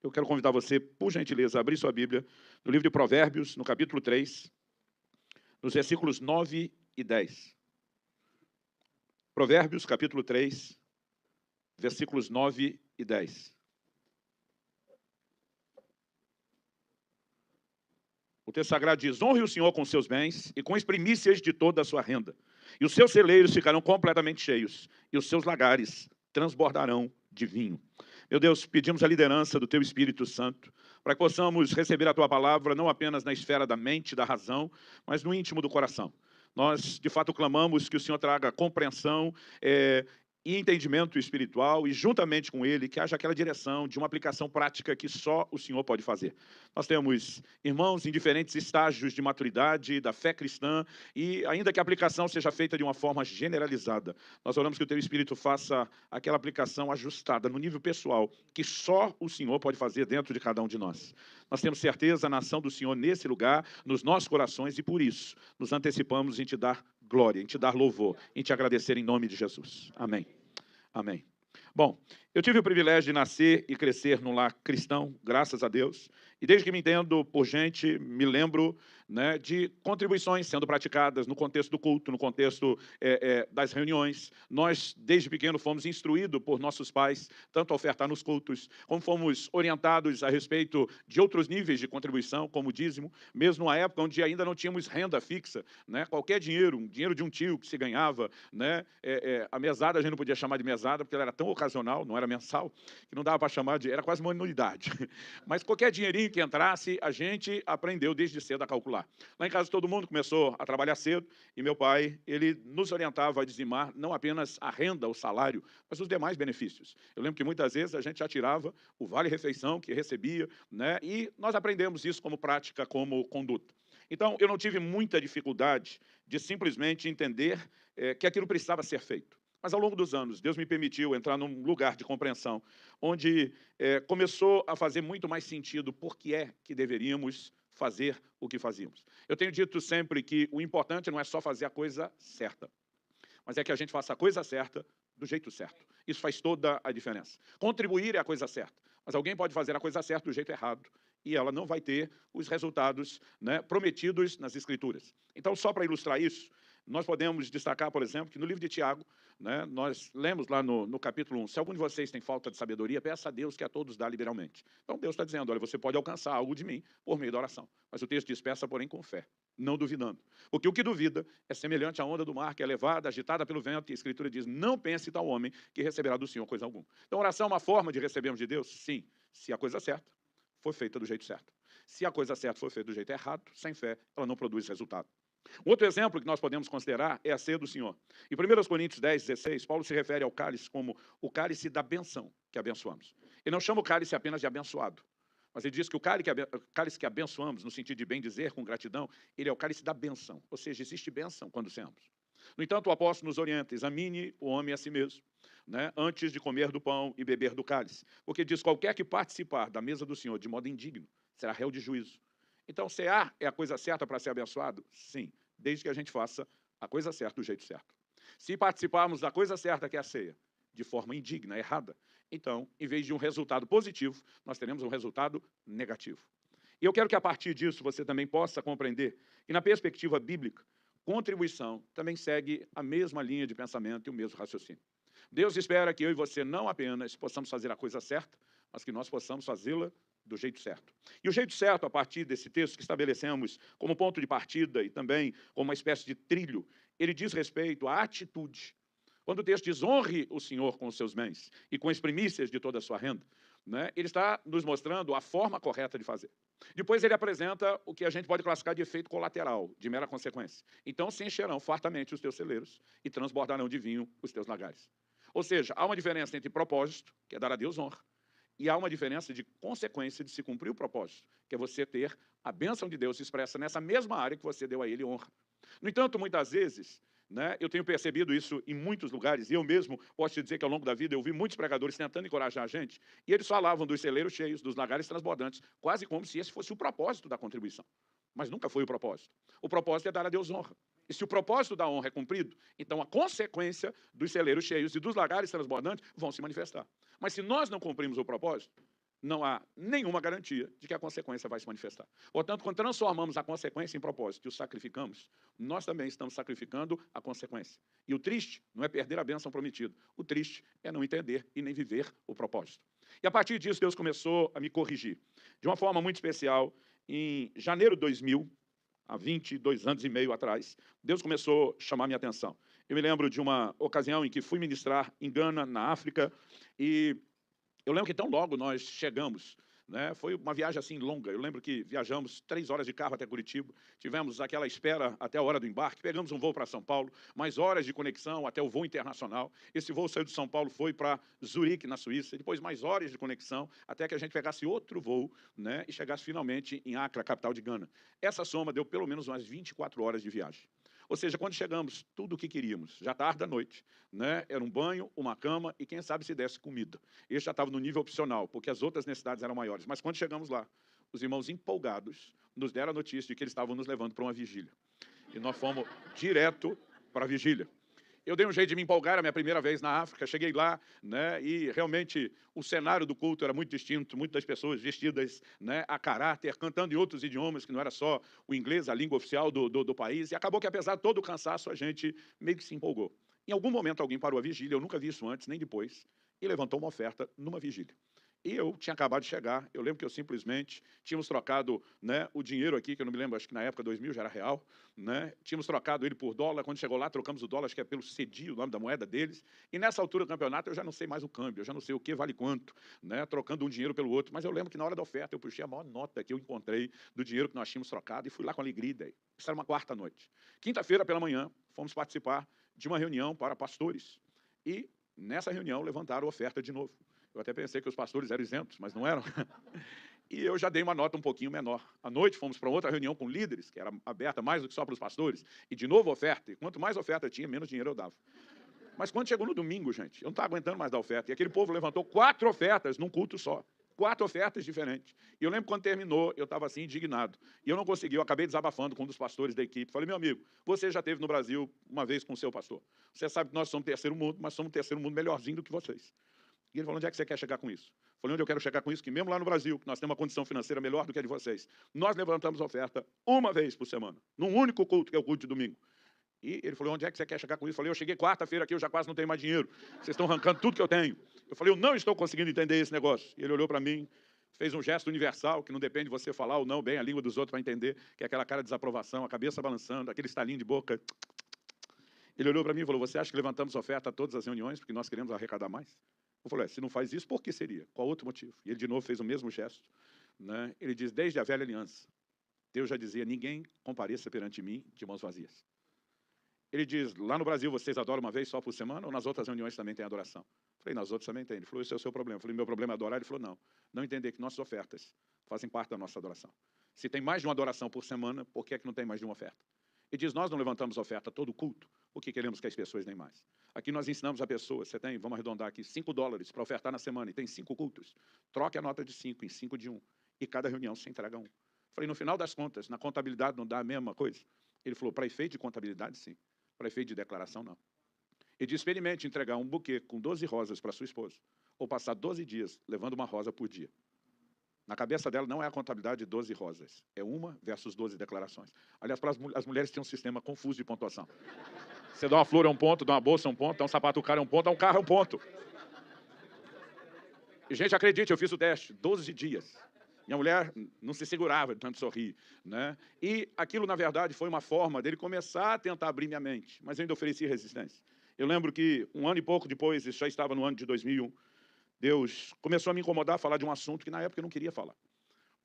Eu quero convidar você, por gentileza, a abrir sua Bíblia no livro de Provérbios, no capítulo 3, nos versículos 9 e 10. Provérbios, capítulo 3, versículos 9 e 10. O texto sagrado diz: honre o Senhor com seus bens e com as primícias de toda a sua renda. E os seus celeiros ficarão completamente cheios, e os seus lagares transbordarão de vinho. Meu Deus, pedimos a liderança do Teu Espírito Santo, para que possamos receber a Tua palavra, não apenas na esfera da mente, da razão, mas no íntimo do coração. Nós, de fato, clamamos que o Senhor traga compreensão e entendimento espiritual, e juntamente com ele, que haja aquela direção de uma aplicação prática que só o Senhor pode fazer. Nós temos irmãos em diferentes estágios de maturidade da fé cristã, e ainda que a aplicação seja feita de uma forma generalizada, nós oramos que o Teu Espírito faça aquela aplicação ajustada no nível pessoal, que só o Senhor pode fazer dentro de cada um de nós. Nós temos certeza na ação do Senhor nesse lugar, nos nossos corações, e por isso nos antecipamos em Te dar glória, em Te dar louvor, em Te agradecer em nome de Jesus. Amém. Amém. Bom, eu tive o privilégio de nascer e crescer num lar cristão, graças a Deus, e desde que me entendo por gente, me lembro, né, de contribuições sendo praticadas no contexto do culto, no contexto das reuniões. Nós, desde pequeno, fomos instruídos por nossos pais, tanto a ofertar nos cultos, como fomos orientados a respeito de outros níveis de contribuição, como o dízimo, mesmo numa época onde ainda não tínhamos renda fixa, né, qualquer dinheiro, um dinheiro de um tio que se ganhava, né, a mesada a gente não podia chamar de mesada, porque ela era tão ocasional, não era mensal, que não dava para chamar de, era quase uma anuidade. Mas qualquer dinheirinho que entrasse, a gente aprendeu desde cedo a calcular. Lá em casa todo mundo começou a trabalhar cedo, e meu pai, ele nos orientava a dizimar não apenas a renda, o salário, mas os demais benefícios. Eu lembro que muitas vezes a gente já tirava o vale-refeição que recebia, né, e nós aprendemos isso como prática, como conduta. Então, eu não tive muita dificuldade de simplesmente entender que aquilo precisava ser feito. Mas, ao longo dos anos, Deus me permitiu entrar num lugar de compreensão, onde começou a fazer muito mais sentido por que é que deveríamos fazer o que fazíamos. Eu tenho dito sempre que o importante não é só fazer a coisa certa, mas é que a gente faça a coisa certa do jeito certo. Isso faz toda a diferença. Contribuir é a coisa certa, mas alguém pode fazer a coisa certa do jeito errado, e ela não vai ter os resultados, né, prometidos nas Escrituras. Então, só para ilustrar isso, nós podemos destacar, por exemplo, que no livro de Tiago, né, nós lemos lá no capítulo 1, se algum de vocês tem falta de sabedoria, peça a Deus que a todos dá liberalmente. Então Deus está dizendo, olha, você pode alcançar algo de mim por meio da oração. Mas o texto diz, peça, porém, com fé, não duvidando. Porque o que duvida é semelhante à onda do mar, que é levada, agitada pelo vento, e a Escritura diz, não pense tal homem que receberá do Senhor coisa alguma. Então, oração é uma forma de recebermos de Deus? Sim, se a coisa certa for feita do jeito certo. Se a coisa certa for feita do jeito errado, sem fé, ela não produz resultado. Um outro exemplo que nós podemos considerar é a ceia do Senhor. Em 1 Coríntios 10, 16, Paulo se refere ao cálice como o cálice da benção que abençoamos. Ele não chama o cálice apenas de abençoado, mas ele diz que o cálice que abençoamos, no sentido de bem dizer, com gratidão, ele é o cálice da benção, ou seja, existe benção quando ceamos. No entanto, o apóstolo nos orienta, examine o homem a si mesmo, né, antes de comer do pão e beber do cálice, porque diz, qualquer que participar da mesa do Senhor de modo indigno, será réu de juízo. Então, cear é a coisa certa para ser abençoado? Sim, desde que a gente faça a coisa certa do jeito certo. Se participarmos da coisa certa, que é a ceia, de forma indigna, errada, então, em vez de um resultado positivo, nós teremos um resultado negativo. E eu quero que, a partir disso, você também possa compreender que, na perspectiva bíblica, contribuição também segue a mesma linha de pensamento e o mesmo raciocínio. Deus espera que eu e você não apenas possamos fazer a coisa certa, mas que nós possamos fazê-la do jeito certo. E o jeito certo, a partir desse texto que estabelecemos como ponto de partida e também como uma espécie de trilho, ele diz respeito à atitude. Quando o texto diz, honre o Senhor com os seus bens e com as primícias de toda a sua renda, né, ele está nos mostrando a forma correta de fazer. Depois ele apresenta o que a gente pode classificar de efeito colateral, de mera consequência. Então se encherão fartamente os teus celeiros e transbordarão de vinho os teus lagares. Ou seja, há uma diferença entre propósito, que é dar a Deus honra, e há uma diferença de consequência de se cumprir o propósito, que é você ter a bênção de Deus expressa nessa mesma área que você deu a Ele honra. No entanto, muitas vezes, né, eu tenho percebido isso em muitos lugares, e eu mesmo posso te dizer que ao longo da vida eu vi muitos pregadores tentando encorajar a gente, e eles falavam dos celeiros cheios, dos lagares transbordantes, quase como se esse fosse o propósito da contribuição. Mas nunca foi o propósito. O propósito é dar a Deus honra. E se o propósito da honra é cumprido, então a consequência dos celeiros cheios e dos lagares transbordantes vão se manifestar. Mas se nós não cumprimos o propósito, não há nenhuma garantia de que a consequência vai se manifestar. Portanto, quando transformamos a consequência em propósito e o sacrificamos, nós também estamos sacrificando a consequência. E o triste não é perder a bênção prometida. O triste é não entender e nem viver o propósito. E a partir disso, Deus começou a me corrigir. De uma forma muito especial, em janeiro de 2000, há 22 anos e meio atrás, Deus começou a chamar minha atenção. Eu me lembro de uma ocasião em que fui ministrar em Gana, na África, e eu lembro que tão logo nós chegamos, né, foi uma viagem assim longa. Eu lembro que viajamos 3 horas de carro até Curitiba, tivemos aquela espera até a hora do embarque, pegamos um voo para São Paulo, mais horas de conexão até o voo internacional. Esse voo saiu de São Paulo, foi para Zurique, na Suíça, depois mais horas de conexão até que a gente pegasse outro voo, né, e chegasse finalmente em Accra, capital de Gana. Essa soma deu pelo menos umas 24 horas de viagem. Ou seja, quando chegamos, tudo o que queríamos, já tarde da noite, né? Era um banho, uma cama e, quem sabe, se desse comida. Esse já estava no nível opcional, porque as outras necessidades eram maiores. Mas quando chegamos lá, os irmãos empolgados nos deram a notícia de que eles estavam nos levando para uma vigília. E nós fomos direto para a vigília. Eu dei um jeito de me empolgar, a minha primeira vez na África, cheguei lá, né, e realmente o cenário do culto era muito distinto, muitas pessoas vestidas, né, a caráter, cantando em outros idiomas, que não era só o inglês, a língua oficial do país, e acabou que, apesar de todo o cansaço, a gente meio que se empolgou. Em algum momento, alguém parou a vigília, eu nunca vi isso antes, nem depois, e levantou uma oferta numa vigília. E eu tinha acabado de chegar, eu lembro que eu simplesmente tínhamos trocado, né, o dinheiro aqui, que eu não me lembro, acho que na época 2000 já era real, né, tínhamos trocado ele por dólar, quando chegou lá trocamos o dólar, acho que é pelo CEDI, o nome da moeda deles, e nessa altura do campeonato eu já não sei mais o câmbio, eu já não sei o que vale quanto, né, trocando um dinheiro pelo outro, mas eu lembro que na hora da oferta eu puxei a maior nota que eu encontrei do dinheiro que nós tínhamos trocado e fui lá com alegria daí. Isso era uma quarta noite. Quinta-feira pela manhã, fomos participar de uma reunião para pastores, e nessa reunião levantaram a oferta de novo. Eu até pensei que os pastores eram isentos, mas não eram. E eu já dei uma nota um pouquinho menor. À noite, fomos para outra reunião com líderes, que era aberta mais do que só para os pastores, e de novo oferta. E quanto mais oferta tinha, menos dinheiro eu dava. Mas quando chegou no domingo, gente, eu não estava aguentando mais dar oferta. E aquele povo levantou 4 ofertas num culto só. 4 ofertas diferentes. E eu lembro quando terminou, eu estava assim, indignado. E eu não consegui, eu acabei desabafando com um dos pastores da equipe. Falei, meu amigo, você já esteve no Brasil uma vez com o seu pastor. Você sabe que nós somos terceiro mundo, mas somos terceiro mundo melhorzinho do que vocês. E ele falou, onde é que você quer chegar com isso? Eu falei, onde eu quero chegar com isso? Que mesmo lá no Brasil, que nós temos uma condição financeira melhor do que a de vocês, nós levantamos oferta uma vez por semana, num único culto, que é o culto de domingo. E ele falou, onde é que você quer chegar com isso? Eu falei, eu cheguei quarta-feira aqui, eu já quase não tenho mais dinheiro. Vocês estão arrancando tudo que eu tenho. Eu falei, eu não estou conseguindo entender esse negócio. E ele olhou para mim, fez um gesto universal, que não depende de você falar ou não bem a língua dos outros para entender, que é aquela cara de desaprovação, a cabeça balançando, aquele estalinho de boca. Ele olhou para mim e falou, você acha que levantamos oferta a todas as reuniões porque nós queremos arrecadar mais? Eu falei, se não faz isso, por que seria? Qual outro motivo? E ele de novo fez o mesmo gesto, né? Ele diz, desde a velha aliança, Deus já dizia, ninguém compareça perante mim de mãos vazias. Ele diz, lá no Brasil vocês adoram uma vez só por semana ou nas outras reuniões também tem adoração? Eu falei, nas outras também tem. Ele falou, esse é o seu problema. Eu falei, meu problema é adorar? Ele falou, não entender que nossas ofertas fazem parte da nossa adoração. Se tem mais de uma adoração por semana, por que é que não tem mais de uma oferta? Ele diz, nós não levantamos oferta todo culto, porque queremos que as pessoas deem mais. Aqui nós ensinamos a pessoa, você tem, vamos arredondar aqui, $5 para ofertar na semana, e tem 5 cultos. Troque a nota de 5 em 5 de 1, e cada reunião se entrega 1. Falei, no final das contas, na contabilidade não dá a mesma coisa? Ele falou, para efeito de contabilidade, sim. Para efeito de declaração, não. Ele disse, experimente entregar um buquê com 12 rosas para sua esposa, ou passar 12 dias levando uma rosa por dia. Na cabeça dela não é a contabilidade de 12 rosas, é 1 versus 12 declarações. Aliás, para as mulheres têm um sistema confuso de pontuação. Você dá uma flor é 1 ponto, dá uma bolsa é 1 ponto, dá um sapato caro é 1 ponto, dá um carro é 1 ponto. E, gente, acredite, eu fiz o teste, 12 dias. Minha mulher não se segurava de tanto sorrir, né? E aquilo, na verdade, foi uma forma dele começar a tentar abrir minha mente, mas eu ainda ofereci resistência. Eu lembro que 1 ano e pouco depois, isso já estava no ano de 2001, Deus começou a me incomodar a falar de um assunto que na época eu não queria falar,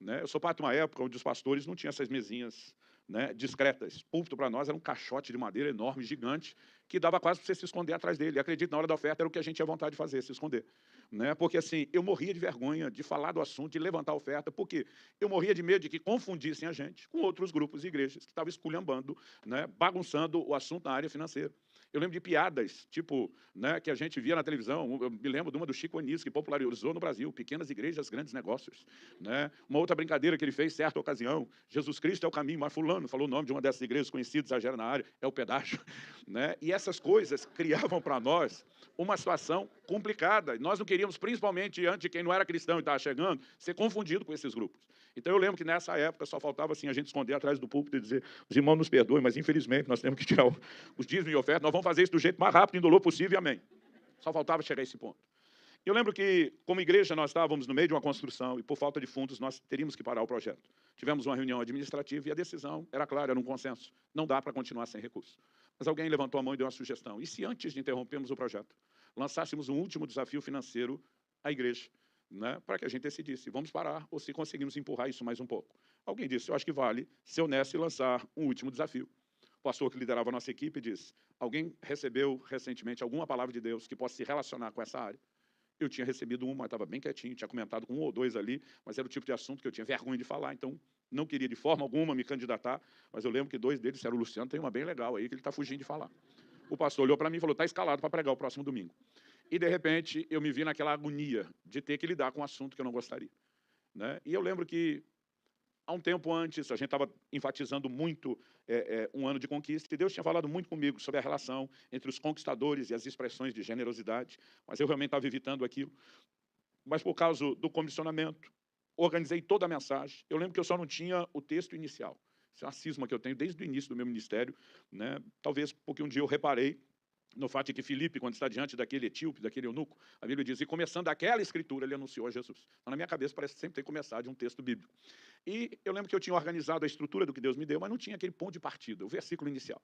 né? Eu sou parte de uma época onde os pastores não tinham essas mesinhas, né, discretas. Púlpito para nós era um caixote de madeira enorme, gigante, que dava quase para você se esconder atrás dele. E acredito, na hora da oferta era o que a gente tinha vontade de fazer, se esconder, né? Porque assim, eu morria de vergonha de falar do assunto, de levantar a oferta, porque eu morria de medo de que confundissem a gente com outros grupos e igrejas que estavam esculhambando, né, bagunçando o assunto na área financeira. Eu lembro de piadas, tipo, né, que a gente via na televisão. Eu me lembro de uma do Chico Anísio, que popularizou no Brasil, pequenas igrejas, grandes negócios, né? Uma outra brincadeira que ele fez, certa ocasião, Jesus Cristo é o caminho, mas fulano falou o nome de uma dessas igrejas conhecidas, exagera na área, é o pedágio, né? E essas coisas criavam para nós uma situação complicada. Nós não queríamos, principalmente antes de quem não era cristão e estava chegando, ser confundido com esses grupos. Então, eu lembro que nessa época só faltava assim, a gente esconder atrás do púlpito e dizer: os irmãos nos perdoem, mas infelizmente nós temos que tirar os dízimos e ofertas, nós vamos fazer isso do jeito mais rápido e indolor possível, amém. Só faltava chegar a esse ponto. Eu lembro que, como igreja, nós estávamos no meio de uma construção e, por falta de fundos, nós teríamos que parar o projeto. Tivemos uma reunião administrativa e a decisão era clara, era um consenso. Não dá para continuar sem recursos. Mas alguém levantou a mão e deu uma sugestão. E se antes de interrompermos o projeto, lançássemos um último desafio financeiro à igreja, né, para que a gente decidisse, vamos parar ou se conseguimos empurrar isso mais um pouco. Alguém disse: eu acho que vale ser honesto e lançar um último desafio. O pastor que liderava a nossa equipe disse: alguém recebeu recentemente alguma palavra de Deus que possa se relacionar com essa área? Eu tinha recebido uma, estava bem quietinho, tinha comentado com um ou dois ali, mas era o tipo de assunto que eu tinha vergonha de falar, então não queria de forma alguma me candidatar, mas eu lembro que dois deles disseram: o Luciano tem uma bem legal aí, que ele está fugindo de falar. O pastor olhou para mim e falou: está escalado para pregar o próximo domingo. E, de repente, eu me vi naquela agonia de ter que lidar com um assunto que eu não gostaria, né? E eu lembro que, há um tempo antes, a gente estava enfatizando muito um ano de conquista, e Deus tinha falado muito comigo sobre a relação entre os conquistadores e as expressões de generosidade, mas eu realmente estava evitando aquilo. Mas, por causa do comissionamento, organizei toda a mensagem. Eu lembro que eu só não tinha o texto inicial. Isso é uma cisma que eu tenho desde o início do meu ministério, né? Talvez porque um dia eu reparei no fato de que Filipe, quando está diante daquele etíope, daquele eunuco, a Bíblia diz: e começando aquela escritura, ele anunciou a Jesus. Então, na minha cabeça, parece que sempre tem que começar de um texto bíblico. E eu lembro que eu tinha organizado a estrutura do que Deus me deu, mas não tinha aquele ponto de partida, o versículo inicial.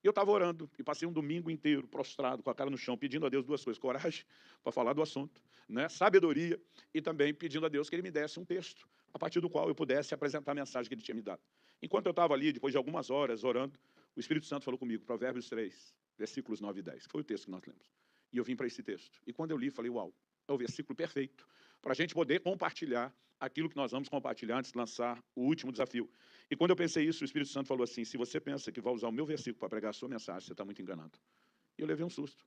E eu estava orando, e passei um domingo inteiro prostrado, com a cara no chão, pedindo a Deus duas coisas: coragem para falar do assunto, né? Sabedoria, e também pedindo a Deus que Ele me desse um texto, a partir do qual eu pudesse apresentar a mensagem que Ele tinha me dado. Enquanto eu estava ali, depois de algumas horas orando, o Espírito Santo falou comigo, Provérbios 3, versículos 9 e 10, que foi o texto que nós lemos. E eu vim para esse texto. E quando eu li, falei: uau, é o versículo perfeito para a gente poder compartilhar aquilo que nós vamos compartilhar antes de lançar o último desafio. E quando eu pensei isso, o Espírito Santo falou assim: se você pensa que vai usar o meu versículo para pregar a sua mensagem, você está muito enganado. E eu levei um susto.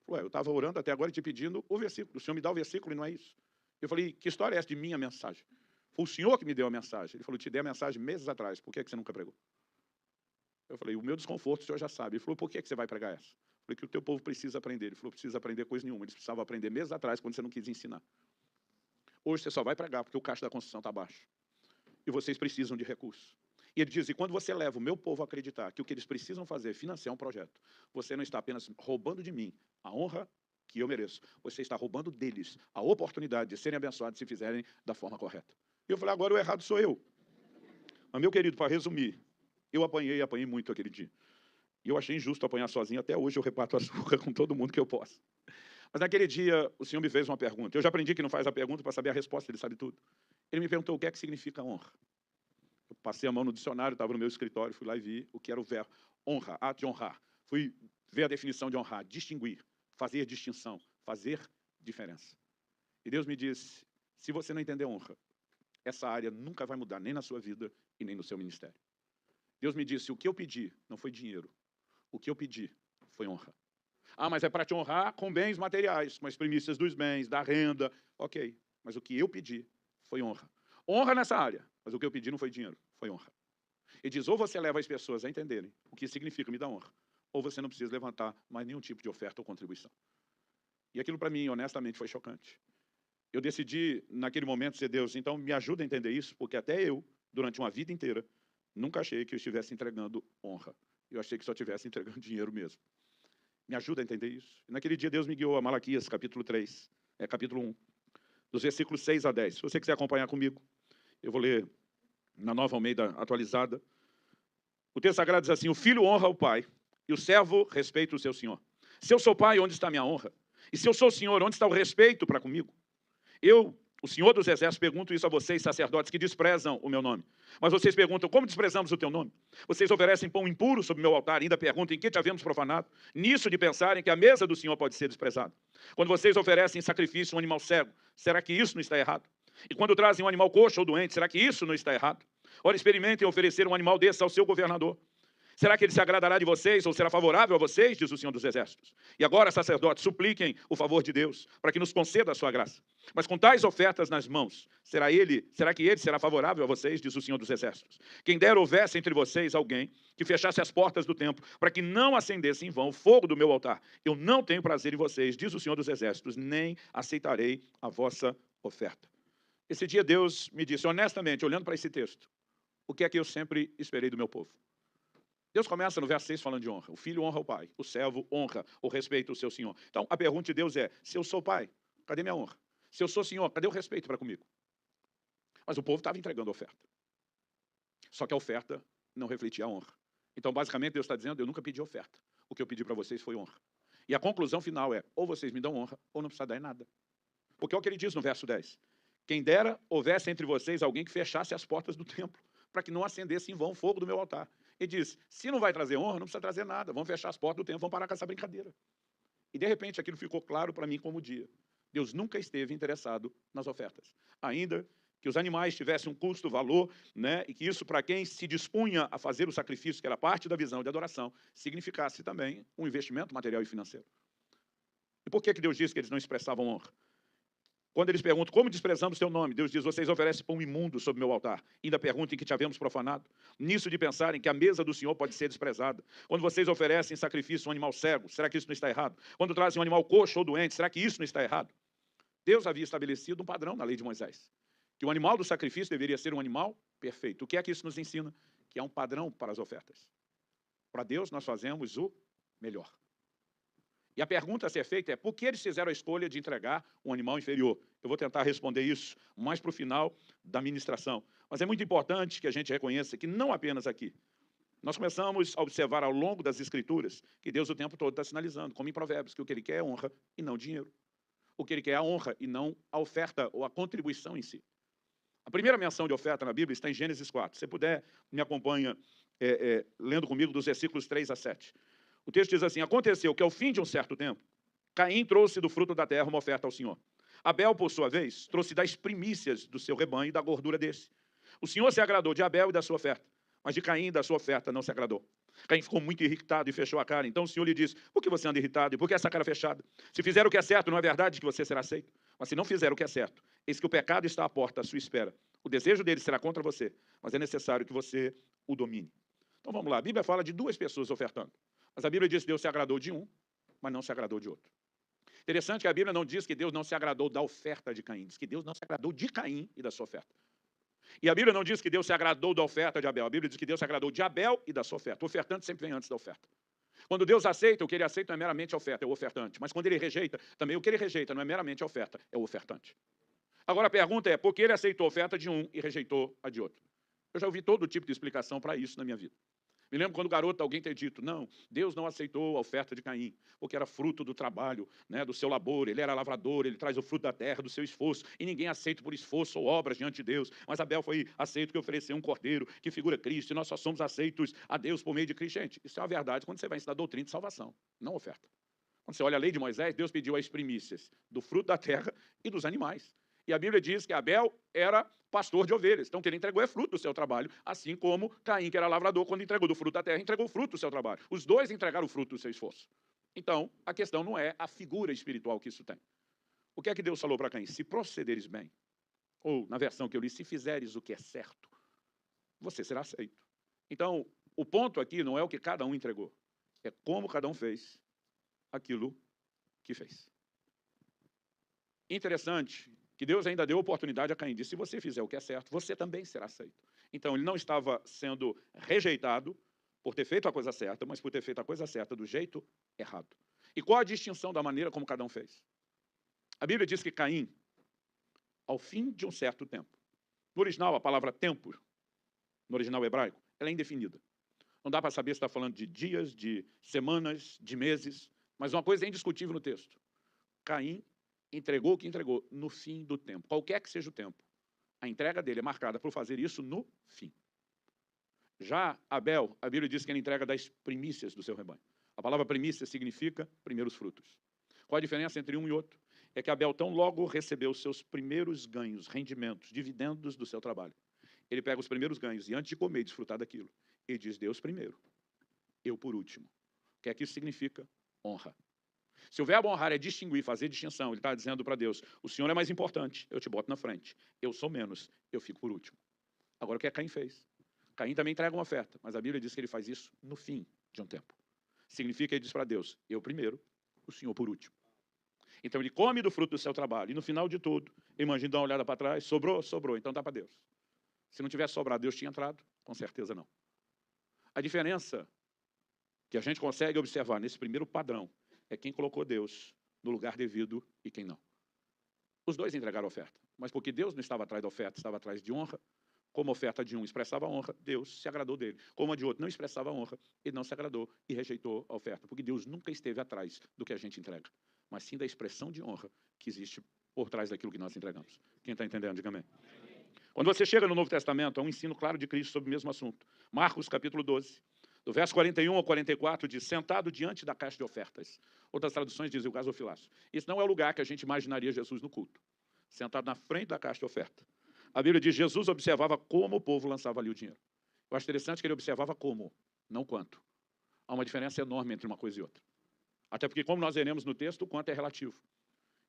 Falei: ué, eu estava orando até agora e te pedindo o versículo. O Senhor me dá o versículo e não é isso. Eu falei: que história é essa de minha mensagem? Foi o Senhor que me deu a mensagem. Ele falou: te dei a mensagem meses atrás, por que você nunca pregou? Eu falei: o meu desconforto o Senhor já sabe. Ele falou: por que você vai pregar essa? Eu falei: que o teu povo precisa aprender. Ele falou: precisa aprender coisa nenhuma. Eles precisavam aprender meses atrás, quando você não quis ensinar. Hoje você só vai pregar porque o caixa da construção está baixo. E vocês precisam de recursos. E ele diz: e quando você leva o meu povo a acreditar que o que eles precisam fazer é financiar um projeto, você não está apenas roubando de mim a honra que eu mereço, você está roubando deles a oportunidade de serem abençoados se fizerem da forma correta. E eu falei: agora o errado sou eu. Mas, meu querido, para resumir, eu apanhei muito aquele dia. E eu achei injusto apanhar sozinho. Até hoje eu reparto açúcar com todo mundo que eu posso. Mas naquele dia, o Senhor me fez uma pergunta. Eu já aprendi que não faz a pergunta para saber a resposta, Ele sabe tudo. Ele me perguntou: o que é que significa honra? Eu passei a mão no dicionário, estava no meu escritório, fui lá e vi o que era o verbo honra, ato de honrar. Fui ver a definição de honrar: distinguir, fazer distinção, fazer diferença. E Deus me disse: se você não entender honra, essa área nunca vai mudar, nem na sua vida e nem no seu ministério. Deus me disse: o que eu pedi não foi dinheiro, o que eu pedi foi honra. Ah, mas é para te honrar com bens materiais, com as primícias dos bens, da renda. Ok, mas o que eu pedi foi honra. Honra nessa área, mas o que eu pedi não foi dinheiro, foi honra. Ele diz: ou você leva as pessoas a entenderem o que significa me dar honra, ou você não precisa levantar mais nenhum tipo de oferta ou contribuição. E aquilo para mim, honestamente, foi chocante. Eu decidi, naquele momento, ser Deus, então me ajuda a entender isso, porque até eu, durante uma vida inteira, nunca achei que eu estivesse entregando honra. Eu achei que só estivesse entregando dinheiro mesmo. Me ajuda a entender isso. E naquele dia Deus me guiou a Malaquias, capítulo 3, capítulo 1, dos versículos 6 a 10. Se você quiser acompanhar comigo, eu vou ler na Nova Almeida atualizada. O texto sagrado diz assim: o filho honra o pai, e o servo respeita o seu senhor. Se eu sou pai, onde está a minha honra? E se eu sou senhor, onde está o respeito para comigo? Eu, o Senhor dos Exércitos, pergunto isso a vocês, sacerdotes, que desprezam o meu nome. Mas vocês perguntam: como desprezamos o teu nome? Vocês oferecem pão impuro sobre o meu altar, ainda perguntam: em que te havemos profanado? Nisso de pensarem que a mesa do Senhor pode ser desprezada. Quando vocês oferecem em sacrifício um animal cego, será que isso não está errado? E quando trazem um animal coxo ou doente, será que isso não está errado? Ora, experimentem oferecer um animal desse ao seu governador. Será que ele se agradará de vocês ou será favorável a vocês, diz o Senhor dos Exércitos? E agora, sacerdotes, supliquem o favor de Deus para que nos conceda a sua graça. Mas com tais ofertas nas mãos, será que ele será favorável a vocês, diz o Senhor dos Exércitos? Quem dera houvesse entre vocês alguém que fechasse as portas do templo para que não acendesse em vão o fogo do meu altar. Eu não tenho prazer em vocês, diz o Senhor dos Exércitos, nem aceitarei a vossa oferta. Esse dia Deus me disse, honestamente, olhando para esse texto, o que é que eu sempre esperei do meu povo? Deus começa no verso 6 falando de honra. O filho honra o pai, o servo honra ou respeita o seu senhor. Então, a pergunta de Deus é, se eu sou pai, cadê minha honra? Se eu sou senhor, cadê o respeito para comigo? Mas o povo estava entregando a oferta. Só que a oferta não refletia a honra. Então, basicamente, Deus está dizendo, eu nunca pedi oferta. O que eu pedi para vocês foi honra. E a conclusão final é, ou vocês me dão honra, ou não precisa dar em nada. Porque é o que ele diz no verso 10. Quem dera houvesse entre vocês alguém que fechasse as portas do templo, para que não acendesse em vão o fogo do meu altar. Ele diz, se não vai trazer honra, não precisa trazer nada. Vamos fechar as portas do templo, vamos parar com essa brincadeira. E, de repente, aquilo ficou claro para mim como dia. Deus nunca esteve interessado nas ofertas. Ainda que os animais tivessem um custo, valor, né, e que isso, para quem se dispunha a fazer o sacrifício, que era parte da visão de adoração, significasse também um investimento material e financeiro. E por que Deus disse que eles não expressavam honra? Quando eles perguntam, como desprezamos teu nome? Deus diz, vocês oferecem pão imundo sobre meu altar. Ainda perguntam em que te havemos profanado. Nisso de pensarem que a mesa do Senhor pode ser desprezada. Quando vocês oferecem em sacrifício um animal cego, será que isso não está errado? Quando trazem um animal coxo ou doente, será que isso não está errado? Deus havia estabelecido um padrão na lei de Moisés. Que o animal do sacrifício deveria ser um animal perfeito. O que é que isso nos ensina? Que é um padrão para as ofertas. Para Deus nós fazemos o melhor. E a pergunta a ser feita é, por que eles fizeram a escolha de entregar um animal inferior? Eu vou tentar responder isso mais para o final da ministração. Mas é muito importante que a gente reconheça que não apenas aqui. Nós começamos a observar ao longo das Escrituras que Deus o tempo todo está sinalizando, como em Provérbios, que o que Ele quer é honra e não dinheiro. O que Ele quer é a honra e não a oferta ou a contribuição em si. A primeira menção de oferta na Bíblia está em Gênesis 4. Se você puder, me acompanha lendo comigo dos versículos 3 a 7. O texto diz assim, aconteceu que ao fim de um certo tempo, Caim trouxe do fruto da terra uma oferta ao Senhor. Abel, por sua vez, trouxe das primícias do seu rebanho e da gordura desse. O Senhor se agradou de Abel e da sua oferta, mas de Caim e da sua oferta não se agradou. Caim ficou muito irritado e fechou a cara. Então o Senhor lhe disse, por que você anda irritado e por que essa cara fechada? Se fizer o que é certo, não é verdade que você será aceito? Mas se não fizer o que é certo, eis que o pecado está à porta à sua espera. O desejo dele será contra você, mas é necessário que você o domine. Então vamos lá, a Bíblia fala de duas pessoas ofertando. Mas a Bíblia diz que Deus se agradou de um, mas não se agradou de outro. Interessante que a Bíblia não diz que Deus não se agradou da oferta de Caim, diz que Deus não se agradou de Caim e da sua oferta. E a Bíblia não diz que Deus se agradou da oferta de Abel, a Bíblia diz que Deus se agradou de Abel e da sua oferta. O ofertante sempre vem antes da oferta. Quando Deus aceita, o que ele aceita não é meramente a oferta, é o ofertante. Mas quando ele rejeita, também o que ele rejeita não é meramente a oferta, é o ofertante. Agora a pergunta é, por que ele aceitou a oferta de um e rejeitou a de outro? Eu já ouvi todo tipo de explicação para isso na minha vida. Me lembro quando garoto alguém ter dito, não, Deus não aceitou a oferta de Caim, porque era fruto do trabalho, né, do seu labor, ele era lavrador, ele traz o fruto da terra, do seu esforço, e ninguém aceita por esforço ou obras diante de Deus. Mas Abel foi aceito que ofereceu um cordeiro que figura Cristo, e nós só somos aceitos a Deus por meio de Cristo. Gente, isso é uma verdade quando você vai ensinar doutrina de salvação, não oferta. Quando você olha a lei de Moisés, Deus pediu as primícias do fruto da terra e dos animais. E a Bíblia diz que Abel era pastor de ovelhas. Então, o que ele entregou é fruto do seu trabalho, assim como Caim, que era lavrador, quando entregou do fruto da terra, entregou o fruto do seu trabalho. Os dois entregaram o fruto do seu esforço. Então, a questão não é a figura espiritual que isso tem. O que é que Deus falou para Caim? Se procederes bem, ou, na versão que eu li, se fizeres o que é certo, você será aceito. Então, o ponto aqui não é o que cada um entregou, é como cada um fez aquilo que fez. Interessante que Deus ainda deu oportunidade a Caim. Disse, se você fizer o que é certo, você também será aceito. Então, ele não estava sendo rejeitado por ter feito a coisa certa, mas por ter feito a coisa certa do jeito errado. E qual a distinção da maneira como cada um fez? A Bíblia diz que Caim, ao fim de um certo tempo, no original, a palavra tempo, no original hebraico, ela é indefinida. Não dá para saber se está falando de dias, de semanas, de meses, mas uma coisa é indiscutível no texto. Caim entregou o que entregou no fim do tempo, qualquer que seja o tempo. A entrega dele é marcada por fazer isso no fim. Já Abel, a Bíblia diz que ele entrega das primícias do seu rebanho. A palavra primícia significa primeiros frutos. Qual a diferença entre um e outro? É que Abel tão logo recebeu os seus primeiros ganhos, rendimentos, dividendos do seu trabalho. Ele pega os primeiros ganhos e antes de comer e desfrutar daquilo, ele diz Deus primeiro. eu por último. O que é que isso significa? Honra. Se o verbo honrar é distinguir, fazer distinção, ele está dizendo para Deus, o Senhor é mais importante, eu te boto na frente. Eu sou menos, eu fico por último. Agora, o que Caim fez? Caim também entrega uma oferta, mas a Bíblia diz que ele faz isso no fim de um tempo. Significa que ele diz para Deus, eu primeiro, o Senhor por último. Então ele come do fruto do seu trabalho, e no final de tudo, ele imagina dar uma olhada para trás, sobrou, sobrou, então dá para Deus. Se não tivesse sobrado, Deus tinha entrado? Com certeza não. A diferença que a gente consegue observar nesse primeiro padrão é quem colocou Deus no lugar devido e quem não. Os dois entregaram a oferta, mas porque Deus não estava atrás da oferta, estava atrás de honra. Como a oferta de um expressava honra, Deus se agradou dele. Como a de outro não expressava honra, ele não se agradou e rejeitou a oferta. Porque Deus nunca esteve atrás do que a gente entrega, mas sim da expressão de honra que existe por trás daquilo que nós entregamos. Quem está entendendo, diga amém. Quando você chega no Novo Testamento, há um ensino claro de Cristo sobre o mesmo assunto. Marcos, capítulo 12, do verso 41 ao 44, diz, sentado diante da caixa de ofertas. Outras traduções dizem o gasofilaço. Isso não é o lugar que a gente imaginaria Jesus no culto. Sentado na frente da caixa de oferta. A Bíblia diz, Jesus observava como o povo lançava ali o dinheiro. Eu acho interessante que ele observava como, não quanto. Há uma diferença enorme entre uma coisa e outra. Até porque, como nós veremos no texto, o quanto é relativo.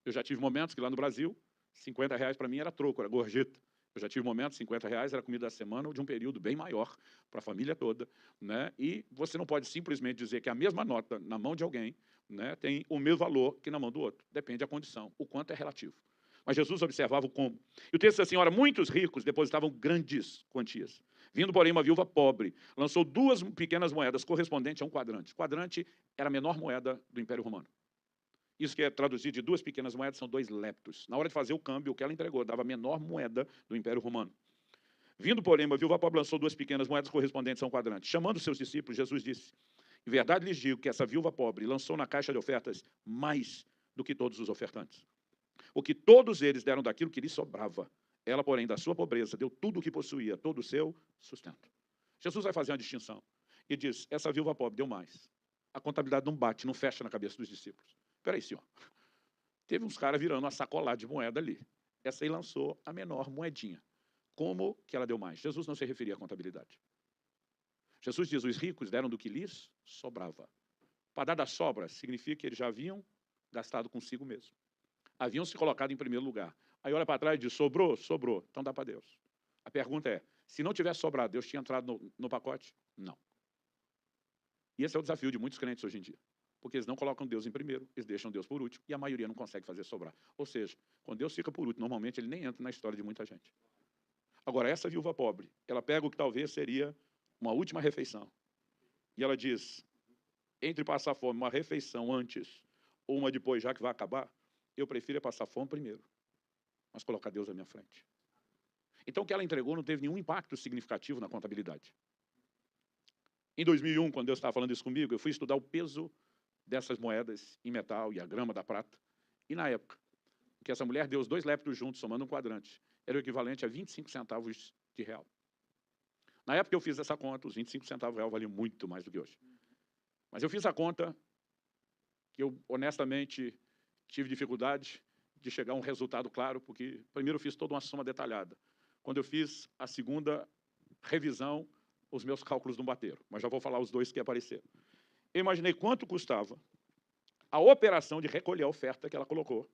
Eu já tive momentos que lá no Brasil, R$50 para mim era troco, era gorjeta. Eu já tive momentos, R$50 era comida da semana ou de um período bem maior para a família toda. Né? E você não pode simplesmente dizer que a mesma nota na mão de alguém, né, tem o mesmo valor que na mão do outro. Depende da condição. O quanto é relativo. Mas Jesus observava o como. E o texto diz assim, ora, muitos ricos depositavam grandes quantias. Vindo, porém, uma viúva pobre, lançou 2 pequenas moedas correspondentes a um quadrante. Quadrante era a menor moeda do Império Romano. Isso que é traduzido de 2 pequenas moedas, são 2 leptos. Na hora de fazer o câmbio, o que ela entregou dava a menor moeda do Império Romano. Vindo, porém, uma viúva pobre lançou 2 pequenas moedas correspondentes a um quadrante. Chamando seus discípulos, Jesus disse, em verdade lhes digo que essa viúva pobre lançou na caixa de ofertas mais do que todos os ofertantes. O que todos eles deram daquilo que lhes sobrava. Ela, porém, da sua pobreza, deu tudo o que possuía, todo o seu sustento. Jesus vai fazer uma distinção e diz, essa viúva pobre deu mais. A contabilidade não bate, não fecha na cabeça dos discípulos. Espera aí, senhor. Teve uns caras virando uma sacolada de moeda ali. Essa aí lançou a menor moedinha. Como que ela deu mais? Jesus não se referia à contabilidade. Jesus diz, os ricos deram do que lhes sobrava. Para dar da sobra, significa que eles já haviam gastado consigo mesmo. Haviam se colocado em primeiro lugar. Aí olha para trás e diz, sobrou? Sobrou. Então dá para Deus. A pergunta é, se não tivesse sobrado, Deus tinha entrado no pacote? Não. E esse é o desafio de muitos crentes hoje em dia. Porque eles não colocam Deus em primeiro, eles deixam Deus por último, e a maioria não consegue fazer sobrar. Ou seja, quando Deus fica por último, normalmente ele nem entra na história de muita gente. Agora, essa viúva pobre, ela pega o que talvez seria uma última refeição. E ela diz, entre passar fome, uma refeição antes, ou uma depois, já que vai acabar, eu prefiro passar fome primeiro, mas colocar Deus à minha frente. Então, o que ela entregou não teve nenhum impacto significativo na contabilidade. Em 2001, quando Deus estava falando isso comigo, eu fui estudar o peso dessas moedas em metal e a grama da prata. E na época, que essa mulher deu os 2 leptos juntos, somando um quadrante, era o equivalente a 25 centavos de real. Na época eu fiz essa conta, os 25 centavos de real valiam muito mais do que hoje. Mas eu fiz a conta que eu, honestamente, tive dificuldade de chegar a um resultado claro, porque primeiro eu fiz toda uma soma detalhada. Quando eu fiz a segunda revisão, os meus cálculos não bateram, mas já vou falar os 2 que apareceram. Eu imaginei quanto custava a operação de recolher a oferta que ela colocou,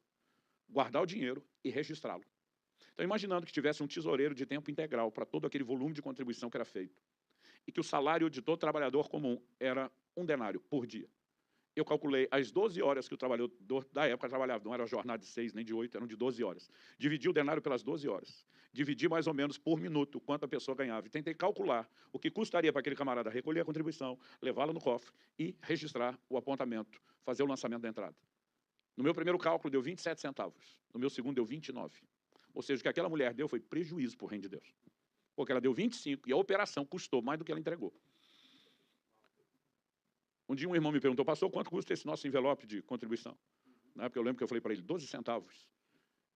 guardar o dinheiro e registrá-lo. Então, imaginando que tivesse um tesoureiro de tempo integral para todo aquele volume de contribuição que era feito, e que o salário de todo trabalhador comum era 1 denário por dia. Eu calculei as 12 horas que o trabalhador da época trabalhava, não era jornada de 6 nem de 8, eram de 12 horas. Dividi o denário pelas 12 horas. Dividi mais ou menos por minuto quanto a pessoa ganhava. E tentei calcular o que custaria para aquele camarada recolher a contribuição, levá-la no cofre e registrar o apontamento, fazer o lançamento da entrada. No meu primeiro cálculo deu 27 centavos. No meu segundo deu 29. Ou seja, o que aquela mulher deu foi prejuízo para o reino de Deus. Porque ela deu 25 e a operação custou mais do que ela entregou. Um dia um irmão me perguntou, pastor, quanto custa esse nosso envelope de contribuição? Na época eu lembro que eu falei para ele, 12 centavos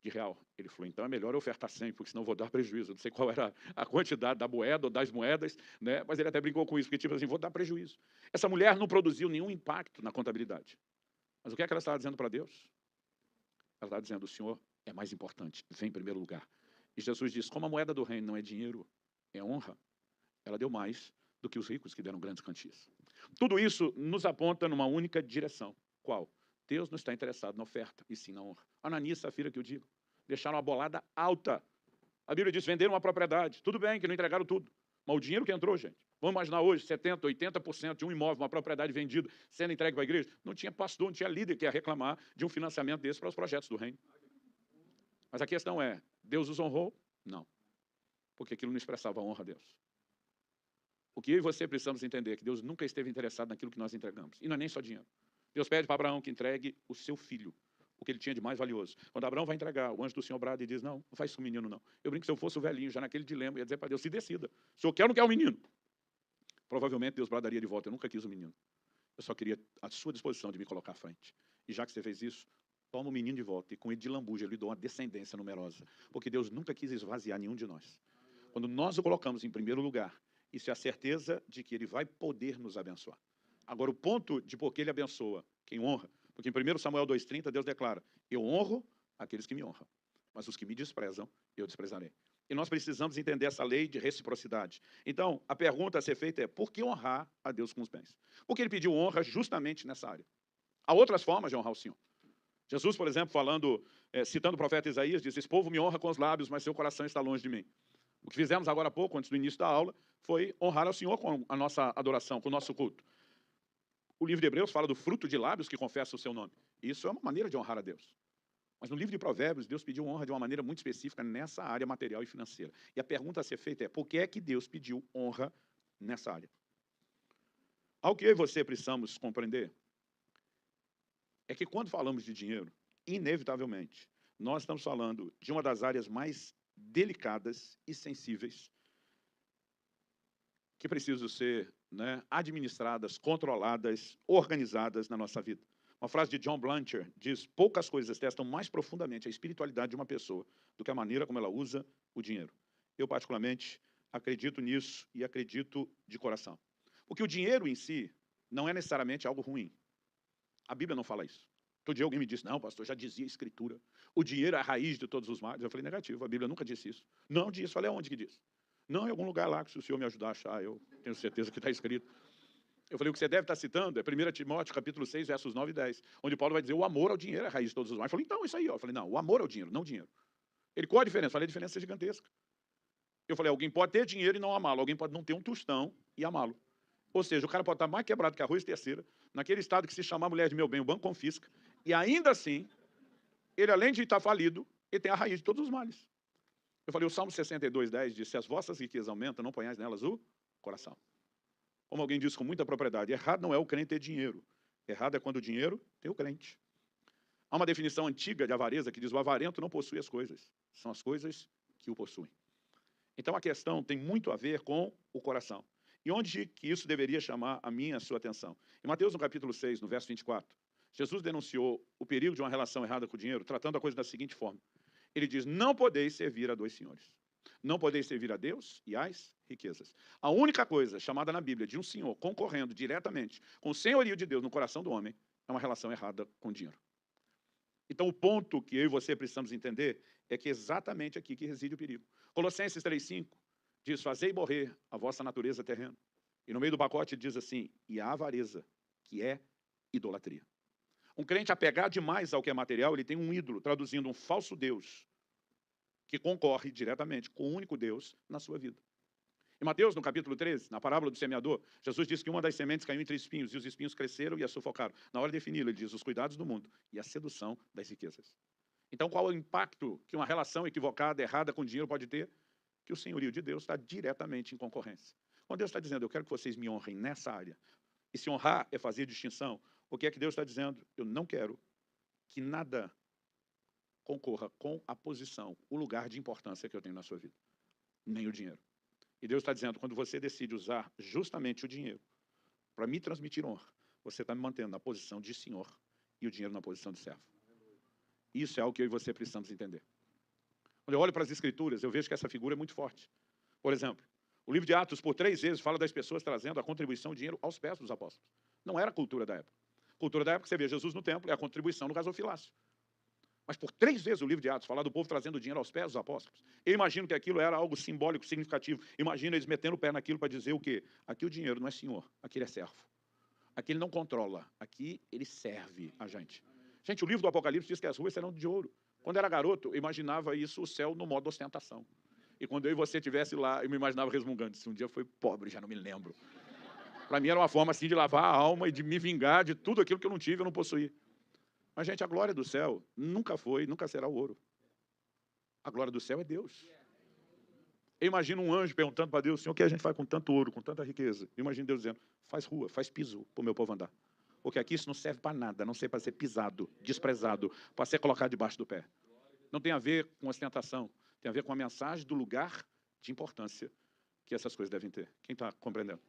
de real. Ele falou, então é melhor eu ofertar 100, porque senão eu vou dar prejuízo. Eu não sei qual era a quantidade da moeda ou das moedas, né? Mas ele até brincou com isso, porque tipo assim, vou dar prejuízo. Essa mulher não produziu nenhum impacto na contabilidade. Mas o que é que ela estava dizendo para Deus? Ela estava dizendo, o Senhor é mais importante, vem em primeiro lugar. E Jesus disse, como a moeda do reino não é dinheiro, é honra, ela deu mais do que os ricos que deram grandes quantias. Tudo isso nos aponta numa única direção. Qual? Deus não está interessado na oferta, e sim na honra. Ananias e Safira, que eu digo, deixaram a bolada alta. A Bíblia diz, venderam uma propriedade. Tudo bem que não entregaram tudo, mas o dinheiro que entrou, gente. Vamos imaginar hoje, 70%, 80% de um imóvel, uma propriedade vendida, sendo entregue para a igreja. Não tinha pastor, não tinha líder que ia reclamar de um financiamento desse para os projetos do reino. Mas a questão é, Deus os honrou? Não. Porque aquilo não expressava honra a Deus. O que eu e você precisamos entender é que Deus nunca esteve interessado naquilo que nós entregamos. E não é nem só dinheiro. Deus pede para Abraão que entregue o seu filho, o que ele tinha de mais valioso. Quando Abraão vai entregar, o anjo do Senhor brada e diz, não faz isso o menino, não. Eu brinco que se eu fosse o velhinho, já naquele dilema, ia dizer para Deus, se decida. O senhor quer ou não quer o menino? Provavelmente Deus bradaria de volta, eu nunca quis o menino. Eu só queria a sua disposição de me colocar à frente. E já que você fez isso, toma o menino de volta e com ele de lambuja, eu lhe dou uma descendência numerosa. Porque Deus nunca quis esvaziar nenhum de nós. Quando nós o colocamos em primeiro lugar, isso é a certeza de que ele vai poder nos abençoar. Agora, o ponto de por que ele abençoa, quem honra, porque em 1 Samuel 2,30, Deus declara, eu honro aqueles que me honram, mas os que me desprezam, eu desprezarei. E nós precisamos entender essa lei de reciprocidade. Então, a pergunta a ser feita é, por que honrar a Deus com os bens? Porque ele pediu honra justamente nessa área. Há outras formas de honrar o Senhor. Jesus, por exemplo, falando, citando o profeta Isaías, diz, esse povo me honra com os lábios, mas seu coração está longe de mim. O que fizemos agora há pouco, antes do início da aula, foi honrar ao Senhor com a nossa adoração, com o nosso culto. O livro de Hebreus fala do fruto de lábios que confessa o seu nome. Isso é uma maneira de honrar a Deus. Mas no livro de Provérbios, Deus pediu honra de uma maneira muito específica nessa área material e financeira. E a pergunta a ser feita é, por que é que Deus pediu honra nessa área? Algo que eu e você precisamos compreender é que quando falamos de dinheiro, inevitavelmente, nós estamos falando de uma das áreas mais delicadas e sensíveis que precisam ser administradas, controladas, organizadas na nossa vida. Uma frase de John Blanchard diz, poucas coisas testam mais profundamente a espiritualidade de uma pessoa do que a maneira como ela usa o dinheiro. Eu, particularmente, acredito nisso e acredito de coração. Porque o dinheiro em si não é necessariamente algo ruim. A Bíblia não fala isso. Todo dia alguém me disse, não, pastor, já dizia a Escritura. O dinheiro é a raiz de todos os males. Eu falei, negativo, a Bíblia nunca disse isso. Não disse, falei, aonde que diz? Não, em algum lugar lá, que se o senhor me ajudar a achar, eu tenho certeza que está escrito. Eu falei, o que você deve estar citando é 1 Timóteo, capítulo 6, versos 9 e 10, onde Paulo vai dizer, o amor ao dinheiro é a raiz de todos os males. Eu falei, então, isso aí. Eu falei, não, o amor ao dinheiro, não o dinheiro. Ele, qual a diferença? Eu falei, a diferença é gigantesca. Eu falei, alguém pode ter dinheiro e não amá-lo, alguém pode não ter um tostão e amá-lo. Ou seja, o cara pode estar mais quebrado que arroz terceira, naquele estado que se chamar mulher de meu bem, o banco confisca, e ainda assim, ele além de estar falido, ele tem a raiz de todos os males. Eu falei, o Salmo 62, 10 diz, se as vossas riquezas aumentam, não ponhais nelas o coração. Como alguém disse com muita propriedade, errado não é o crente ter dinheiro, errado é quando o dinheiro tem o crente. Há uma definição antiga de avareza que diz, o avarento não possui as coisas, são as coisas que o possuem. Então a questão tem muito a ver com o coração. E onde que isso deveria chamar a minha e a sua atenção? Em Mateus, no capítulo 6, no verso 24, Jesus denunciou o perigo de uma relação errada com o dinheiro, tratando a coisa da seguinte forma. Ele diz, não podeis servir a dois senhores. Não podeis servir a Deus e às riquezas. A única coisa chamada na Bíblia de um senhor concorrendo diretamente com o senhorio de Deus no coração do homem é uma relação errada com o dinheiro. Então, o ponto que eu e você precisamos entender é que é exatamente aqui que reside o perigo. Colossenses 3,5 diz, fazei morrer a vossa natureza terrena. E no meio do pacote diz assim, e a avareza, que é idolatria. Um crente apegado demais ao que é material, ele tem um ídolo, traduzindo um falso Deus, que concorre diretamente com o único Deus na sua vida. Em Mateus, no capítulo 13, na parábola do semeador, Jesus diz que uma das sementes caiu entre espinhos, e os espinhos cresceram e a sufocaram. Na hora de defini-lo, ele diz os cuidados do mundo e a sedução das riquezas. Então, qual é o impacto que uma relação equivocada, errada com dinheiro pode ter? Que o senhorio de Deus está diretamente em concorrência. Quando Deus está dizendo, eu quero que vocês me honrem nessa área, e se honrar é fazer distinção, o que é que Deus está dizendo? Eu não quero que nada concorra com a posição, o lugar de importância que eu tenho na sua vida, nem o dinheiro. E Deus está dizendo, quando você decide usar justamente o dinheiro para me transmitir honra, você está me mantendo na posição de senhor e o dinheiro na posição de servo. Isso é algo que eu e você precisamos entender. Quando eu olho para as Escrituras, eu vejo que essa figura é muito forte. Por exemplo, o livro de Atos, por 3 vezes, fala das pessoas trazendo a contribuição, o dinheiro aos pés dos apóstolos. Não era a cultura da época. A cultura da época, você vê Jesus no templo, é a contribuição no gasofilácio. Mas por 3 vezes o livro de Atos fala do povo trazendo dinheiro aos pés dos apóstolos. Eu imagino que aquilo era algo simbólico, significativo. Imagina eles metendo o pé naquilo para dizer o quê? Aqui o dinheiro não é senhor, aqui ele é servo. Aqui ele não controla, aqui ele serve a gente. Gente, o livro do Apocalipse diz que as ruas serão de ouro. Quando eu era garoto, eu imaginava isso, o céu, no modo ostentação. E quando eu e você estivesse lá, eu me imaginava resmungando. Se um dia eu fui pobre, já não me lembro. Para mim era uma forma assim de lavar a alma e de me vingar de tudo aquilo que eu não tive, eu não possuí. Mas, gente, a glória do céu nunca foi, nunca será o ouro. A glória do céu é Deus. Eu imagino um anjo perguntando para Deus, Senhor, o que a gente faz com tanto ouro, com tanta riqueza? Eu imagino Deus dizendo, faz rua, faz piso para o meu povo andar. Porque aqui isso não serve para nada, não serve para ser pisado, desprezado, para ser colocado debaixo do pé. Não tem a ver com ostentação, tem a ver com a mensagem do lugar de importância que essas coisas devem ter. Quem está compreendendo?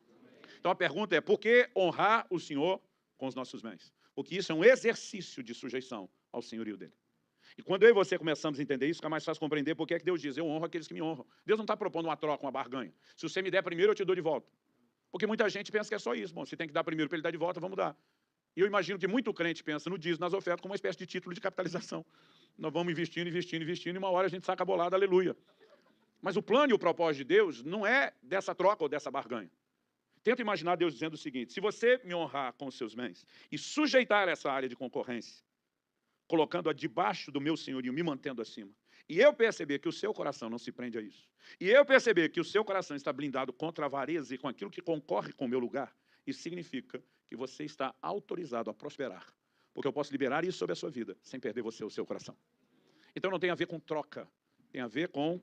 Então a pergunta é, por que honrar o Senhor com os nossos bens? Porque isso é um exercício de sujeição ao senhorio dele. E quando eu e você começamos a entender isso, fica mais fácil compreender porque é que Deus diz, eu honro aqueles que me honram. Deus não está propondo uma troca, uma barganha. Se você me der primeiro, eu te dou de volta. Porque muita gente pensa que é só isso. Bom, se tem que dar primeiro para ele dar de volta, vamos dar. E eu imagino que muito crente pensa no dízimo, nas ofertas, como uma espécie de título de capitalização. Nós vamos investindo, investindo, investindo, e uma hora a gente saca a bolada, aleluia. Mas o plano e o propósito de Deus não é dessa troca ou dessa barganha. Tenta imaginar Deus dizendo o seguinte, se você me honrar com os seus bens e sujeitar essa área de concorrência, colocando-a debaixo do meu senhorio, me mantendo acima, e eu perceber que o seu coração não se prende a isso, e eu perceber que o seu coração está blindado contra a avareza e com aquilo que concorre com o meu lugar, isso significa que você está autorizado a prosperar, porque eu posso liberar isso sobre a sua vida, sem perder você, o seu coração. Então não tem a ver com troca, tem a ver com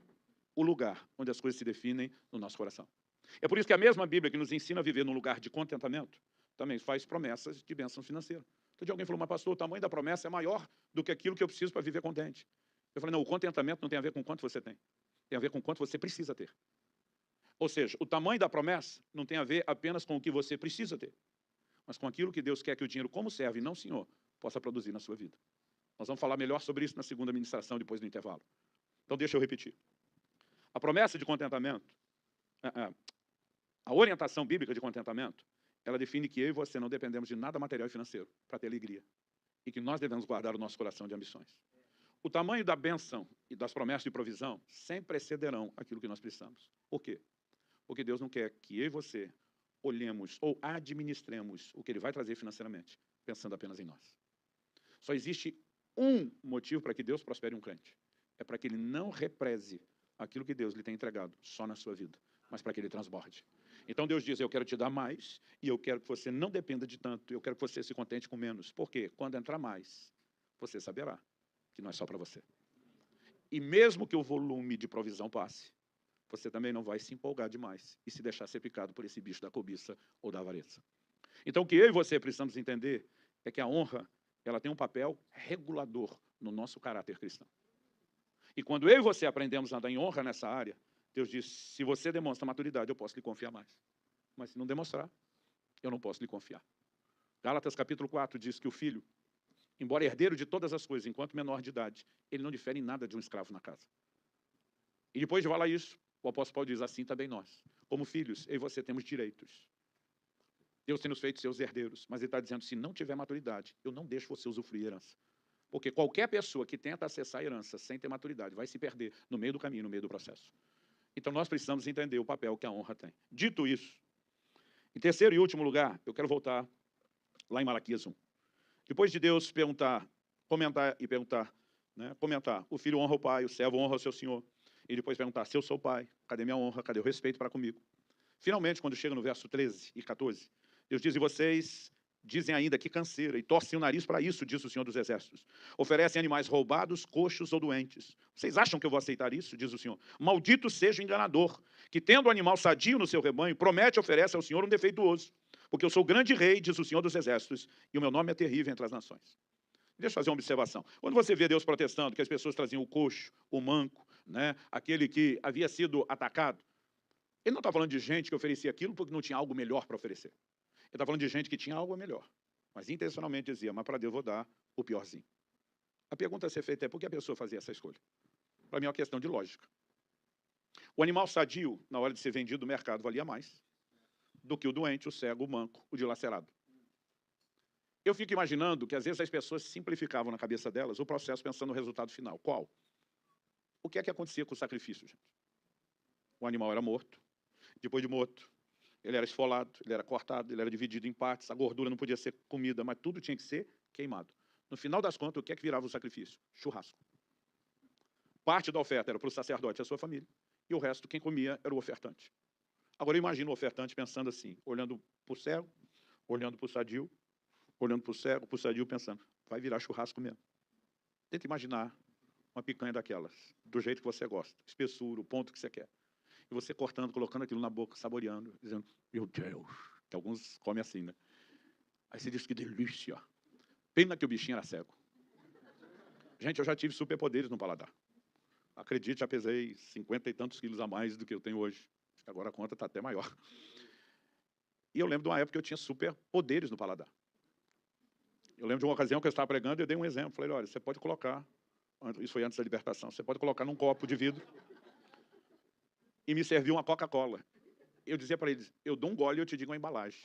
o lugar onde as coisas se definem no nosso coração. É por isso que a mesma Bíblia que nos ensina a viver num lugar de contentamento, também faz promessas de bênção financeira. Então, alguém falou, mas pastor, o tamanho da promessa é maior do que aquilo que eu preciso para viver contente. Eu falei, não, o contentamento não tem a ver com quanto você tem a ver com quanto você precisa ter. Ou seja, o tamanho da promessa não tem a ver apenas com o que você precisa ter, mas com aquilo que Deus quer que o dinheiro, como serve, não Senhor, possa produzir na sua vida. Nós vamos falar melhor sobre isso na segunda ministração, depois do intervalo. Então, deixa eu repetir. A promessa de contentamento, a orientação bíblica de contentamento, ela define que eu e você não dependemos de nada material e financeiro para ter alegria. E que nós devemos guardar o nosso coração de ambições. O tamanho da bênção e das promessas de provisão sempre excederão aquilo que nós precisamos. Por quê? Porque Deus não quer que eu e você olhemos ou administremos o que Ele vai trazer financeiramente, pensando apenas em nós. Só existe um motivo para que Deus prospere um crente. É para que ele não represe aquilo que Deus lhe tem entregado só na sua vida, mas para que ele transborde. Então Deus diz, eu quero te dar mais, e eu quero que você não dependa de tanto, eu quero que você se contente com menos. Por quê? Quando entrar mais, você saberá que não é só para você. E mesmo que o volume de provisão passe, você também não vai se empolgar demais e se deixar ser picado por esse bicho da cobiça ou da avareza. Então o que eu e você precisamos entender é que a honra, ela tem um papel regulador no nosso caráter cristão. E quando eu e você aprendemos a andar em honra nessa área, Deus diz, se você demonstra maturidade, eu posso lhe confiar mais. Mas se não demonstrar, eu não posso lhe confiar. Gálatas capítulo 4 diz que o filho, embora herdeiro de todas as coisas, enquanto menor de idade, ele não difere em nada de um escravo na casa. E depois de falar isso, o apóstolo Paulo diz, assim também nós, como filhos, eu e você temos direitos. Deus tem nos feito seus herdeiros, mas ele está dizendo, se não tiver maturidade, eu não deixo você usufruir herança. Porque qualquer pessoa que tenta acessar a herança sem ter maturidade vai se perder no meio do caminho, no meio do processo. Então, nós precisamos entender o papel que a honra tem. Dito isso, em terceiro e último lugar, eu quero voltar lá em Malaquias 1. Depois de Deus comentar, o filho honra o pai, o servo honra o seu senhor, e depois perguntar, se eu sou o pai, cadê minha honra, cadê o respeito para comigo? Finalmente, quando chega no verso 13 e 14, Deus diz, e vocês dizem ainda que canseira, e torcem o nariz para isso, diz o Senhor dos Exércitos. Oferecem animais roubados, coxos ou doentes. Vocês acham que eu vou aceitar isso? Diz o Senhor. Maldito seja o enganador, que tendo o animal sadio no seu rebanho, promete e oferece ao Senhor um defeituoso. Porque eu sou grande rei, diz o Senhor dos Exércitos, e o meu nome é terrível entre as nações. Deixa eu fazer uma observação. Quando você vê Deus protestando que as pessoas traziam o coxo, o manco, aquele que havia sido atacado, ele não está falando de gente que oferecia aquilo porque não tinha algo melhor para oferecer. Ele está falando de gente que tinha algo melhor, mas intencionalmente dizia, mas para Deus vou dar o piorzinho. A pergunta a ser feita é por que a pessoa fazia essa escolha? Para mim é uma questão de lógica. O animal sadio, na hora de ser vendido no mercado, valia mais do que o doente, o cego, o manco, o dilacerado. Eu fico imaginando que às vezes as pessoas simplificavam na cabeça delas o processo pensando no resultado final. Qual? O que acontecia com o sacrifício, gente? O animal era morto. Depois de morto, Ele era esfolado, ele era cortado, ele era dividido em partes, a gordura não podia ser comida, mas tudo tinha que ser queimado. No final das contas, o que é que virava o sacrifício? Churrasco. Parte da oferta era para o sacerdote e a sua família, e o resto, quem comia, era o ofertante. Agora, eu imagino o ofertante pensando assim, olhando para o cego, olhando para o sadio, olhando para o cego, para o sadio, pensando, vai virar churrasco mesmo. Tenta imaginar uma picanha daquelas, do jeito que você gosta, espessura, o ponto que você quer. E você cortando, colocando aquilo na boca, saboreando, dizendo, meu Deus, que alguns comem assim, né? Aí você diz, que delícia. Pena que o bichinho era cego. Gente, eu já tive superpoderes no paladar. Acredite, já pesei 50 e tantos quilos a mais do que eu tenho hoje. Agora a conta está até maior. E eu lembro de uma época que eu tinha superpoderes no paladar. Eu lembro de uma ocasião que eu estava pregando e eu dei um exemplo. Falei, olha, você pode colocar, isso foi antes da libertação, você pode colocar num copo de vidro e me serviu uma Coca-Cola. Eu dizia para eles, eu dou um gole e eu te digo a embalagem.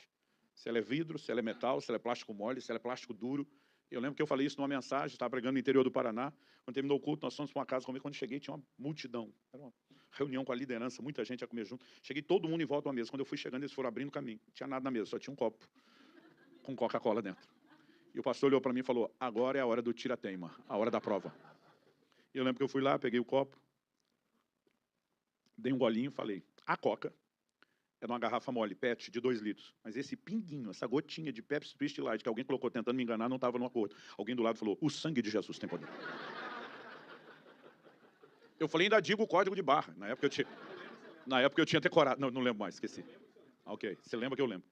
Se ela é vidro, se ela é metal, se ela é plástico mole, se ela é plástico duro. Eu lembro que eu falei isso numa mensagem, estava pregando no interior do Paraná. Quando terminou o culto, nós fomos para uma casa comer. Quando cheguei, tinha uma multidão. Era uma reunião com a liderança, muita gente ia comer junto. Cheguei todo mundo em volta de uma mesa. Quando eu fui chegando, eles foram abrindo o caminho. Não tinha nada na mesa, só tinha um copo com Coca-Cola dentro. E o pastor olhou para mim e falou, agora é a hora do tira-teima, a hora da prova. E eu lembro que eu fui lá, peguei o copo, dei um golinho e falei, a Coca era uma garrafa mole, PET, de 2 litros. Mas esse pinguinho, essa gotinha de Pepsi Twist Light, que alguém colocou tentando me enganar, não estava no acordo. Alguém do lado falou, o sangue de Jesus tem poder. Eu falei, ainda digo o código de barra. Na época eu tinha decorado. Não lembro mais, esqueci. Ok, você lembra que eu lembro.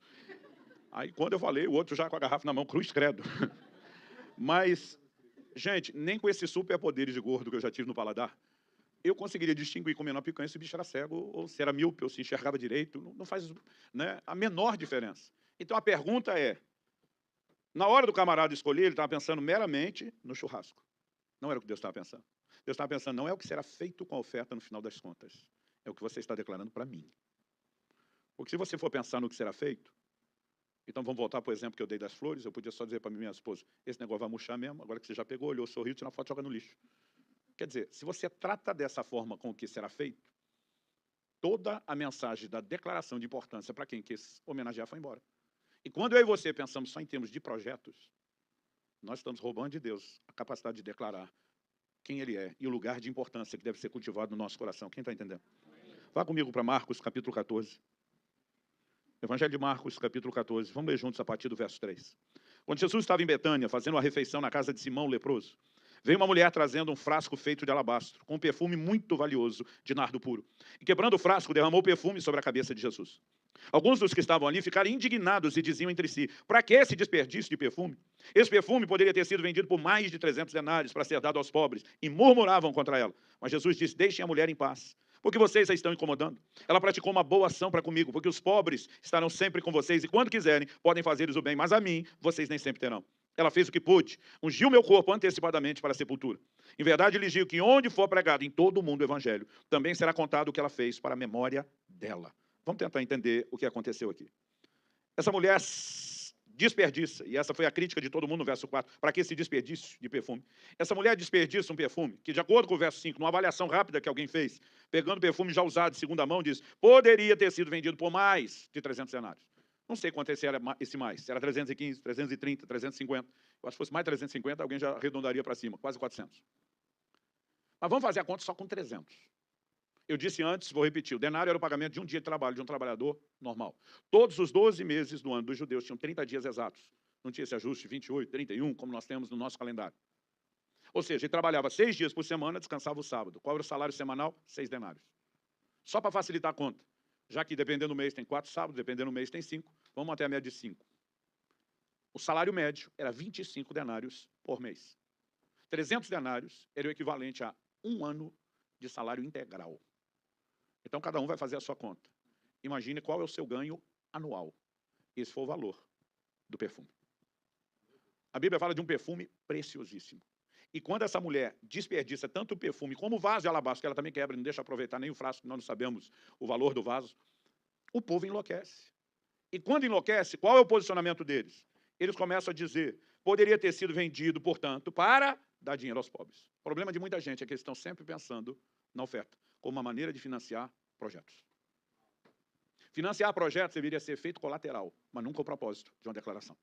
Aí, quando eu falei, o outro já com a garrafa na mão, cruz credo. Mas, gente, nem com esses superpoderes de gordo que eu já tive no paladar, eu conseguiria distinguir comendo uma picanha se o bicho era cego, ou se era míope, ou se enxergava direito. Não faz, né, a menor diferença. Então, a pergunta é, na hora do camarada escolher, ele estava pensando meramente no churrasco. Não era o que Deus estava pensando. Deus estava pensando, não é o que será feito com a oferta no final das contas. É o que você está declarando para mim. Porque se você for pensar no que será feito, então vamos voltar para o exemplo que eu dei das flores, eu podia só dizer para minha esposa, esse negócio vai murchar mesmo, agora que você já pegou, olhou, sorriu, tirou uma foto e joga no lixo. Quer dizer, se você trata dessa forma com o que será feito, toda a mensagem da declaração de importância para quem quis homenagear foi embora. E quando eu e você pensamos só em termos de projetos, nós estamos roubando de Deus a capacidade de declarar quem Ele é e o lugar de importância que deve ser cultivado no nosso coração. Quem está entendendo? Vá comigo para Marcos, capítulo 14. Evangelho de Marcos, capítulo 14. Vamos ler juntos a partir do verso 3. Quando Jesus estava em Betânia, fazendo uma refeição na casa de Simão, o leproso, veio uma mulher trazendo um frasco feito de alabastro, com um perfume muito valioso de nardo puro. E quebrando o frasco, derramou o perfume sobre a cabeça de Jesus. Alguns dos que estavam ali ficaram indignados e diziam entre si, para que esse desperdício de perfume? Esse perfume poderia ter sido vendido por mais de 300 denários para ser dado aos pobres. E murmuravam contra ela. Mas Jesus disse, deixem a mulher em paz, porque vocês a estão incomodando. Ela praticou uma boa ação para comigo, porque os pobres estarão sempre com vocês e quando quiserem podem fazer-lhes o bem, mas a mim vocês nem sempre terão. Ela fez o que pôde, ungiu meu corpo antecipadamente para a sepultura. Em verdade, lhes digo que onde for pregado em todo o mundo o evangelho, também será contado o que ela fez para a memória dela. Vamos tentar entender o que aconteceu aqui. Essa mulher desperdiça, e essa foi a crítica de todo mundo no verso 4, para que esse desperdício de perfume? Essa mulher desperdiça um perfume, que de acordo com o verso 5, numa avaliação rápida que alguém fez, pegando perfume já usado de segunda mão, diz, poderia ter sido vendido por mais de 300 denários. Não sei quanto era esse mais, se era 315, 330, 350. Eu acho que fosse mais 350, alguém já arredondaria para cima, quase 400. Mas vamos fazer a conta só com 300. Eu disse antes, vou repetir, o denário era o pagamento de um dia de trabalho de um trabalhador normal. Todos os 12 meses do ano dos judeus tinham 30 dias exatos. Não tinha esse ajuste 28, 31, como nós temos no nosso calendário. Ou seja, ele trabalhava 6 dias por semana, descansava o sábado. Qual era o salário semanal? 6 denários. Só para facilitar a conta. Já que dependendo do mês tem 4 sábados, dependendo do mês tem 5, vamos manter a média de 5. O salário médio era 25 denários por mês. 300 denários era o equivalente a 1 ano de salário integral. Então, cada um vai fazer a sua conta. Imagine qual é o seu ganho anual. Esse foi o valor do perfume. A Bíblia fala de um perfume preciosíssimo. E quando essa mulher desperdiça tanto o perfume como o vaso de alabastro, que ela também quebra, não deixa aproveitar nem o frasco, nós não sabemos o valor do vaso, o povo enlouquece. E quando enlouquece, qual é o posicionamento deles? Eles começam a dizer, poderia ter sido vendido, portanto, para dar dinheiro aos pobres. O problema de muita gente é que eles estão sempre pensando na oferta, como uma maneira de financiar projetos. Financiar projetos deveria ser feito colateral, mas nunca o propósito de uma declaração.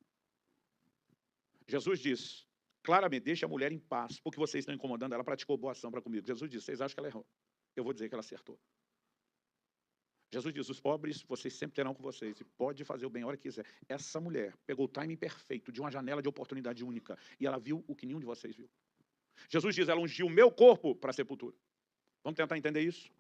Jesus diz, claramente, deixe a mulher em paz, porque vocês estão incomodando, ela praticou boa ação para comigo. Jesus disse, vocês acham que ela errou? Eu vou dizer que ela acertou. Jesus diz, os pobres vocês sempre terão com vocês, e pode fazer o bem a hora que quiser. Essa mulher pegou o timing perfeito de uma janela de oportunidade única, e ela viu o que nenhum de vocês viu. Jesus diz, ela ungiu o meu corpo para a sepultura. Vamos tentar entender isso?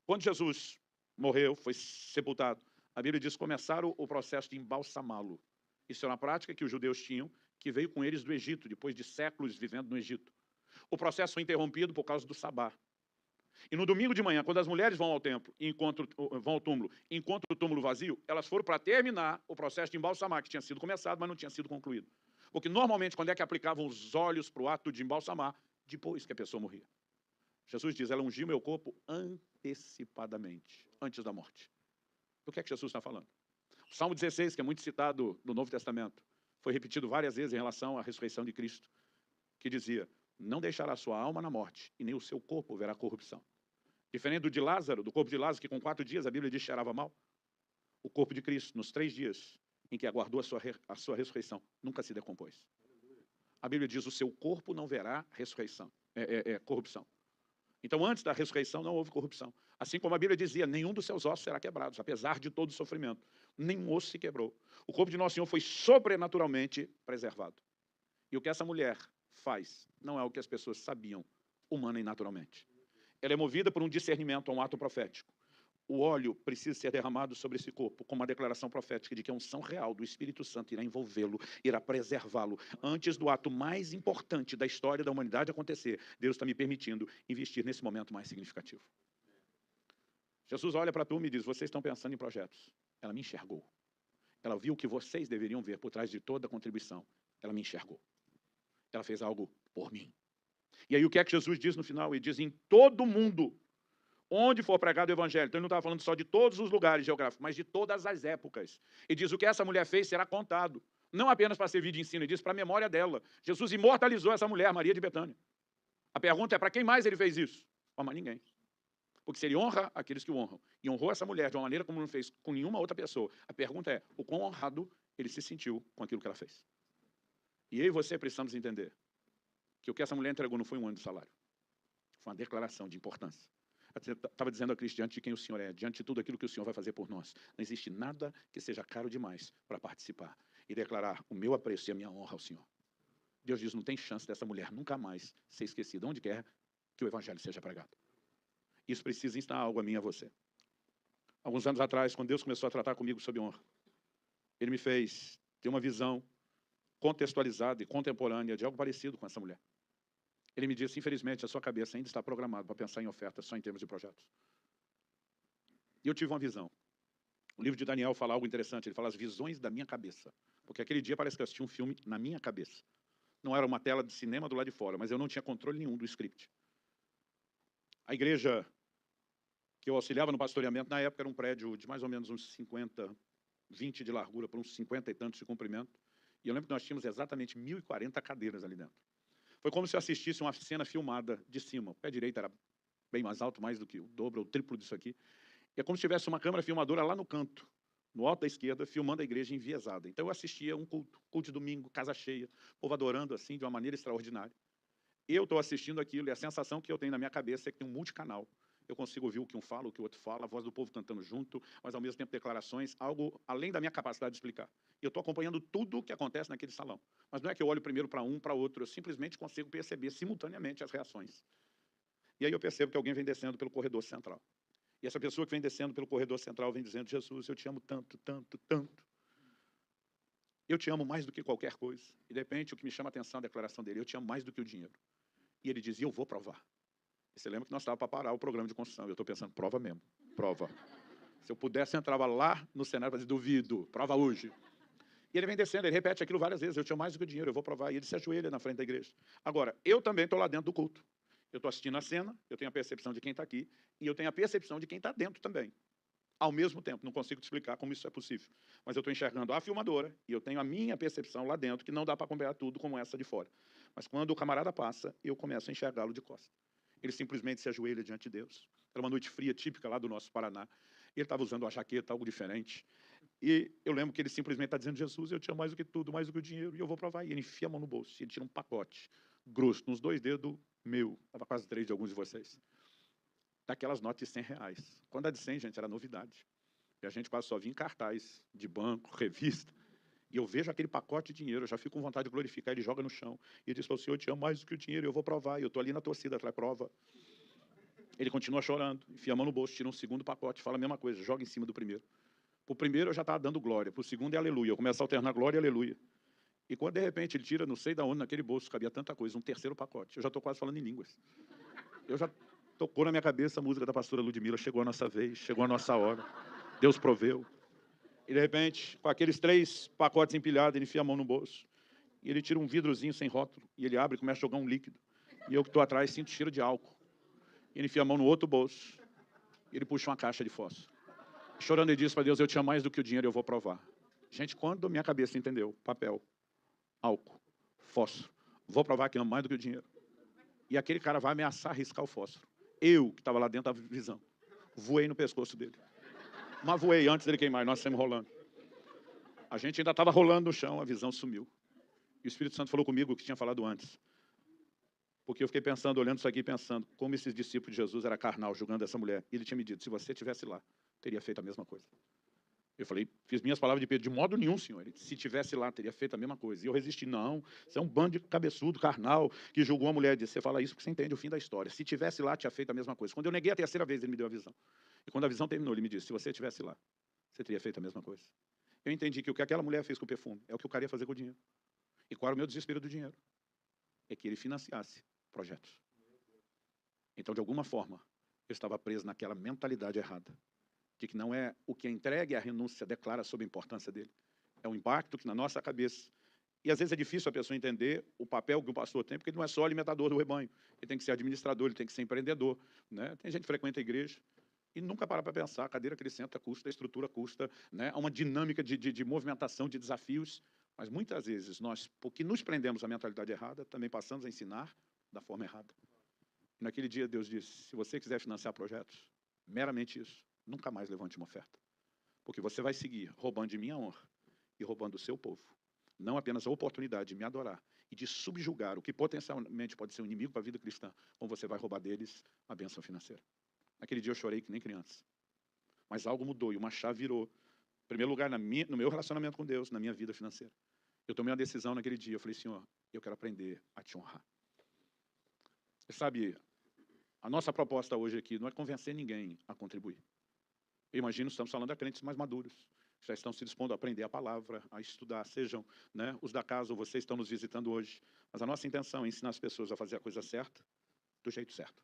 Quando Jesus morreu, foi sepultado, a Bíblia diz que começaram o processo de embalsamá-lo. Isso é uma prática que os judeus tinham, que veio com eles do Egito, depois de séculos vivendo no Egito. O processo foi interrompido por causa do sabá. E no domingo de manhã, quando as mulheres vão ao templo, vão ao túmulo, encontram o túmulo vazio, elas foram para terminar o processo de embalsamar, que tinha sido começado, mas não tinha sido concluído. Porque normalmente, quando é que aplicavam os óleos para o ato de embalsamar? Depois que a pessoa morria. Jesus diz, ela ungiu meu corpo antecipadamente, antes da morte. Do que é que Jesus está falando? O Salmo 16, que é muito citado no Novo Testamento, foi repetido várias vezes em relação à ressurreição de Cristo, que dizia, não deixará sua alma na morte, e nem o seu corpo verá corrupção. Diferente do de Lázaro, do corpo de Lázaro, que com 4 dias a Bíblia diz que cheirava mal, o corpo de Cristo, nos 3 dias em que aguardou a sua ressurreição, nunca se decompôs. A Bíblia diz, o seu corpo não verá corrupção. Então, antes da ressurreição, não houve corrupção. Assim como a Bíblia dizia, nenhum dos seus ossos será quebrado, apesar de todo o sofrimento. Nenhum osso se quebrou. O corpo de Nosso Senhor foi sobrenaturalmente preservado. E o que essa mulher faz não é o que as pessoas sabiam, humana e naturalmente. Ela é movida por um discernimento a um ato profético. O óleo precisa ser derramado sobre esse corpo, com uma declaração profética de que a unção real do Espírito Santo irá envolvê-lo, irá preservá-lo. Antes do ato mais importante da história da humanidade acontecer, Deus está me permitindo investir nesse momento mais significativo. Jesus olha para a turma e diz, vocês estão pensando em projetos. Ela me enxergou. Ela viu o que vocês deveriam ver por trás de toda a contribuição. Ela me enxergou. Ela fez algo por mim. E aí o que é que Jesus diz no final? Ele diz, em todo mundo, onde for pregado o evangelho. Então ele não estava falando só de todos os lugares geográficos, mas de todas as épocas. E diz, o que essa mulher fez será contado. Não apenas para servir de ensino, ele diz para a memória dela. Jesus imortalizou essa mulher, Maria de Betânia. A pergunta é, para quem mais ele fez isso? Para mais ninguém. Porque se ele honra aqueles que o honram, e honrou essa mulher de uma maneira como não fez com nenhuma outra pessoa, a pergunta é, o quão honrado ele se sentiu com aquilo que ela fez. E eu e você precisamos entender que o que essa mulher entregou não foi um ano de salário. Foi uma declaração de importância. Estava dizendo a Cristo, diante de quem o Senhor é, diante de tudo aquilo que o Senhor vai fazer por nós, não existe nada que seja caro demais para participar e declarar o meu apreço e a minha honra ao Senhor. Deus diz, não tem chance dessa mulher nunca mais ser esquecida, onde quer que o evangelho seja pregado. Isso precisa ensinar algo a mim e a você. Alguns anos atrás, quando Deus começou a tratar comigo sobre honra, Ele me fez ter uma visão contextualizada e contemporânea de algo parecido com essa mulher. Ele me disse, infelizmente, a sua cabeça ainda está programada para pensar em ofertas só em termos de projetos. E eu tive uma visão. O livro de Daniel fala algo interessante, ele fala as visões da minha cabeça. Porque aquele dia parece que eu assisti um filme na minha cabeça. Não era uma tela de cinema do lado de fora, mas eu não tinha controle nenhum do script. A igreja que eu auxiliava no pastoreamento, na época, era um prédio de mais ou menos uns 20 de largura, por uns 50 e tantos de comprimento. E eu lembro que nós tínhamos exatamente 1.040 cadeiras ali dentro. Foi como se eu assistisse uma cena filmada de cima. O pé direito era bem mais alto, mais do que o dobro ou o triplo disso aqui. E é como se tivesse uma câmera filmadora lá no canto, no alto da esquerda, filmando a igreja enviesada. Então eu assistia um culto de domingo, casa cheia, o povo adorando assim, de uma maneira extraordinária. Eu estou assistindo aquilo e a sensação que eu tenho na minha cabeça é que tem um multicanal. Eu consigo ouvir o que um fala, o que o outro fala, a voz do povo cantando junto, mas ao mesmo tempo declarações, algo além da minha capacidade de explicar. E eu estou acompanhando tudo o que acontece naquele salão. Mas não é que eu olho primeiro para um, para outro, eu simplesmente consigo perceber simultaneamente as reações. E aí eu percebo que alguém vem descendo pelo corredor central. E essa pessoa que vem descendo pelo corredor central vem dizendo, Jesus, eu te amo tanto, tanto, tanto. Eu te amo mais do que qualquer coisa. E de repente o que me chama a atenção é a declaração dele, eu te amo mais do que o dinheiro. E ele dizia, eu vou provar. E você lembra que nós estávamos para parar o programa de construção. Eu estou pensando, prova mesmo, prova. Se eu pudesse, eu entrava lá no cenário para dizer, duvido, prova hoje. E ele vem descendo, ele repete aquilo várias vezes, eu te amo mais do que o dinheiro, eu vou provar. E ele se ajoelha na frente da igreja. Agora, eu também estou lá dentro do culto. Eu estou assistindo a cena, eu tenho a percepção de quem está aqui, e eu tenho a percepção de quem está dentro também. Ao mesmo tempo, não consigo te explicar como isso é possível. Mas eu estou enxergando a filmadora, e eu tenho a minha percepção lá dentro, que não dá para acompanhar tudo como essa de fora. Mas quando o camarada passa, eu começo a enxergá-lo de costas. Ele simplesmente se ajoelha diante de Deus. Era uma noite fria, típica lá do nosso Paraná. Ele estava usando uma jaqueta, algo diferente. E eu lembro que ele simplesmente está dizendo, Jesus, eu te amo mais do que tudo, mais do que o dinheiro, e eu vou provar. E ele enfia a mão no bolso, e ele tira um pacote grosso, nos 2 dedos meu, estava quase 3 de alguns de vocês, daquelas notas de R$100. Quando a de 100, gente, era novidade. E a gente quase só via em cartaz, de banco, revista. E eu vejo aquele pacote de dinheiro, eu já fico com vontade de glorificar, ele joga no chão. E diz para o Senhor, eu te amo mais do que o dinheiro, eu vou provar. E eu estou ali na torcida, atrás prova. Ele continua chorando, enfia a mão no bolso, tira um segundo pacote, fala a mesma coisa, joga em cima do primeiro. Para o primeiro eu já estava dando glória, para o segundo é aleluia. Eu começo a alternar glória e aleluia. E quando de repente ele tira, não sei de onde, naquele bolso, cabia tanta coisa, um terceiro pacote. Eu já estou quase falando em línguas. Eu já tocou na minha cabeça a música da pastora Ludmila, chegou a nossa vez, chegou a nossa hora. Deus proveu. E de repente, com aqueles 3 pacotes empilhados, ele enfia a mão no bolso. E ele tira um vidrozinho sem rótulo, e ele abre e começa a jogar um líquido. E eu que estou atrás sinto cheiro de álcool. E ele enfia a mão no outro bolso, e ele puxa uma caixa de fósforo. Chorando, ele diz para Deus, eu te amo mais do que o dinheiro, eu vou provar. Gente, quando minha cabeça entendeu, papel, álcool, fósforo, vou provar que amo mais do que o dinheiro. E aquele cara vai ameaçar riscar o fósforo. Eu, que estava lá dentro da visão, voei no pescoço dele. Mas voei antes dele queimar, nós saímos rolando. A gente ainda estava rolando no chão, a visão sumiu. E o Espírito Santo falou comigo o que tinha falado antes. Porque eu fiquei pensando, olhando isso aqui, pensando como esses discípulos de Jesus era carnal, julgando essa mulher. E ele tinha me dito, se você estivesse lá, teria feito a mesma coisa. Eu falei, fiz minhas palavras de Pedro, de modo nenhum, Senhor. Ele, se tivesse lá, teria feito a mesma coisa. E eu resisti, não, você é um bando de cabeçudo, carnal, que julgou uma mulher. Disse, você fala isso porque você entende o fim da história. Se tivesse lá, tinha feito a mesma coisa. Quando eu neguei a terceira vez, ele me deu a visão. E quando a visão terminou, ele me disse, se você estivesse lá, você teria feito a mesma coisa. Eu entendi que o que aquela mulher fez com o perfume é o que o cara ia fazer com o dinheiro. E qual era o meu desespero do dinheiro? É que ele financiasse projetos. Então, de alguma forma, eu estava preso naquela mentalidade errada, de que não é o que a entrega e a renúncia declara sobre a importância dele. É um impacto que na nossa cabeça, e às vezes é difícil a pessoa entender o papel que o pastor tem, porque ele não é só alimentador do rebanho, ele tem que ser administrador, ele tem que ser empreendedor. Né? Tem gente que frequenta a igreja e nunca para pensar, a cadeira que ele senta custa, a estrutura custa, né? Há uma dinâmica de movimentação, de desafios, mas muitas vezes nós, porque nos prendemos à mentalidade errada, também passamos a ensinar da forma errada. E naquele dia Deus disse, se você quiser financiar projetos, meramente isso, nunca mais levante uma oferta. Porque você vai seguir roubando de minha honra e roubando do seu povo. Não apenas a oportunidade de me adorar e de subjugar o que potencialmente pode ser um inimigo para a vida cristã, como você vai roubar deles a bênção financeira. Naquele dia eu chorei que nem criança. Mas algo mudou e uma chave virou. Em primeiro lugar, no meu relacionamento com Deus, na minha vida financeira. Eu tomei uma decisão naquele dia. Eu falei, Senhor, eu quero aprender a te honrar. Você sabe, a nossa proposta hoje aqui não é convencer ninguém a contribuir. Eu imagino, estamos falando de crentes mais maduros, que já estão se dispondo a aprender a palavra, a estudar, sejam, né, os da casa ou vocês estão nos visitando hoje. Mas a nossa intenção é ensinar as pessoas a fazer a coisa certa, do jeito certo.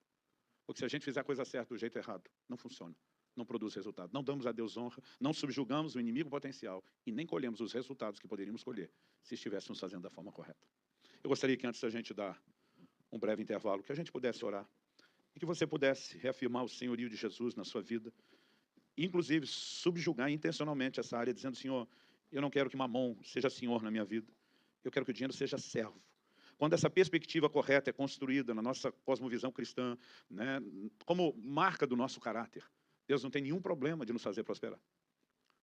Porque se a gente fizer a coisa certa do jeito errado, não funciona, não produz resultado. Não damos a Deus honra, não subjugamos o inimigo potencial e nem colhemos os resultados que poderíamos colher se estivéssemos fazendo da forma correta. Eu gostaria que antes da gente dar um breve intervalo, que a gente pudesse orar e que você pudesse reafirmar o senhorio de Jesus na sua vida, inclusive subjugar intencionalmente essa área, dizendo, Senhor, eu não quero que Mamon seja Senhor na minha vida, eu quero que o dinheiro seja servo. Quando essa perspectiva correta é construída na nossa cosmovisão cristã, né, como marca do nosso caráter, Deus não tem nenhum problema de nos fazer prosperar.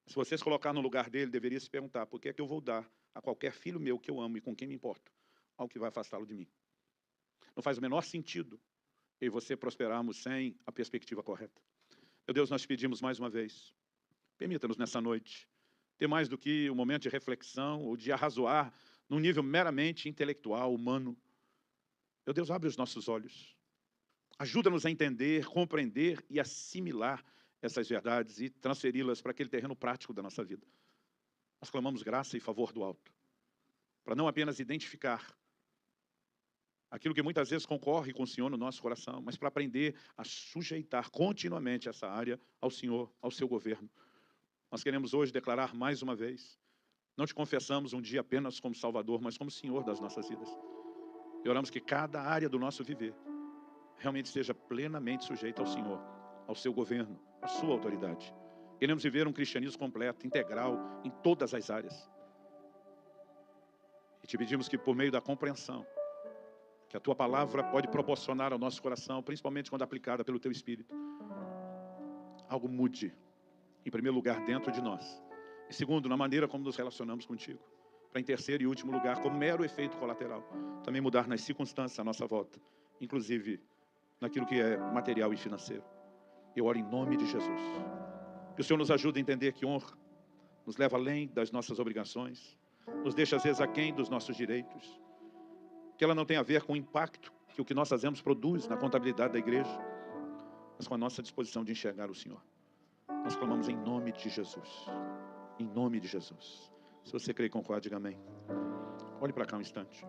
Se você se colocar no lugar dele, deveria se perguntar, por que é que eu vou dar a qualquer filho meu que eu amo e com quem me importo, ao que vai afastá-lo de mim? Não faz o menor sentido eu e você prosperarmos sem a perspectiva correta. Meu Deus, nós pedimos mais uma vez, permita-nos nessa noite ter mais do que um momento de reflexão ou de arrazoar num nível meramente intelectual, humano. Meu Deus, abre os nossos olhos. Ajuda-nos a entender, compreender e assimilar essas verdades e transferi-las para aquele terreno prático da nossa vida. Nós clamamos graça e favor do alto, para não apenas identificar aquilo que muitas vezes concorre com o Senhor no nosso coração, mas para aprender a sujeitar continuamente essa área ao Senhor, ao seu governo. Nós queremos hoje declarar mais uma vez, não te confessamos um dia apenas como Salvador, mas como Senhor das nossas vidas. E oramos que cada área do nosso viver realmente seja plenamente sujeita ao Senhor, ao seu governo, à sua autoridade. Queremos viver um cristianismo completo, integral, em todas as áreas. E te pedimos que por meio da compreensão, que a tua palavra pode proporcionar ao nosso coração, principalmente quando aplicada pelo teu Espírito, algo mude Em primeiro lugar, dentro de nós. E segundo, na maneira como nos relacionamos contigo. Para, em terceiro e último lugar, como mero efeito colateral, também mudar nas circunstâncias à nossa volta, inclusive naquilo que é material e financeiro. Eu oro em nome de Jesus. Que o Senhor nos ajude a entender que honra nos leva além das nossas obrigações, nos deixa às vezes aquém dos nossos direitos, que ela não tem a ver com o impacto que o que nós fazemos produz na contabilidade da igreja, mas com a nossa disposição de enxergar o Senhor. Nós clamamos em nome de Jesus. Em nome de Jesus. Se você crê e concorda, diga amém. Olhe para cá um instante.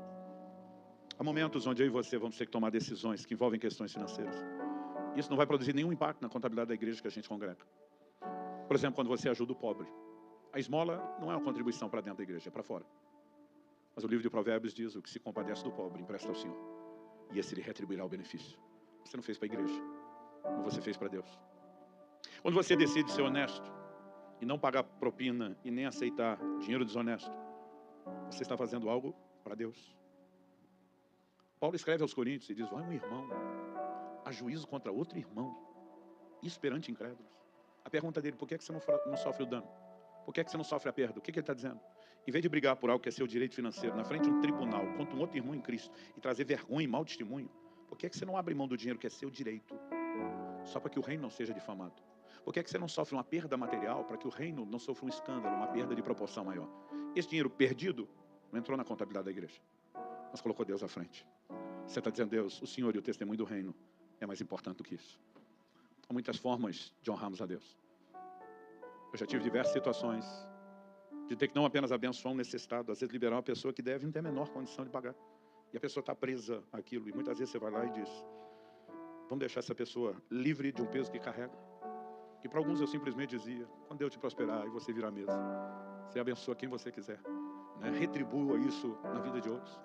Há momentos onde eu e você vamos ter que tomar decisões que envolvem questões financeiras. Isso não vai produzir nenhum impacto na contabilidade da igreja que a gente congrega. Por exemplo, quando você ajuda o pobre. A esmola não é uma contribuição para dentro da igreja, é para fora. Mas o livro de Provérbios diz: o que se compadece do pobre empresta ao Senhor, e esse lhe retribuirá o benefício. Você não fez para a igreja, mas você fez para Deus. Quando você decide ser honesto e não pagar propina e nem aceitar dinheiro desonesto, você está fazendo algo para Deus. Paulo escreve aos Coríntios e diz: vai um irmão a juízo contra outro irmão, isso perante incrédulos. A pergunta dele: por que você não sofre o dano? Por que você não sofre a perda? O que ele está dizendo? Em vez de brigar por algo que é seu direito financeiro na frente de um tribunal contra um outro irmão em Cristo e trazer vergonha e mau testemunho, por que você não abre mão do dinheiro que é seu direito, só para que o reino não seja difamado? Por que você não sofre uma perda material para que o reino não sofra um escândalo, uma perda de proporção maior? Esse dinheiro perdido não entrou na contabilidade da igreja, mas colocou Deus à frente. Você está dizendo: Deus, o Senhor e o testemunho do reino é mais importante do que isso. Há muitas formas de honrarmos a Deus. Eu já tive diversas situações de ter que não apenas abençoar um necessitado, às vezes liberar uma pessoa que deve não ter a menor condição de pagar. E a pessoa está presa àquilo. E muitas vezes você vai lá e diz: vamos deixar essa pessoa livre de um peso que carrega. E para alguns eu simplesmente dizia: quando Deus te prosperar e você virar a mesa, você abençoa quem você quiser, né? Retribua isso na vida de outros.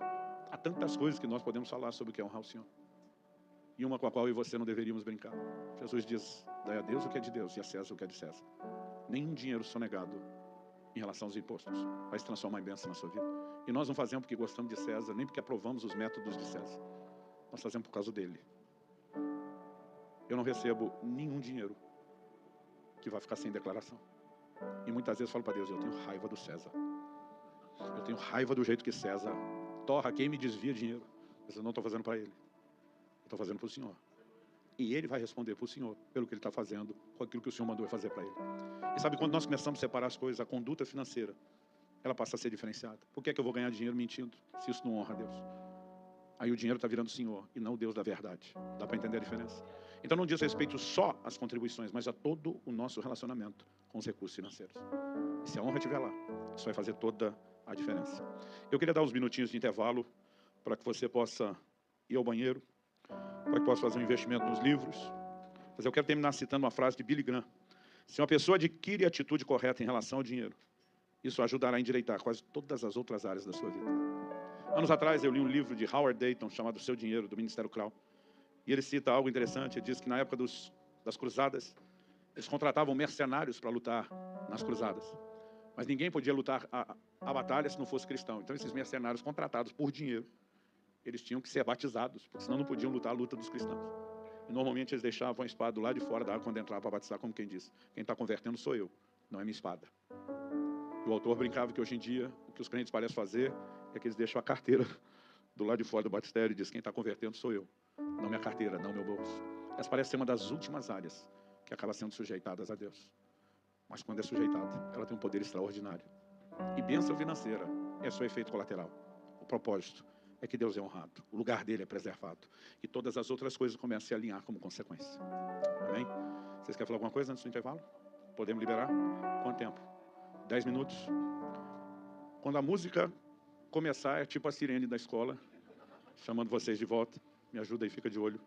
Há tantas coisas que nós podemos falar sobre o que é honrar o Senhor. E uma com a qual eu e você não deveríamos brincar. Jesus diz: dai a Deus o que é de Deus e a César o que é de César. Nenhum dinheiro sonegado em relação aos impostos vai se transformar em bênção na sua vida. E nós não fazemos porque gostamos de César, nem porque aprovamos os métodos de César. Nós fazemos por causa dele. Eu não recebo nenhum dinheiro que vai ficar sem declaração. E muitas vezes eu falo para Deus: eu tenho raiva do César. Eu tenho raiva do jeito que César torra quem me desvia dinheiro. Mas eu não estou fazendo para ele. Eu estou fazendo para o Senhor. E ele vai responder para o Senhor pelo que ele está fazendo, com aquilo que o Senhor mandou fazer para ele. E sabe, quando nós começamos a separar as coisas, a conduta financeira, ela passa a ser diferenciada. Por que é que eu vou ganhar dinheiro mentindo, se isso não honra a Deus? Aí o dinheiro está virando o Senhor e não o Deus da verdade. Dá para entender a diferença? Então não diz respeito só às contribuições, mas a todo o nosso relacionamento com os recursos financeiros. E se a honra estiver lá, isso vai fazer toda a diferença. Eu queria dar uns minutinhos de intervalo para que você possa ir ao banheiro, para que possa fazer um investimento nos livros. Mas eu quero terminar citando uma frase de Billy Graham: se uma pessoa adquire a atitude correta em relação ao dinheiro, isso ajudará a endireitar quase todas as outras áreas da sua vida. Anos atrás eu li um livro de Howard Dayton chamado Seu Dinheiro, do Ministério Crown. E ele cita algo interessante. Ele diz que na época das cruzadas, eles contratavam mercenários para lutar nas cruzadas. Mas ninguém podia lutar a batalha se não fosse cristão. Então esses mercenários contratados por dinheiro, eles tinham que ser batizados, porque senão não podiam lutar a luta dos cristãos. E normalmente eles deixavam a espada do lado de fora da água quando entrava para batizar, como quem diz: quem está convertendo sou eu, não é minha espada. E o autor brincava que hoje em dia o que os crentes parecem fazer é que eles deixam a carteira do lado de fora do batistério e diz: quem está convertendo sou eu, não minha carteira, não meu bolso. Essa parece ser uma das últimas áreas que acaba sendo sujeitadas a Deus. Mas quando é sujeitada, ela tem um poder extraordinário. E bênção financeira é só efeito colateral. O propósito é que Deus é honrado, o lugar dele é preservado, e todas as outras coisas começam a se alinhar como consequência. Amém? Vocês querem falar alguma coisa antes do intervalo? Podemos liberar? Quanto tempo? 10 minutos? Quando a música começar, é tipo a sirene da escola, chamando vocês de volta. Me ajuda aí, fica de olho,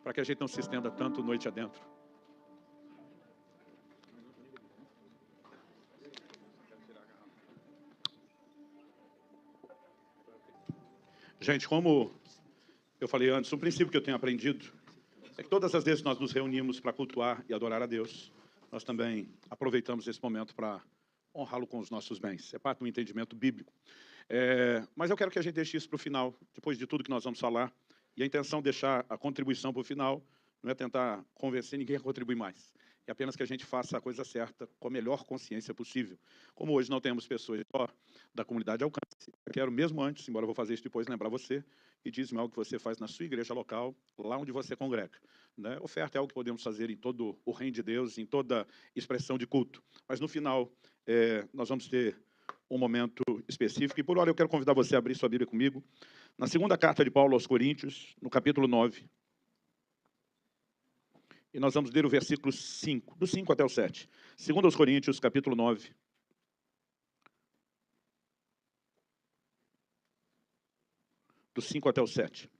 para que a gente não se estenda tanto noite adentro. Gente, como eu falei antes, um princípio que eu tenho aprendido é que todas as vezes que nós nos reunimos para cultuar e adorar a Deus, nós também aproveitamos esse momento para honrá-lo com os nossos bens. É parte do entendimento bíblico. Mas eu quero que a gente deixe isso para o final, depois de tudo que nós vamos falar. E a intenção é deixar a contribuição para o final, não é tentar convencer ninguém a contribuir mais. É apenas que a gente faça a coisa certa com a melhor consciência possível. Como hoje não temos pessoas só da comunidade Alcance, eu quero mesmo antes, embora eu vou fazer isso depois, lembrar você e dízimo é algo que você faz na sua igreja local, lá onde você congrega. Né? Oferta é algo que podemos fazer em todo o reino de Deus, em toda expressão de culto. Mas no final, nós vamos ter um momento específico. E por hora eu quero convidar você a abrir sua Bíblia comigo. Na segunda carta de Paulo aos Coríntios, no capítulo 9. E nós vamos ler o versículo 5, do 5 até o 7. Segundo aos Coríntios, capítulo 9. Do 5 até o 7.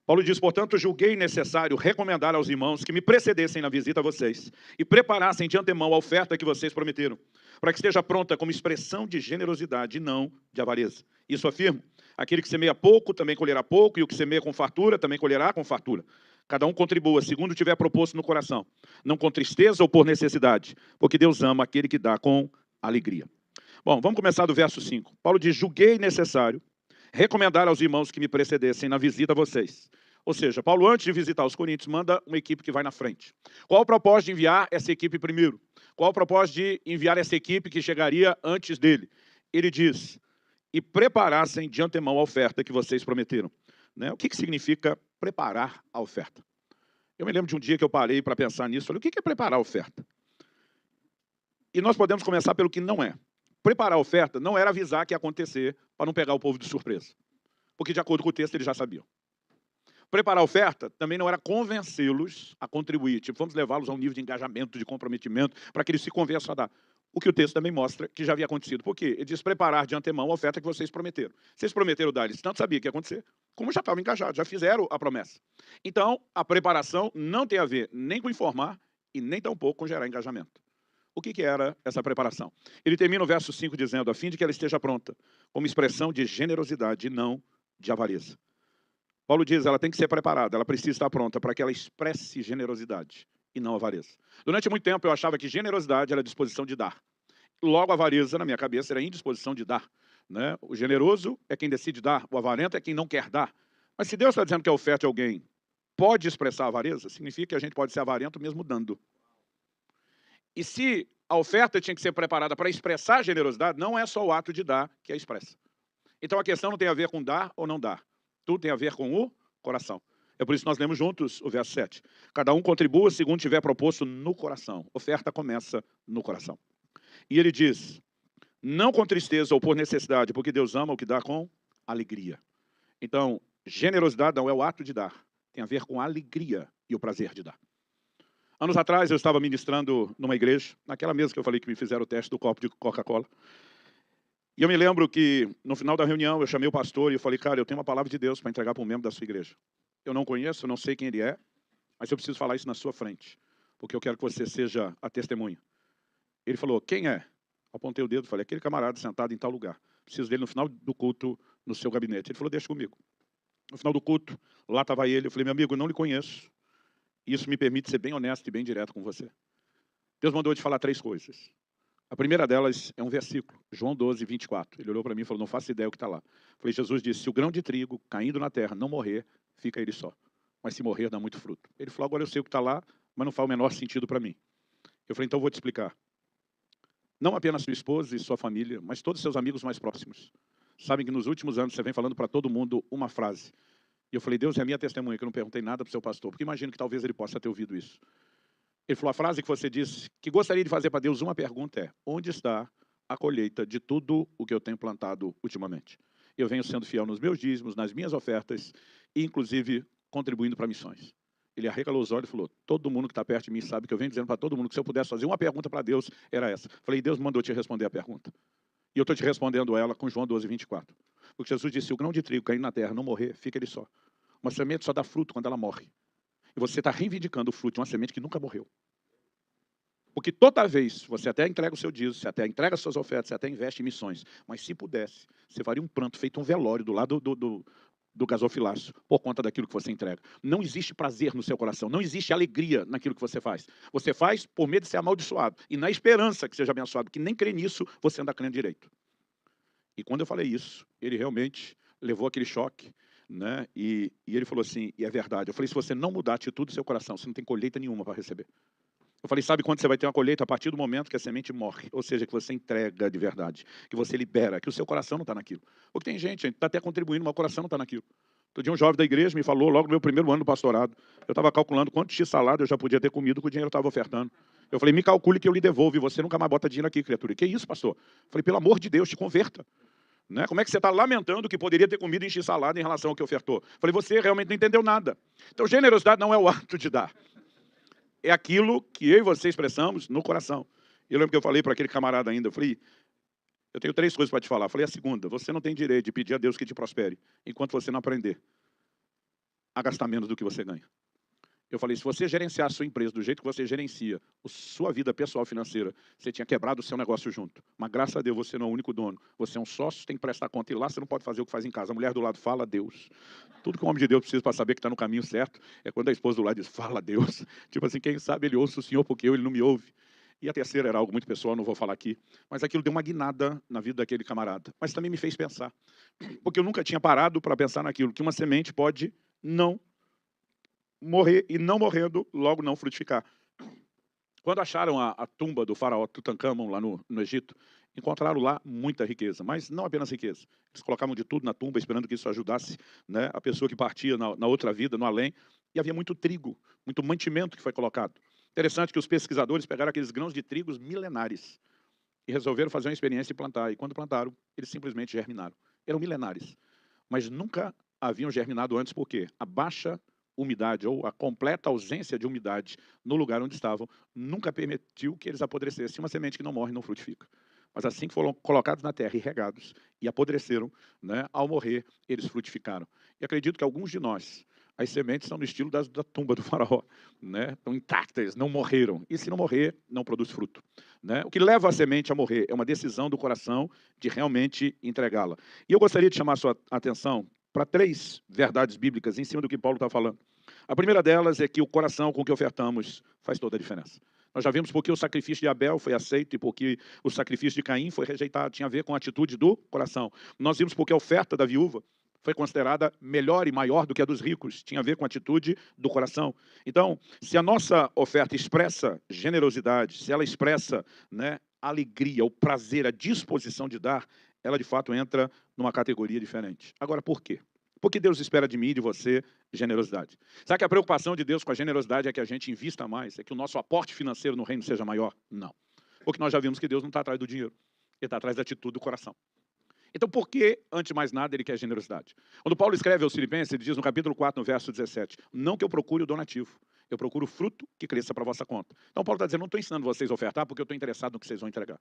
Paulo diz, portanto, julguei necessário recomendar aos irmãos que me precedessem na visita a vocês e preparassem de antemão a oferta que vocês prometeram, para que esteja pronta como expressão de generosidade e não de avareza. Isso afirmo, aquele que semeia pouco também colherá pouco, e o que semeia com fartura também colherá com fartura. Cada um contribua, segundo tiver proposto no coração, não com tristeza ou por necessidade, porque Deus ama aquele que dá com alegria. Bom, vamos começar do verso 5. Paulo diz, julguei necessário recomendar aos irmãos que me precedessem na visita a vocês. Ou seja, Paulo, antes de visitar os Coríntios, manda uma equipe que vai na frente. Qual o propósito de enviar essa equipe primeiro? Qual o propósito de enviar essa equipe que chegaria antes dele? Ele diz, e preparassem de antemão a oferta que vocês prometeram. Né? O que significa preparar a oferta? Eu me lembro de um dia que eu parei para pensar nisso. Falei, o que é preparar a oferta? E nós podemos começar pelo que não é. Preparar a oferta não era avisar que ia acontecer para não pegar o povo de surpresa. Porque, de acordo com o texto, eles já sabiam. Preparar a oferta também não era convencê-los a contribuir. Tipo, vamos levá-los a um nível de engajamento, de comprometimento, para que eles se convençam a dar. O que o texto também mostra que já havia acontecido. Por quê? Ele diz preparar de antemão a oferta que vocês prometeram. Vocês prometeram dar, eles tanto sabiam que ia acontecer, como já estavam engajados, já fizeram a promessa. Então, a preparação não tem a ver nem com informar e nem tampouco com gerar engajamento. O que era essa preparação? Ele termina o verso 5 dizendo, a fim de que ela esteja pronta, como expressão de generosidade e não de avareza. Paulo diz, ela tem que ser preparada, ela precisa estar pronta para que ela expresse generosidade e não avareza. Durante muito tempo eu achava que generosidade era disposição de dar. Logo, a avareza, na minha cabeça, era indisposição de dar. Né? O generoso é quem decide dar, o avarento é quem não quer dar. Mas se Deus está dizendo que a oferta de alguém pode expressar avareza, significa que a gente pode ser avarento mesmo dando. E se a oferta tinha que ser preparada para expressar generosidade, não é só o ato de dar que a expressa. Então a questão não tem a ver com dar ou não dar. Tudo tem a ver com o coração. É por isso que nós lemos juntos o verso 7. Cada um contribua segundo tiver proposto no coração. Oferta começa no coração. E ele diz, não com tristeza ou por necessidade, porque Deus ama o que dá com alegria. Então, generosidade não é o ato de dar. Tem a ver com a alegria e o prazer de dar. Anos atrás, eu estava ministrando numa igreja, naquela mesa que eu falei que me fizeram o teste do copo de Coca-Cola. E eu me lembro que, no final da reunião, eu chamei o pastor e eu falei, cara, eu tenho uma palavra de Deus para entregar para um membro da sua igreja. Eu não conheço, eu não sei quem ele é, mas eu preciso falar isso na sua frente, porque eu quero que você seja a testemunha. Ele falou, quem é? Apontei o dedo e falei, aquele camarada sentado em tal lugar. Preciso dele no final do culto, no seu gabinete. Ele falou, deixa comigo. No final do culto, lá estava ele. Eu falei, meu amigo, eu não lhe conheço. Isso me permite ser bem honesto e bem direto com você. Deus mandou eu te falar 3 coisas. A primeira delas é um versículo, João 12, 24. Ele olhou para mim e falou, não faço ideia o que está lá. Eu falei, Jesus disse, se o grão de trigo caindo na terra não morrer, fica ele só. Mas se morrer, dá muito fruto. Ele falou, agora eu sei o que está lá, mas não faz o menor sentido para mim. Eu falei, então eu vou te explicar. Não apenas sua esposa e sua família, mas todos os seus amigos mais próximos. Sabem que nos últimos anos você vem falando para todo mundo uma frase. E eu falei, Deus é a minha testemunha, que eu não perguntei nada para o seu pastor, porque imagino que talvez ele possa ter ouvido isso. Ele falou, a frase que você disse, que gostaria de fazer para Deus uma pergunta é, onde está a colheita de tudo o que eu tenho plantado ultimamente? Eu venho sendo fiel nos meus dízimos, nas minhas ofertas, e inclusive contribuindo para missões. Ele arregalou os olhos e falou, todo mundo que está perto de mim sabe que eu venho dizendo para todo mundo que se eu pudesse fazer uma pergunta para Deus, era essa. Falei, Deus mandou te responder a pergunta. E eu estou te respondendo ela com João 12, 24. Porque Jesus disse, se o grão de trigo caindo na terra não morrer, fica ele só. Uma semente só dá fruto quando ela morre. E você está reivindicando o fruto de uma semente que nunca morreu. Porque toda vez, você até entrega o seu dízimo, você até entrega as suas ofertas, você até investe em missões. Mas se pudesse, você faria um pranto, feito um velório do lado do gasofilácio, por conta daquilo que você entrega. Não existe prazer no seu coração, não existe alegria naquilo que você faz. Você faz por medo de ser amaldiçoado. E na esperança que seja abençoado, que nem crê nisso, você anda crendo direito. E quando eu falei isso, ele realmente levou aquele choque. né? E ele falou assim, e é verdade. Eu falei, se você não mudar a atitude do seu coração, você não tem colheita nenhuma para receber. Eu falei, sabe quando você vai ter uma colheita? A partir do momento que a semente morre. Ou seja, que você entrega de verdade, que você libera, que o seu coração não está naquilo. Porque tem gente, a gente está até contribuindo, mas o coração não está naquilo. Outro dia um jovem da igreja me falou, logo no meu primeiro ano do pastorado, eu estava calculando quanto x-salada eu já podia ter comido com o dinheiro que eu estava ofertando. Eu falei, me calcule que eu lhe devolvo, e você nunca mais bota dinheiro aqui, criatura. Que isso, pastor? Eu falei, pelo amor de Deus, te converta. Né? Como é que você está lamentando que poderia ter comido em x-salada em relação ao que ofertou? Eu falei, você realmente não entendeu nada. Então, generosidade não é o ato de dar. É aquilo que eu e você expressamos no coração. Eu lembro que eu falei para aquele camarada ainda, eu falei, eu tenho 3 coisas para te falar. Eu falei, a segunda, você não tem direito de pedir a Deus que te prospere, enquanto você não aprender a gastar menos do que você ganha. Eu falei, se você gerenciar a sua empresa do jeito que você gerencia a sua vida pessoal financeira, você tinha quebrado o seu negócio junto. Mas graças a Deus você não é o único dono. Você é um sócio, tem que prestar conta. E lá você não pode fazer o que faz em casa. A mulher do lado fala a Deus. Tudo que o homem de Deus precisa para saber que está no caminho certo é quando a esposa do lado diz, fala a Deus. Tipo assim, quem sabe ele ouça o Senhor porque ele não me ouve. E a terceira era algo muito pessoal, não vou falar aqui. Mas aquilo deu uma guinada na vida daquele camarada. Mas também me fez pensar. Porque eu nunca tinha parado para pensar naquilo, que uma semente pode não morrer e não morrendo, logo não frutificar. Quando acharam a tumba do faraó Tutancâmon lá no Egito, encontraram lá muita riqueza, mas não apenas riqueza. Eles colocavam de tudo na tumba, esperando que isso ajudasse, né, a pessoa que partia na outra vida, no além. E havia muito trigo, muito mantimento que foi colocado. Interessante que os pesquisadores pegaram aqueles grãos de trigos milenares e resolveram fazer uma experiência e plantar. E quando plantaram, eles simplesmente germinaram. Eram milenares, mas nunca haviam germinado antes, porque a baixa umidade ou a completa ausência de umidade no lugar onde estavam nunca permitiu que eles apodrecessem. Uma semente que não morre não frutifica. Mas assim que foram colocados na terra e regados e apodreceram, né, ao morrer, eles frutificaram. E acredito que alguns de nós, as sementes são no estilo da tumba do faraó, né? Estão intactas, não morreram. E se não morrer, não produz fruto. Né? O que leva a semente a morrer é uma decisão do coração de realmente entregá-la. E eu gostaria de chamar a sua atenção para 3 verdades bíblicas em cima do que Paulo está falando. A primeira delas é que o coração com que ofertamos faz toda a diferença. Nós já vimos porque o sacrifício de Abel foi aceito e porque o sacrifício de Caim foi rejeitado. Tinha a ver com a atitude do coração. Nós vimos porque a oferta da viúva foi considerada melhor e maior do que a dos ricos. Tinha a ver com a atitude do coração. Então, se a nossa oferta expressa generosidade, se ela expressa, né, alegria, o prazer, a disposição de dar, ela de fato entra numa categoria diferente. Agora, por quê? Porque Deus espera de mim e de você generosidade. Sabe que a preocupação de Deus com a generosidade é que a gente invista mais, é que o nosso aporte financeiro no reino seja maior? Não. Porque nós já vimos que Deus não está atrás do dinheiro, Ele está atrás da atitude do coração. Então, por que, antes de mais nada, Ele quer generosidade? Quando Paulo escreve aos Filipenses, ele diz no capítulo 4, no verso 17, não que eu procure o donativo, eu procuro o fruto que cresça para a vossa conta. Então, Paulo está dizendo, não estou ensinando vocês a ofertar porque eu estou interessado no que vocês vão entregar.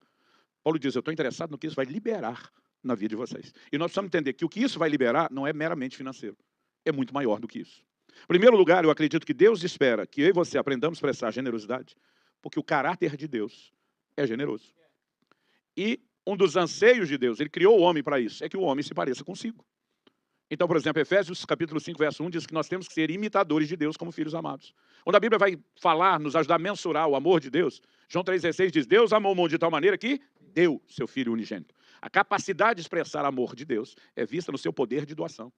Paulo diz, eu estou interessado no que isso vai liberar na vida de vocês. E nós precisamos entender que o que isso vai liberar não é meramente financeiro. É muito maior do que isso. Em primeiro lugar, eu acredito que Deus espera que eu e você aprendamos a expressar generosidade, porque o caráter de Deus é generoso. E um dos anseios de Deus, Ele criou o homem para isso, é que o homem se pareça consigo. Então, por exemplo, Efésios capítulo 5, verso 1, diz que nós temos que ser imitadores de Deus como filhos amados. Quando a Bíblia vai falar, nos ajudar a mensurar o amor de Deus, João 3,16 diz, Deus amou o mundo de tal maneira que deu seu Filho unigênito. A capacidade de expressar amor de Deus é vista no seu poder de doação.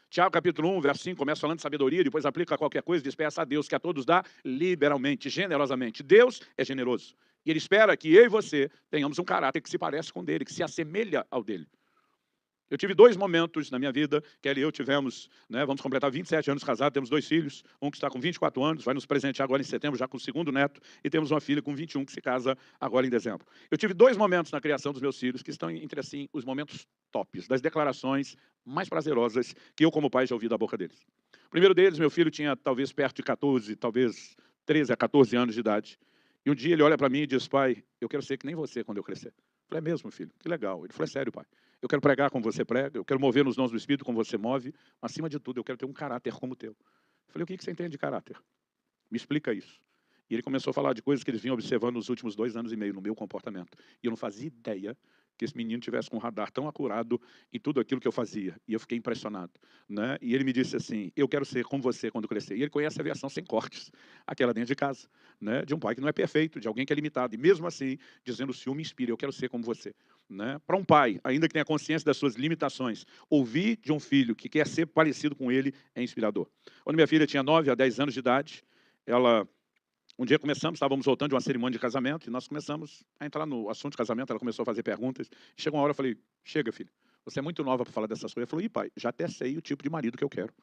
Tiago capítulo 1, verso 5, começa falando de sabedoria, depois aplica qualquer coisa, diz, peça a Deus que a todos dá liberalmente, generosamente. Deus é generoso. E Ele espera que eu e você tenhamos um caráter que se parece com o dele, que se assemelha ao dele. Eu tive 2 momentos na minha vida, Kelly e eu tivemos, né, vamos completar 27 anos casados, temos 2 filhos, um que está com 24 anos, vai nos presentear agora em setembro, já com o 2º neto, e temos uma filha com 21 que se casa agora em dezembro. Eu tive 2 momentos na criação dos meus filhos que estão entre, assim, os momentos tops, das declarações mais prazerosas que eu, como pai, já ouvi da boca deles. O primeiro deles, meu filho tinha talvez perto de 14, talvez 13 a 14 anos de idade, e um dia ele olha para mim e diz, pai, eu quero ser que nem você quando eu crescer. Eu falei, é mesmo, filho? Que legal. Ele falou, é sério, pai. Eu quero pregar como você prega, eu quero mover nos dons do Espírito como você move, mas, acima de tudo, eu quero ter um caráter como o teu. Eu falei, o que você entende de caráter? Me explica isso. E ele começou a falar de coisas que eles vinham observando nos últimos 2 anos e meio no meu comportamento. E eu não fazia ideia que esse menino tivesse com um radar tão acurado em tudo aquilo que eu fazia. E eu fiquei impressionado, né? E ele me disse assim, eu quero ser como você quando crescer. E ele conhece a versão sem cortes, aquela dentro de casa, né? De um pai que não é perfeito, de alguém que é limitado. E mesmo assim, dizendo, o Senhor me inspira, eu quero ser como você. Né? Para um pai, ainda que tenha consciência das suas limitações, ouvir de um filho que quer ser parecido com ele é inspirador. Quando minha filha tinha 9 a 10 anos de idade, um dia estávamos voltando de uma cerimônia de casamento, e nós começamos a entrar no assunto de casamento, ela começou a fazer perguntas. Chegou uma hora, eu falei, chega, filha, você é muito nova para falar dessas coisas. Ela falou, pai, já até sei o tipo de marido que eu quero.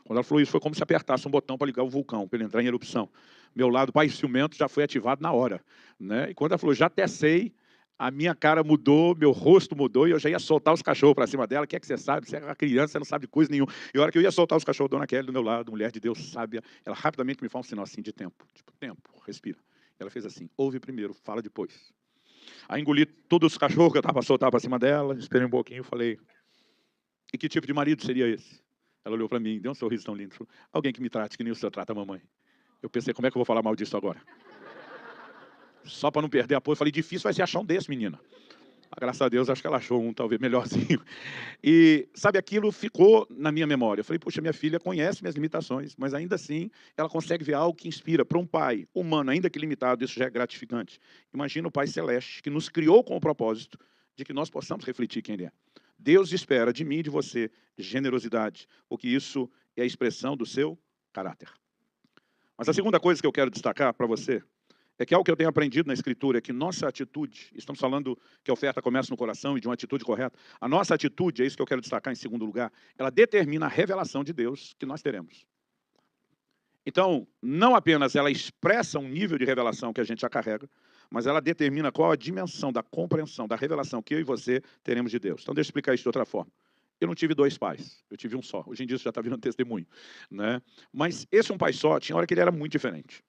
Quando ela falou isso, foi como se apertasse um botão para ligar o vulcão, para ele entrar em erupção. Meu lado, pai, ciumento, já foi ativado na hora. Né? E quando ela falou, já até sei, a minha cara mudou, meu rosto mudou, e eu já ia soltar os cachorros para cima dela. O que é que você sabe? Você é uma criança, você não sabe de coisa nenhuma. E a hora que eu ia soltar os cachorros, Dona Kelly do meu lado, mulher de Deus sábia, ela rapidamente me faz um sinal assim de tempo. Tipo, tempo, respira. Ela fez assim, ouve primeiro, fala depois. Aí engoli todos os cachorros que eu estava para soltar para cima dela, esperei um pouquinho e falei, e que tipo de marido seria esse? Ela olhou para mim, deu um sorriso tão lindo, falou, alguém que me trate que nem o senhor trata a mamãe. Eu pensei, como é que eu vou falar mal disso agora? Só para não perder apoio, falei, difícil vai ser achar um desse, menina. Graças a Deus, acho que ela achou um talvez melhorzinho. E, sabe, aquilo ficou na minha memória. Eu falei, puxa, minha filha conhece minhas limitações, mas ainda assim, ela consegue ver algo que inspira. Para um pai humano, ainda que limitado, isso já é gratificante. Imagina o Pai Celeste, que nos criou com o propósito de que nós possamos refletir quem Ele é. Deus espera de mim e de você generosidade, porque isso é a expressão do seu caráter. Mas a segunda coisa que eu quero destacar para você é que algo que eu tenho aprendido na Escritura é que nossa atitude, estamos falando que a oferta começa no coração e de uma atitude correta, a nossa atitude, é isso que eu quero destacar em segundo lugar, ela determina a revelação de Deus que nós teremos. Então, não apenas ela expressa um nível de revelação que a gente já carrega, mas ela determina qual a dimensão da compreensão, da revelação que eu e você teremos de Deus. Então, deixa eu explicar isso de outra forma. Eu não tive 2 pais, eu tive um só. Hoje em dia isso já está virando testemunho. Né? Mas esse um pai só, tinha hora que ele era muito diferente.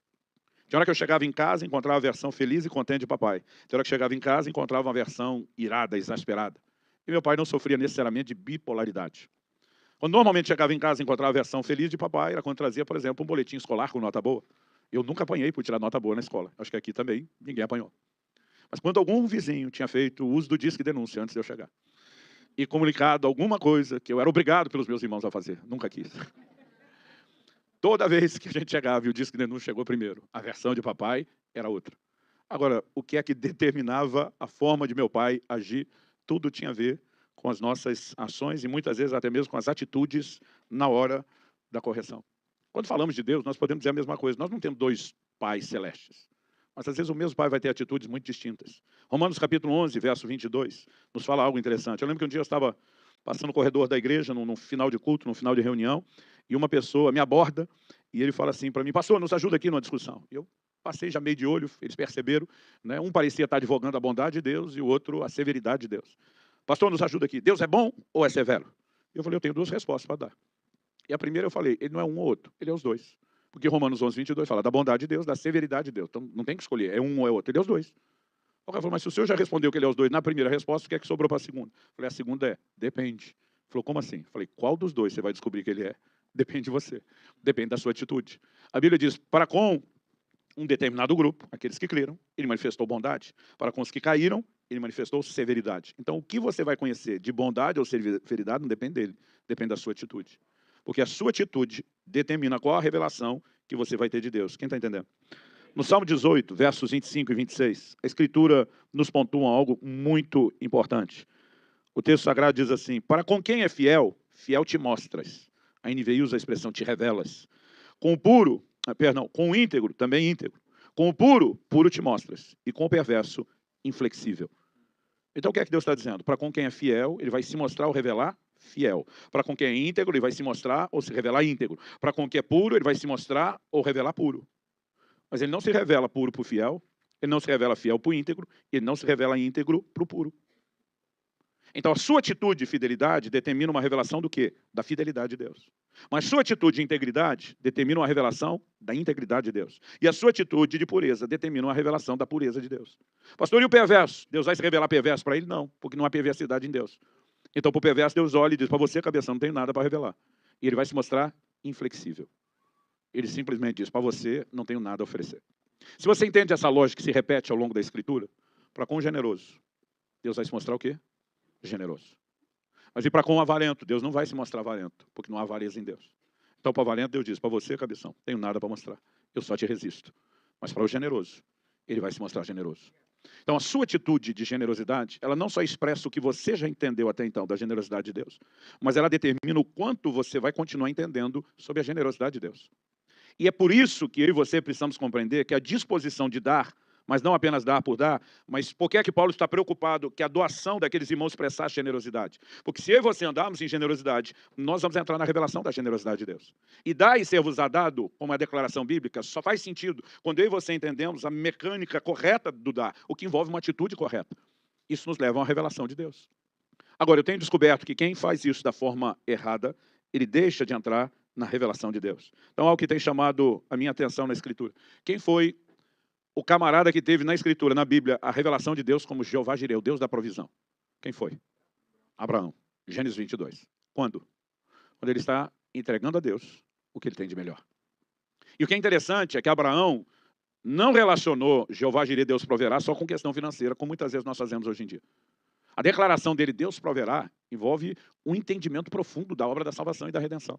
Tinha hora que eu chegava em casa e encontrava a versão feliz e contente de papai. Tinha hora que chegava em casa e encontrava uma versão irada, exasperada. E meu pai não sofria necessariamente de bipolaridade. Quando normalmente chegava em casa e encontrava a versão feliz de papai, era quando trazia, por exemplo, um boletim escolar com nota boa. Eu nunca apanhei por tirar nota boa na escola. Acho que aqui também ninguém apanhou. Mas quando algum vizinho tinha feito uso do disque denúncia antes de eu chegar e comunicado alguma coisa que eu era obrigado pelos meus irmãos a fazer, nunca quis. Toda vez que a gente chegava e o disque denúncia chegou primeiro, a versão de papai era outra. Agora, o que é que determinava a forma de meu pai agir? Tudo tinha a ver com as nossas ações e muitas vezes até mesmo com as atitudes na hora da correção. Quando falamos de Deus, nós podemos dizer a mesma coisa. Nós não temos 2 pais celestes, mas às vezes o mesmo pai vai ter atitudes muito distintas. Romanos capítulo 11, verso 22, nos fala algo interessante. Eu lembro que um dia eu estava passando no corredor da igreja, no final de culto, no final de reunião, e uma pessoa me aborda, e ele fala assim para mim, pastor, nos ajuda aqui numa discussão. E eu passei já meio de olho, eles perceberam, né? Um parecia estar advogando a bondade de Deus e o outro a severidade de Deus. Pastor, nos ajuda aqui, Deus é bom ou é severo? Eu falei, eu tenho 2 respostas para dar. E a primeira eu falei, ele não é um ou outro, ele é os 2. Porque Romanos 11, 22 fala da bondade de Deus, da severidade de Deus. Então não tem que escolher, é um ou é outro, ele é os 2. O cara falou, mas se o senhor já respondeu que ele é os 2 na primeira resposta, o que é que sobrou para a segunda? Eu falei, a segunda é, depende. Ele falou, como assim? Eu falei, qual dos 2 você vai descobrir que ele é? Depende de você, depende da sua atitude. A Bíblia diz, para com um determinado grupo, aqueles que creram, ele manifestou bondade. Para com os que caíram, ele manifestou severidade. Então, o que você vai conhecer de bondade ou severidade não depende dele, depende da sua atitude. Porque a sua atitude determina qual a revelação que você vai ter de Deus. Quem está entendendo? No Salmo 18, versos 25 e 26, a Escritura nos pontua algo muito importante. O texto sagrado diz assim, para com quem é fiel, fiel te mostras. A NVI usa a expressão te revelas. Com o puro, com o íntegro, também íntegro. Com o puro, puro te mostras. E com o perverso, inflexível. Então o que é que Deus está dizendo? Para com quem é fiel, ele vai se mostrar ou revelar fiel. Para com quem é íntegro, ele vai se mostrar ou se revelar íntegro. Para com quem é puro, ele vai se mostrar ou revelar puro. Mas ele não se revela puro para o fiel, ele não se revela fiel para o íntegro, ele não se revela íntegro para o puro. Então a sua atitude de fidelidade determina uma revelação do quê? Da fidelidade de Deus. Mas sua atitude de integridade determina uma revelação da integridade de Deus. E a sua atitude de pureza determina uma revelação da pureza de Deus. Pastor, e o perverso? Deus vai se revelar perverso para ele? Não, porque não há perversidade em Deus. Então, para o perverso, Deus olha e diz, para você, cabeça, não tem nada para revelar. E ele vai se mostrar inflexível. Ele simplesmente diz, para você, não tenho nada a oferecer. Se você entende essa lógica que se repete ao longo da Escritura, para com o generoso, Deus vai se mostrar o quê? Generoso. Mas e para com o avarento, Deus não vai se mostrar avarento, porque não há avareza em Deus. Então, para o avarento, Deus diz, para você, cabeção, tenho nada para mostrar, eu só te resisto. Mas para o generoso, ele vai se mostrar generoso. Então, a sua atitude de generosidade, ela não só expressa o que você já entendeu até então da generosidade de Deus, mas ela determina o quanto você vai continuar entendendo sobre a generosidade de Deus. E é por isso que eu e você precisamos compreender que a disposição de dar, mas não apenas dar por dar, mas por que é que Paulo está preocupado que a doação daqueles irmãos expressasse generosidade? Porque se eu e você andarmos em generosidade, nós vamos entrar na revelação da generosidade de Deus. E dar e ser-vos-á dado, como é a declaração bíblica, só faz sentido quando eu e você entendemos a mecânica correta do dar, o que envolve uma atitude correta. Isso nos leva a uma revelação de Deus. Agora, eu tenho descoberto que quem faz isso da forma errada, ele deixa de entrar na revelação de Deus. Então, algo que tem chamado a minha atenção na Escritura. Quem foi o camarada que teve na Escritura, na Bíblia, a revelação de Deus como Jeová Jireh, o Deus da provisão? Quem foi? Abraão. Gênesis 22. Quando? Quando ele está entregando a Deus o que ele tem de melhor. E o que é interessante é que Abraão não relacionou Jeová Jireh, Deus proverá, só com questão financeira, como muitas vezes nós fazemos hoje em dia. A declaração dele, Deus proverá, envolve um entendimento profundo da obra da salvação e da redenção.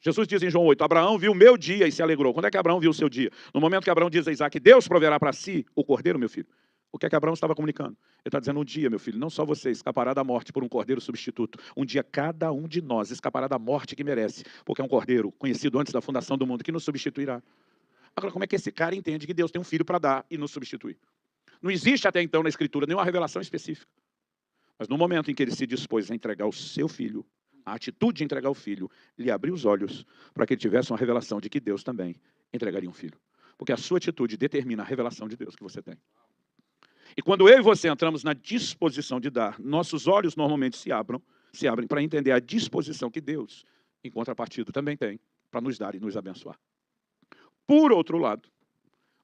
Jesus diz em João 8, Abraão viu o meu dia e se alegrou. Quando é que Abraão viu o seu dia? No momento que Abraão diz a Isaac, Deus proverá para si o cordeiro, meu filho. O que é que Abraão estava comunicando? Ele está dizendo, um dia, meu filho, não só você escapará da morte por um cordeiro substituto. Um dia cada um de nós escapará da morte que merece, porque é um cordeiro conhecido antes da fundação do mundo, que nos substituirá. Agora, como é que esse cara entende que Deus tem um filho para dar e nos substituir? Não existe até então na Escritura nenhuma revelação específica. Mas no momento em que ele se dispôs a entregar o seu filho, a atitude de entregar o filho, lhe abriu os olhos para que ele tivesse uma revelação de que Deus também entregaria um filho. Porque a sua atitude determina a revelação de Deus que você tem. E quando eu e você entramos na disposição de dar, nossos olhos normalmente se abrem para entender a disposição que Deus, em contrapartida, também tem para nos dar e nos abençoar. Por outro lado,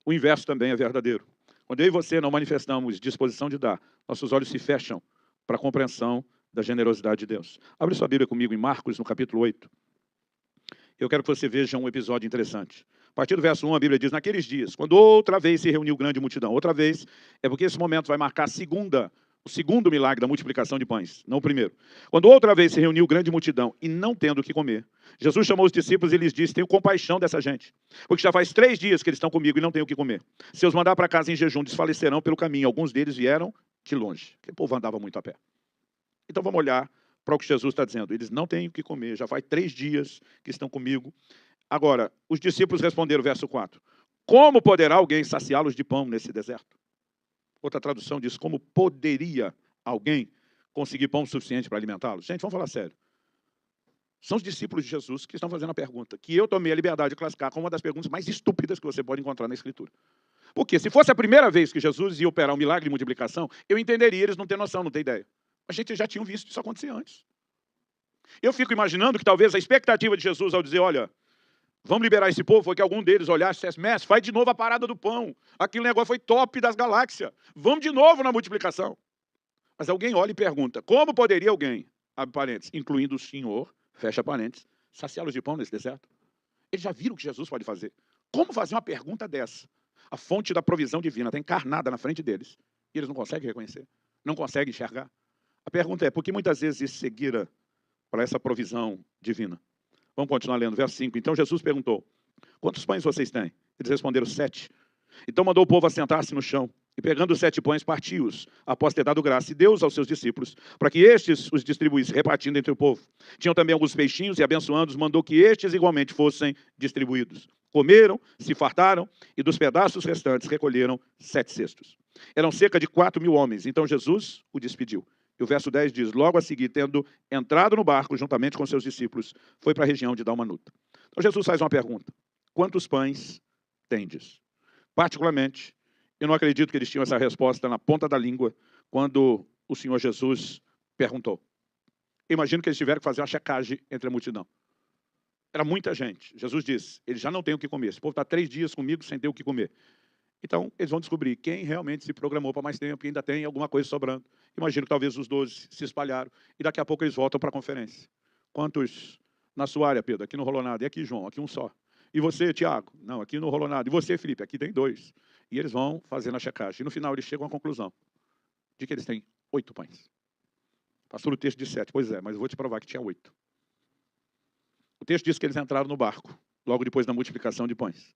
o inverso também é verdadeiro. Quando eu e você não manifestamos disposição de dar, nossos olhos se fecham para a compreensão da generosidade de Deus. Abre sua Bíblia comigo em Marcos, no capítulo 8. Eu quero que você veja um episódio interessante. A partir do verso 1, a Bíblia diz, naqueles dias, quando outra vez se reuniu grande multidão, outra vez, é porque esse momento vai marcar o segundo milagre da multiplicação de pães, não o primeiro. Quando outra vez se reuniu grande multidão e não tendo o que comer, Jesus chamou os discípulos e lhes disse, tenho compaixão dessa gente, porque já faz 3 dias que eles estão comigo e não têm o que comer. Se eu os mandar para casa em jejum, desfalecerão pelo caminho. Alguns deles vieram de longe, porque o povo andava muito a pé. Então vamos olhar para o que Jesus está dizendo. Eles não têm o que comer, já faz 3 dias que estão comigo. Agora, os discípulos responderam, verso 4, como poderá alguém saciá-los de pão nesse deserto? Outra tradução diz, como poderia alguém conseguir pão suficiente para alimentá-los? Gente, vamos falar sério. São os discípulos de Jesus que estão fazendo a pergunta, que eu tomei a liberdade de classificar como uma das perguntas mais estúpidas que você pode encontrar na Escritura. Porque se fosse a primeira vez que Jesus ia operar um milagre de multiplicação, eu entenderia, eles não têm noção, não têm ideia. A gente já tinha visto isso acontecer antes. Eu fico imaginando que talvez a expectativa de Jesus ao dizer, olha, vamos liberar esse povo, foi que algum deles olhasse e dissesse, mestre, faz de novo a parada do pão. Aquele negócio foi top das galáxias. Vamos de novo na multiplicação. Mas alguém olha e pergunta, como poderia alguém, abre parênteses, incluindo o Senhor, fecha parênteses, saciá-los de pão nesse deserto? Eles já viram o que Jesus pode fazer. Como fazer uma pergunta dessa? A fonte da provisão divina está encarnada na frente deles. E eles não conseguem reconhecer, não conseguem enxergar. A pergunta é, por que muitas vezes isso seguira para essa provisão divina? Vamos continuar lendo, verso 5. Então Jesus perguntou, quantos pães vocês têm? Eles responderam, 7. Então mandou o povo assentar-se no chão, e pegando os 7 pães, partiu-os, após ter dado graça, e deu-os aos seus discípulos, para que estes os distribuíssem, repartindo entre o povo. Tinham também alguns peixinhos, e abençoando-os, mandou que estes igualmente fossem distribuídos. Comeram, se fartaram, e dos pedaços restantes recolheram 7 cestos. Eram cerca de 4.000 homens, então Jesus o despediu. E o verso 10 diz, logo a seguir, tendo entrado no barco, juntamente com seus discípulos, foi para a região de Dalmanuta. Então Jesus faz uma pergunta, quantos pães tendes? Particularmente, eu não acredito que eles tinham essa resposta na ponta da língua, quando o Senhor Jesus perguntou. Eu imagino que eles tiveram que fazer uma checagem entre a multidão. Era muita gente. Jesus disse, eles já não têm o que comer. Esse povo está 3 dias comigo sem ter o que comer. Então, eles vão descobrir quem realmente se programou para mais tempo e ainda tem alguma coisa sobrando. Imagino que talvez os 12 se espalharam e daqui a pouco eles voltam para a conferência. Quantos na sua área, Pedro? Aqui não rolou nada. E aqui, João? Aqui um só. E você, Tiago? Não, aqui não rolou nada. E você, Felipe? Aqui tem 2. E eles vão fazendo a checagem. E no final eles chegam à conclusão de que eles têm 8 pães. Pastor, o texto diz 7. Pois é, mas eu vou te provar que tinha 8. O texto diz que eles entraram no barco, logo depois da multiplicação de pães.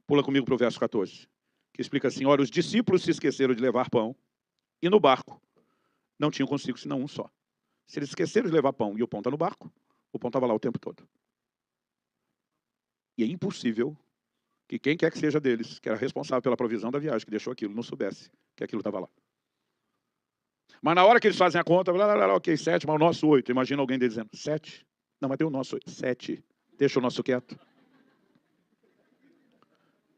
Pula comigo para o verso 14, que explica assim: ora, os discípulos se esqueceram de levar pão, e no barco não tinham consigo senão um só. Se eles esqueceram de levar pão e o pão está no barco, o pão estava lá o tempo todo. E é impossível que quem quer que seja deles, que era responsável pela provisão da viagem, que deixou aquilo, não soubesse que aquilo estava lá. Mas na hora que eles fazem a conta, ok, 7, mas o nosso 8. Imagina alguém dizendo, 7? Não, mas tem o nosso 8. 7. Deixa o nosso quieto.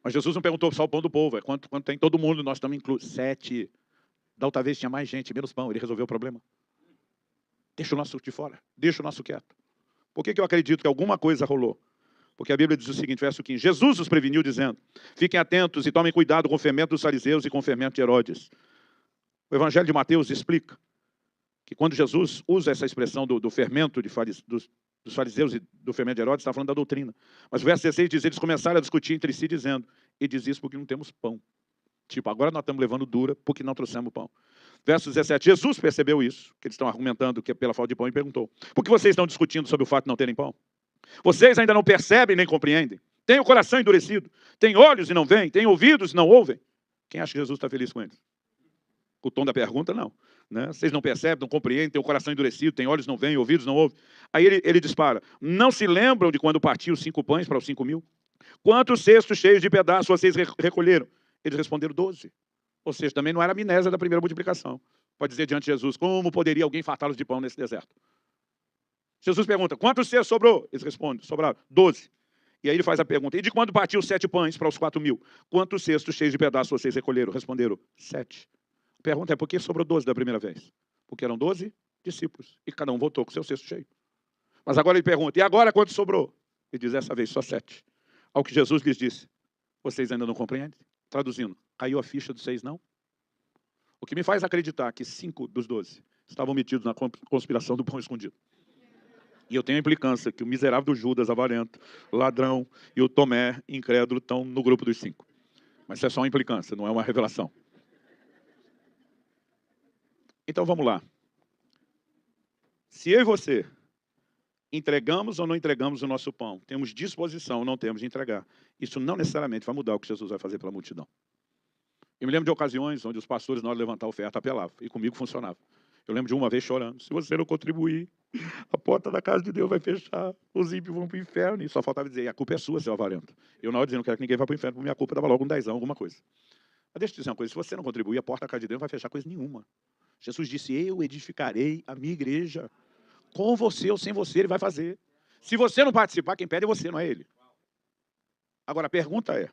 Mas Jesus não perguntou só o pão do povo, é quanto tem todo mundo, nós estamos incluídos. 7. Da outra vez tinha mais gente, menos pão, ele resolveu o problema. Deixa o nosso de fora, deixa o nosso quieto. Por que eu acredito que alguma coisa rolou? Porque a Bíblia diz o seguinte, verso 15, Jesus os preveniu dizendo, fiquem atentos e tomem cuidado com o fermento dos fariseus e com o fermento de Herodes. O Evangelho de Mateus explica que quando Jesus usa essa expressão do fermento dos fariseus e do fermento de Herodes, está falando da doutrina. Mas o verso 16 diz, eles começaram a discutir entre si dizendo, e diz isso porque não temos pão. Tipo, agora nós estamos levando dura porque não trouxemos pão. Verso 17, Jesus percebeu isso, que eles estão argumentando que é pela falta de pão, e perguntou, por que vocês estão discutindo sobre o fato de não terem pão? Vocês ainda não percebem nem compreendem. Têm o coração endurecido. Têm olhos e não veem. Têm ouvidos e não ouvem. Quem acha que Jesus está feliz com eles? O tom da pergunta, não. Né? Vocês não percebem, não compreendem, têm o coração endurecido, têm olhos, não veem, ouvidos, não ouvem. Aí ele dispara. Não se lembram de quando partiu os 5 pães para os 5.000? Quantos cestos cheios de pedaços vocês recolheram? Eles responderam 12. Ou seja, também não era amnésia da primeira multiplicação. Pode dizer diante de Jesus, como poderia alguém fartá-los de pão nesse deserto? Jesus pergunta, quantos cestos sobrou? Eles respondem, sobraram 12. E aí ele faz a pergunta, e de quando partiu os 7 pães para os 4.000? Quantos cestos cheios de pedaços vocês recolheram? Responderam, 7. A pergunta é, por que sobrou 12 da primeira vez? Porque eram 12 discípulos, e cada um voltou com seu cesto cheio. Mas agora ele pergunta, e agora quanto sobrou? Ele diz, dessa vez só 7. Ao que Jesus lhes disse, vocês ainda não compreendem? Traduzindo, caiu a ficha dos 6 não? O que me faz acreditar que 5 dos 12 estavam metidos na conspiração do pão escondido. E eu tenho a implicância que o miserável do Judas, avarento, ladrão, e o Tomé, incrédulo, estão no grupo dos 5. Mas isso é só uma implicância, não é uma revelação. Então vamos lá. Se eu e você entregamos ou não entregamos o nosso pão, temos disposição ou não temos de entregar, isso não necessariamente vai mudar o que Jesus vai fazer pela multidão. Eu me lembro de ocasiões onde os pastores, na hora de levantar a oferta, apelavam, e comigo funcionava. Eu lembro de uma vez chorando, se você não contribuir, a porta da casa de Deus vai fechar, os ímpios vão para o inferno, e só faltava dizer, a culpa é sua, seu avarento. Eu na hora dizendo, não quero que ninguém vá para o inferno, por minha culpa, dava logo um 10, alguma coisa. Mas deixa eu te dizer uma coisa, se você não contribuir, a porta da casa de Deus não vai fechar coisa nenhuma. Jesus disse, eu edificarei a minha igreja. Com você ou sem você, ele vai fazer. Se você não participar, quem pede é você, não é ele. Agora, a pergunta é,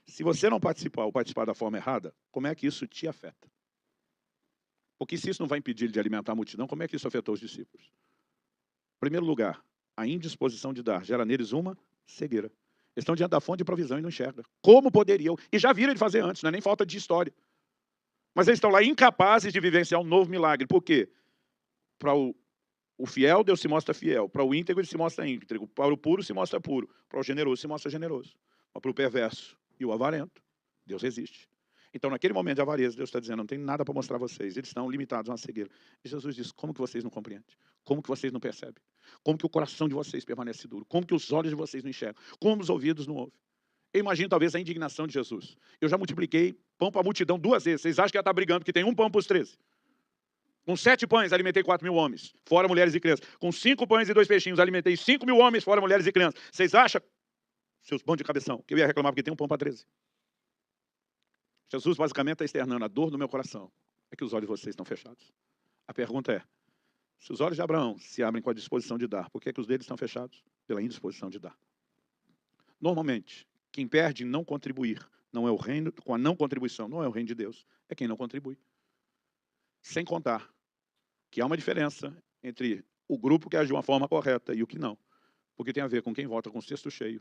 se você não participar ou participar da forma errada, como é que isso te afeta? Porque se isso não vai impedir ele de alimentar a multidão, como é que isso afetou os discípulos? Em primeiro lugar, a indisposição de dar gera neles uma cegueira. Eles estão diante da fonte de provisão e não enxergam. Como poderiam? E já viram ele fazer antes, não é nem falta de história. Mas eles estão lá incapazes de vivenciar um novo milagre. Por quê? Para o fiel, Deus se mostra fiel. Para o íntegro, ele se mostra íntegro. Para o puro, se mostra puro. Para o generoso, se mostra generoso. Mas para o perverso e o avarento, Deus resiste. Então, naquele momento de avareza, Deus está dizendo, não tem nada para mostrar a vocês. Eles estão limitados a uma cegueira. E Jesus diz, como que vocês não compreendem? Como que vocês não percebem? Como que o coração de vocês permanece duro? Como que os olhos de vocês não enxergam? Como os ouvidos não ouvem? Eu imagino, talvez, a indignação de Jesus. Eu já multipliquei pão para a multidão 2 vezes. Vocês acham que ela está brigando porque tem um pão para os 13? Com 7 pães, alimentei 4.000 homens, fora mulheres e crianças. Com 5 pães e 2 peixinhos, alimentei 5.000 homens, fora mulheres e crianças. Vocês acham, seus bandos de cabeção, que eu ia reclamar porque tem um pão para 13? Jesus basicamente está externando a dor no meu coração. É que os olhos de vocês estão fechados. A pergunta é, se os olhos de Abraão se abrem com a disposição de dar, por que é que os deles estão fechados? Pela indisposição de dar. Normalmente, quem perde em não contribuir, não é o reino, com a não contribuição, não é o reino de Deus, é quem não contribui. Sem contar que há uma diferença entre o grupo que age de uma forma correta e o que não. Porque tem a ver com quem volta com o cesto cheio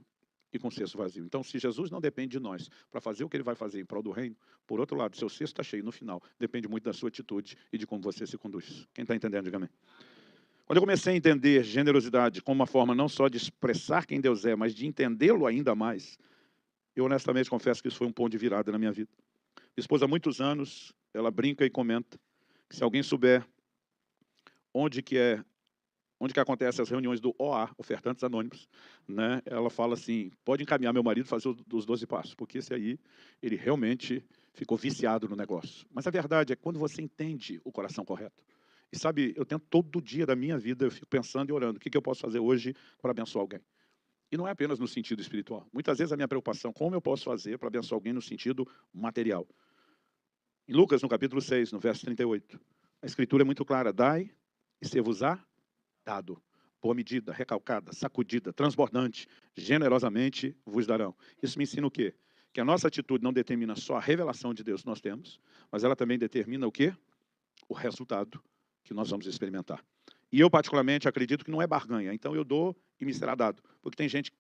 e com o cesto vazio. Então, se Jesus não depende de nós para fazer o que ele vai fazer em prol do reino, por outro lado, seu cesto está cheio no final, depende muito da sua atitude e de como você se conduz. Quem está entendendo, diga amém. Quando eu comecei a entender generosidade como uma forma não só de expressar quem Deus é, mas de entendê-lo ainda mais, eu honestamente confesso que isso foi um ponto de virada na minha vida. Minha esposa há muitos anos, ela brinca e comenta que se alguém souber onde que acontecem as reuniões do OA, Ofertantes Anônimos, né? Ela fala assim, pode encaminhar meu marido a fazer os 12 passos, porque esse aí, ele realmente ficou viciado no negócio. Mas a verdade é que quando você entende o coração correto, e sabe, eu tento todo dia da minha vida, eu fico pensando e orando, o que eu posso fazer hoje para abençoar alguém? E não é apenas no sentido espiritual. Muitas vezes a minha preocupação, como eu posso fazer para abençoar alguém no sentido material? Em Lucas, no capítulo 6, no verso 38, a escritura é muito clara, dai e ser-vos-á dado. Boa medida, recalcada, sacudida, transbordante, generosamente vos darão. Isso me ensina o quê? Que a nossa atitude não determina só a revelação de Deus que nós temos, mas ela também determina o quê? O resultado que nós vamos experimentar. E eu, particularmente, acredito que não é barganha. Então, eu dou e me será dado. Porque tem gente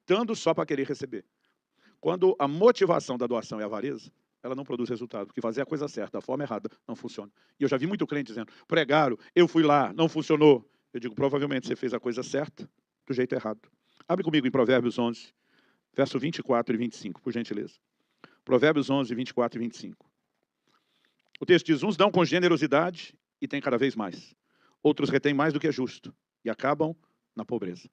dando só para querer receber. Quando a motivação da doação é avareza, ela não produz resultado. Porque fazer a coisa certa, da forma errada, não funciona. E eu já vi muito crente dizendo, pregaram, eu fui lá, não funcionou. Eu digo, provavelmente você fez a coisa certa do jeito errado. Abre comigo em Provérbios 11, verso 24 e 25, por gentileza. Provérbios 11, 24 e 25. O texto diz, uns dão com generosidade e têm cada vez mais. Outros retêm mais do que é justo e acabam na pobreza.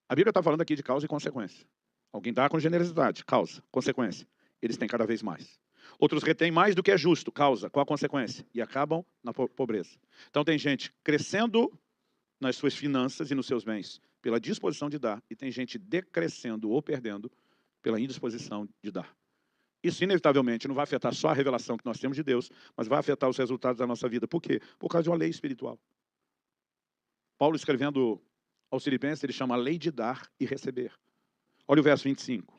A Bíblia está falando aqui de causa e consequência. Alguém dá com generosidade, causa, consequência. Eles têm cada vez mais. Outros retêm mais do que é justo, causa, qual a consequência? E acabam na pobreza. Então tem gente crescendo nas suas finanças e nos seus bens pela disposição de dar, e tem gente decrescendo ou perdendo pela indisposição de dar. Isso, inevitavelmente, não vai afetar só a revelação que nós temos de Deus, mas vai afetar os resultados da nossa vida. Por quê? Por causa de uma lei espiritual. Paulo, escrevendo aos Filipenses, ele chama a lei de dar e receber. Olha o verso 25.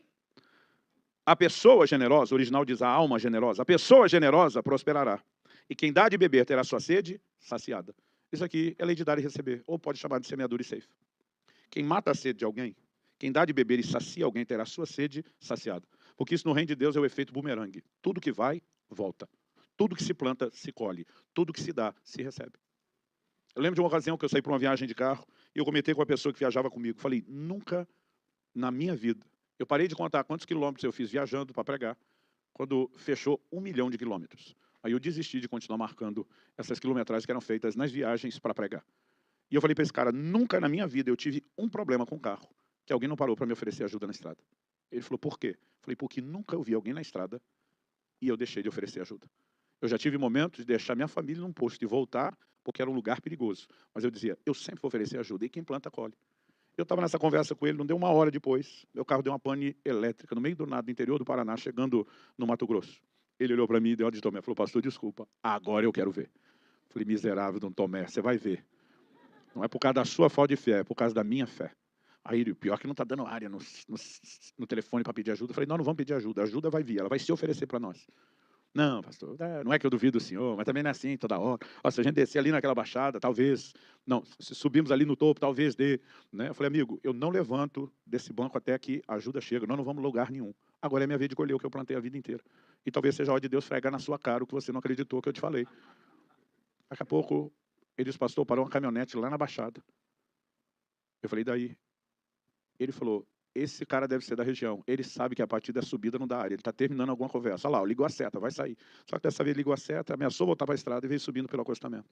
A pessoa generosa, o original diz a alma generosa, a pessoa generosa prosperará. E quem dá de beber terá sua sede saciada. Isso aqui é lei de dar e receber, ou pode chamar de semeadura e ceifa. Quem mata a sede de alguém, quem dá de beber e sacia alguém terá sua sede saciada. Porque isso no reino de Deus é o efeito bumerangue. Tudo que vai, volta. Tudo que se planta, se colhe. Tudo que se dá, se recebe. Eu lembro de uma ocasião que eu saí para uma viagem de carro e eu comentei com a pessoa que viajava comigo. Falei, nunca na minha vida, eu parei de contar quantos quilômetros eu fiz viajando para pregar, quando fechou 1 milhão de quilômetros. Aí eu desisti de continuar marcando essas quilometragens que eram feitas nas viagens para pregar. E eu falei para esse cara, nunca na minha vida eu tive um problema com o carro, que alguém não parou para me oferecer ajuda na estrada. Ele falou, por quê? Eu falei, porque nunca eu vi alguém na estrada e eu deixei de oferecer ajuda. Eu já tive momentos de deixar minha família num posto e voltar, porque era um lugar perigoso. Mas eu dizia, eu sempre vou oferecer ajuda, e quem planta, colhe. Eu estava nessa conversa com ele, não deu uma hora depois, meu carro deu uma pane elétrica, no meio do nada, no interior do Paraná, chegando no Mato Grosso. Ele olhou para mim e deu uma de Tomé, falou, pastor, desculpa, agora eu quero ver. Eu falei, miserável, Dom Tomé, você vai ver. Não é por causa da sua falta de fé, é por causa da minha fé. Aí ele, pior que não está dando área no telefone para pedir ajuda. Eu falei, não vamos pedir ajuda, a ajuda vai vir, ela vai se oferecer para nós. Não, pastor, não é que eu duvido do senhor, mas também não é assim toda hora. Ó, se a gente descer ali naquela baixada, talvez, não, se subimos ali no topo, talvez dê. Né? Eu falei, amigo, eu não levanto desse banco até que a ajuda chega, nós não vamos lugar nenhum. Agora é minha vez de colher o que eu plantei a vida inteira. E talvez seja a hora de Deus fregar na sua cara o que você não acreditou que eu te falei. Daqui a pouco, ele disse, pastor, parou uma caminhonete lá na baixada. Eu falei, daí? Ele falou, esse cara deve ser da região. Ele sabe que a partir da subida não dá área. Ele está terminando alguma conversa. Olha lá, ligou a seta, vai sair. Só que dessa vez ligou a seta, ameaçou voltar para a estrada e veio subindo pelo acostamento.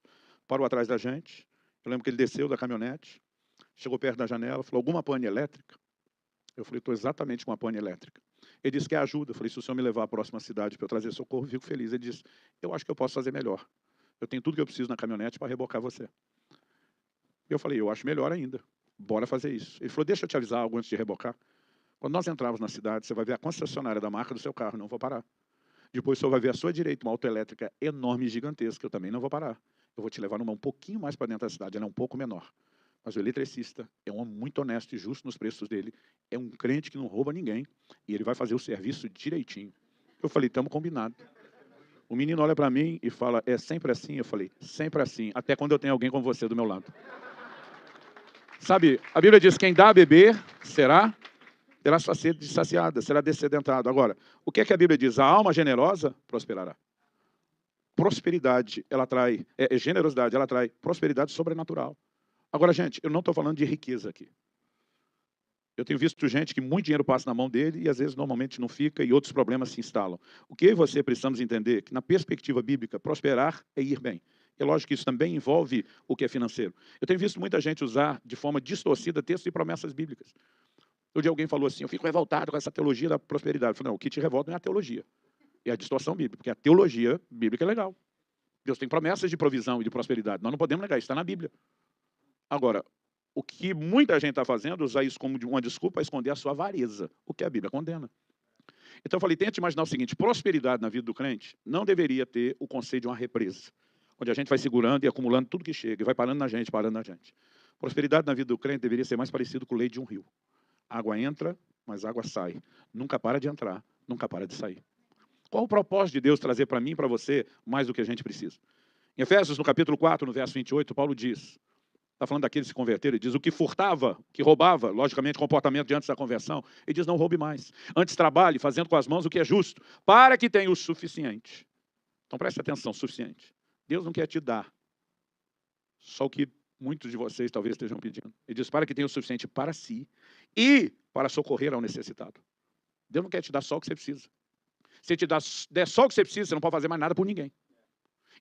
Parou atrás da gente. Eu lembro que ele desceu da caminhonete, chegou perto da janela, falou, alguma pane elétrica? Eu falei, estou exatamente com uma pane elétrica. Ele disse, quer ajuda? Eu falei, se o senhor me levar à próxima cidade para eu trazer socorro, eu fico feliz. Ele disse, eu acho que eu posso fazer melhor. Eu tenho tudo que eu preciso na caminhonete para rebocar você. Eu falei, eu acho melhor ainda. Bora fazer isso. Ele falou, deixa eu te avisar algo antes de rebocar. Quando nós entrarmos na cidade, você vai ver a concessionária da marca do seu carro, não vou parar. Depois o senhor vai ver à sua direita uma autoelétrica enorme e gigantesca, eu também não vou parar. Eu vou te levar numa um pouquinho mais para dentro da cidade, ela é um pouco menor. Mas o eletricista é um homem muito honesto e justo nos preços dele, é um crente que não rouba ninguém, e ele vai fazer o serviço direitinho. Eu falei, estamos combinados. O menino olha para mim e fala, é sempre assim? Eu falei, sempre assim, até quando eu tenho alguém como você do meu lado. Sabe, a Bíblia diz, quem dá a beber terá sua sede saciada, será descedentado. Agora, o que é que a Bíblia diz? A alma generosa prosperará. prosperidade, ela atrai, generosidade, ela atrai prosperidade sobrenatural. Agora, gente, eu não estou falando de riqueza aqui. Eu tenho visto gente que muito dinheiro passa na mão dele e às vezes normalmente não fica e outros problemas se instalam. O que eu e você precisamos entender é que na perspectiva bíblica, prosperar é ir bem. É lógico que isso também envolve o que é financeiro. Eu tenho visto muita gente usar de forma distorcida textos e promessas bíblicas. Um dia alguém falou assim, eu fico revoltado com essa teologia da prosperidade. Eu falei, não, o que te revolta não é a teologia, é a distorção bíblica, porque a teologia bíblica é legal. Deus tem promessas de provisão e de prosperidade. Nós não podemos negar, isso está na Bíblia. Agora, o que muita gente está fazendo é usar isso como uma desculpa para esconder a sua avareza, o que a Bíblia condena. Então eu falei, tente imaginar o seguinte, prosperidade na vida do crente não deveria ter o conceito de uma represa, onde a gente vai segurando e acumulando tudo que chega, e vai parando na gente, parando na gente. Prosperidade na vida do crente deveria ser mais parecido com o leito de um rio. A água entra, mas a água sai. Nunca para de entrar, nunca para de sair. Qual o propósito de Deus trazer para mim e para você mais do que a gente precisa? Em Efésios, no capítulo 4, no verso 28, Paulo diz, está falando daqueles que se converteram, ele diz, o que furtava, que roubava, logicamente, comportamento de antes da conversão, ele diz, não roube mais. Antes trabalhe, fazendo com as mãos o que é justo, para que tenha o suficiente. Então, preste atenção, suficiente. Deus não quer te dar só o que muitos de vocês talvez estejam pedindo. Ele diz, para que tenha o suficiente para si e para socorrer ao necessitado. Deus não quer te dar só o que você precisa. Se ele te der só o que você precisa, você não pode fazer mais nada por ninguém.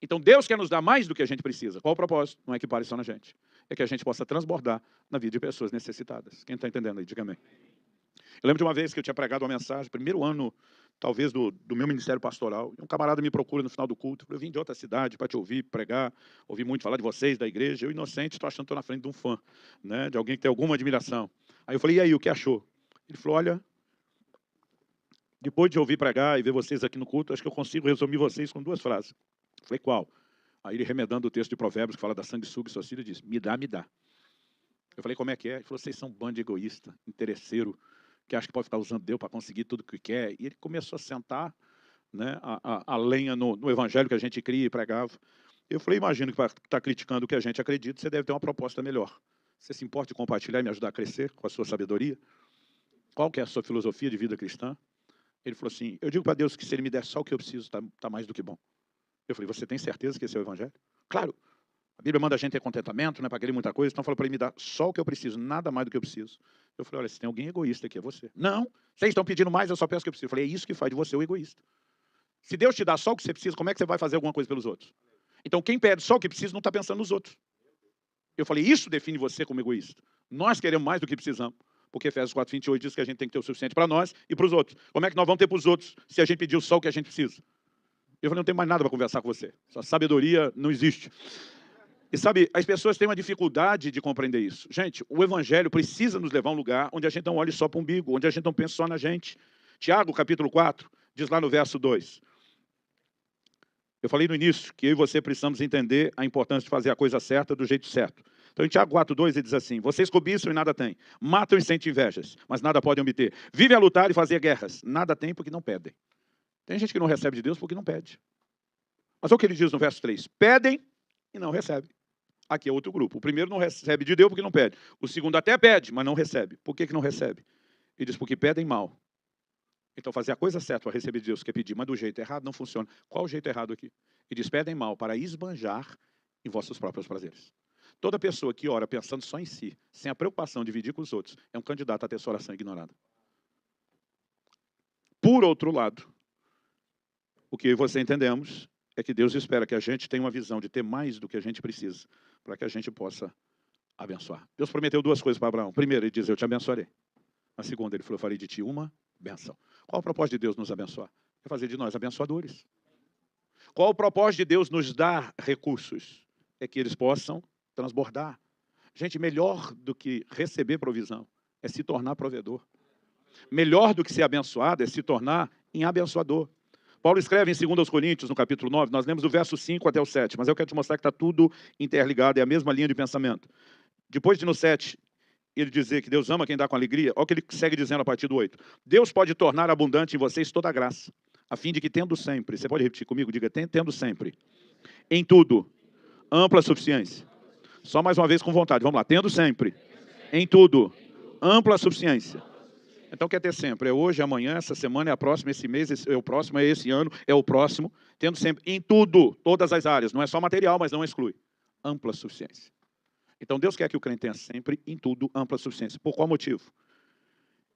Então, Deus quer nos dar mais do que a gente precisa. Qual o propósito? Não é que pare só na gente. É que a gente possa transbordar na vida de pessoas necessitadas. Quem está entendendo aí? Diga amém. Eu lembro de uma vez que eu tinha pregado uma mensagem, primeiro ano, talvez, do meu ministério pastoral. E um camarada me procura no final do culto. Eu vim de outra cidade para te ouvir, pregar, ouvi muito falar de vocês, da igreja. Eu, inocente, estou achando que estou na frente de um fã, né, de alguém que tem alguma admiração. Aí eu falei, e aí, o que achou? Ele falou, olha, depois de ouvir pregar e ver vocês aqui no culto, acho que eu consigo resumir vocês com 2 frases. Eu falei, qual? Aí ele, remedando o texto de Provérbios, que fala da sanguessuga e suicida, disse, me dá, me dá. Eu falei, como é que é? Ele falou, vocês são um bando de egoísta, interesseiro, que acha que pode ficar usando Deus para conseguir tudo o que quer. E ele começou a sentar, né, a lenha no evangelho que a gente cria e pregava. Eu falei, imagino que para estar criticando o que a gente acredita, você deve ter uma proposta melhor. Você se importa de compartilhar e me ajudar a crescer com a sua sabedoria? Qual que é a sua filosofia de vida cristã? Ele falou assim, eu digo para Deus que se Ele me der só o que eu preciso, está mais do que bom. Eu falei, você tem certeza que esse é o evangelho? Claro. A Bíblia manda a gente ter contentamento, né, para querer muita coisa, então falou para ele me dar só o que eu preciso, nada mais do que eu preciso. Eu falei, olha, se tem alguém egoísta aqui, é você. Não, vocês estão pedindo mais, eu só peço o que eu preciso. Eu falei, é isso que faz de você o egoísta. Se Deus te dá só o que você precisa, como é que você vai fazer alguma coisa pelos outros? Então, quem pede só o que precisa não está pensando nos outros. Eu falei, isso define você como egoísta. Nós queremos mais do que precisamos. Porque Efésios 4:28 diz que a gente tem que ter o suficiente para nós e para os outros. Como é que nós vamos ter para os outros se a gente pediu só o que a gente precisa? Eu falei, não tenho mais nada para conversar com você. Sua sabedoria não existe. E sabe, as pessoas têm uma dificuldade de compreender isso. Gente, o evangelho precisa nos levar a um lugar onde a gente não olhe só para o umbigo, onde a gente não pense só na gente. Tiago, capítulo 4, diz lá no verso 2. Eu falei no início que eu e você precisamos entender a importância de fazer a coisa certa do jeito certo. Então, em Tiago 4:2, ele diz assim, vocês cobiçam e nada têm, matam e sentem invejas, mas nada podem obter. Vivem a lutar e fazer guerras, nada têm porque não pedem. Tem gente que não recebe de Deus porque não pede. Mas olha o que ele diz no verso 3, pedem e não recebem. Aqui é outro grupo. O primeiro não recebe de Deus porque não pede. O segundo até pede, mas não recebe. Por que não recebe? Ele diz, porque pedem mal. Então, fazer a coisa certa para receber de Deus, que é pedir, mas do jeito errado, não funciona. Qual o jeito errado aqui? Ele diz, pedem mal para esbanjar em vossos próprios prazeres. Toda pessoa que ora pensando só em si, sem a preocupação de dividir com os outros, é um candidato a ter sua oração ignorada. Por outro lado, o que você entendemos é que Deus espera que a gente tenha uma visão de ter mais do que a gente precisa, para que a gente possa abençoar. Deus prometeu 2 coisas para Abraão. Primeiro, ele diz, eu te abençoarei. Na segunda, ele falou, eu farei de ti uma benção. Qual o propósito de Deus nos abençoar? É fazer de nós abençoadores. Qual o propósito de Deus nos dar recursos? É que eles possam transbordar. Gente, melhor do que receber provisão é se tornar provedor. Melhor do que ser abençoado é se tornar em abençoador. Paulo escreve em 2 Coríntios, no capítulo 9, nós lemos do verso 5 até o 7, mas eu quero te mostrar que está tudo interligado, é a mesma linha de pensamento. Depois de no 7, ele dizer que Deus ama quem dá com alegria, olha o que ele segue dizendo a partir do 8. Deus pode tornar abundante em vocês toda a graça, a fim de que tendo sempre, você pode repetir comigo, diga, tendo sempre, em tudo, ampla suficiência. Só mais uma vez com vontade, vamos lá, tendo sempre, em tudo, ampla suficiência. Então quer ter sempre, é hoje, é amanhã, essa semana, é a próxima, esse mês, é o próximo, é esse ano, é o próximo, tendo sempre, em tudo, todas as áreas, não é só material, mas não exclui, ampla suficiência. Então Deus quer que o crente tenha sempre, em tudo, ampla suficiência. Por qual motivo?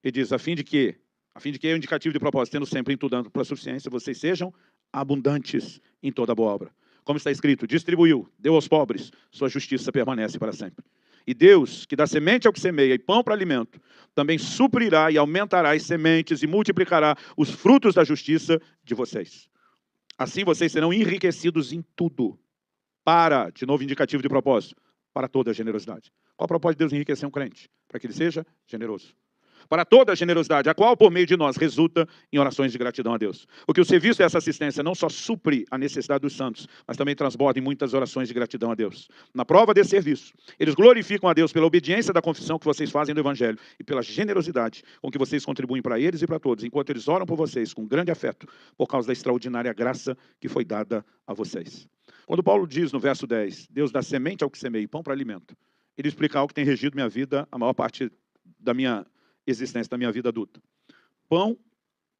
Ele diz, a fim de que é o indicativo de propósito, tendo sempre em tudo ampla suficiência, vocês sejam abundantes em toda boa obra. Como está escrito, distribuiu, deu aos pobres, sua justiça permanece para sempre. E Deus, que dá semente ao que semeia e pão para alimento, também suprirá e aumentará as sementes e multiplicará os frutos da justiça de vocês. Assim vocês serão enriquecidos em tudo, para, de novo indicativo de propósito, para toda a generosidade. Qual o propósito de Deus enriquecer um crente? Para que ele seja generoso. Para toda a generosidade, a qual, por meio de nós, resulta em orações de gratidão a Deus. Porque o serviço dessa assistência não só supre a necessidade dos santos, mas também transborda em muitas orações de gratidão a Deus. Na prova desse serviço, eles glorificam a Deus pela obediência da confissão que vocês fazem do Evangelho e pela generosidade com que vocês contribuem para eles e para todos, enquanto eles oram por vocês com grande afeto, por causa da extraordinária graça que foi dada a vocês. Quando Paulo diz no verso 10, Deus dá semente ao que semeia e pão para alimento, ele explica algo que tem regido minha vida, a maior parte da minha existência, da minha vida adulta. Pão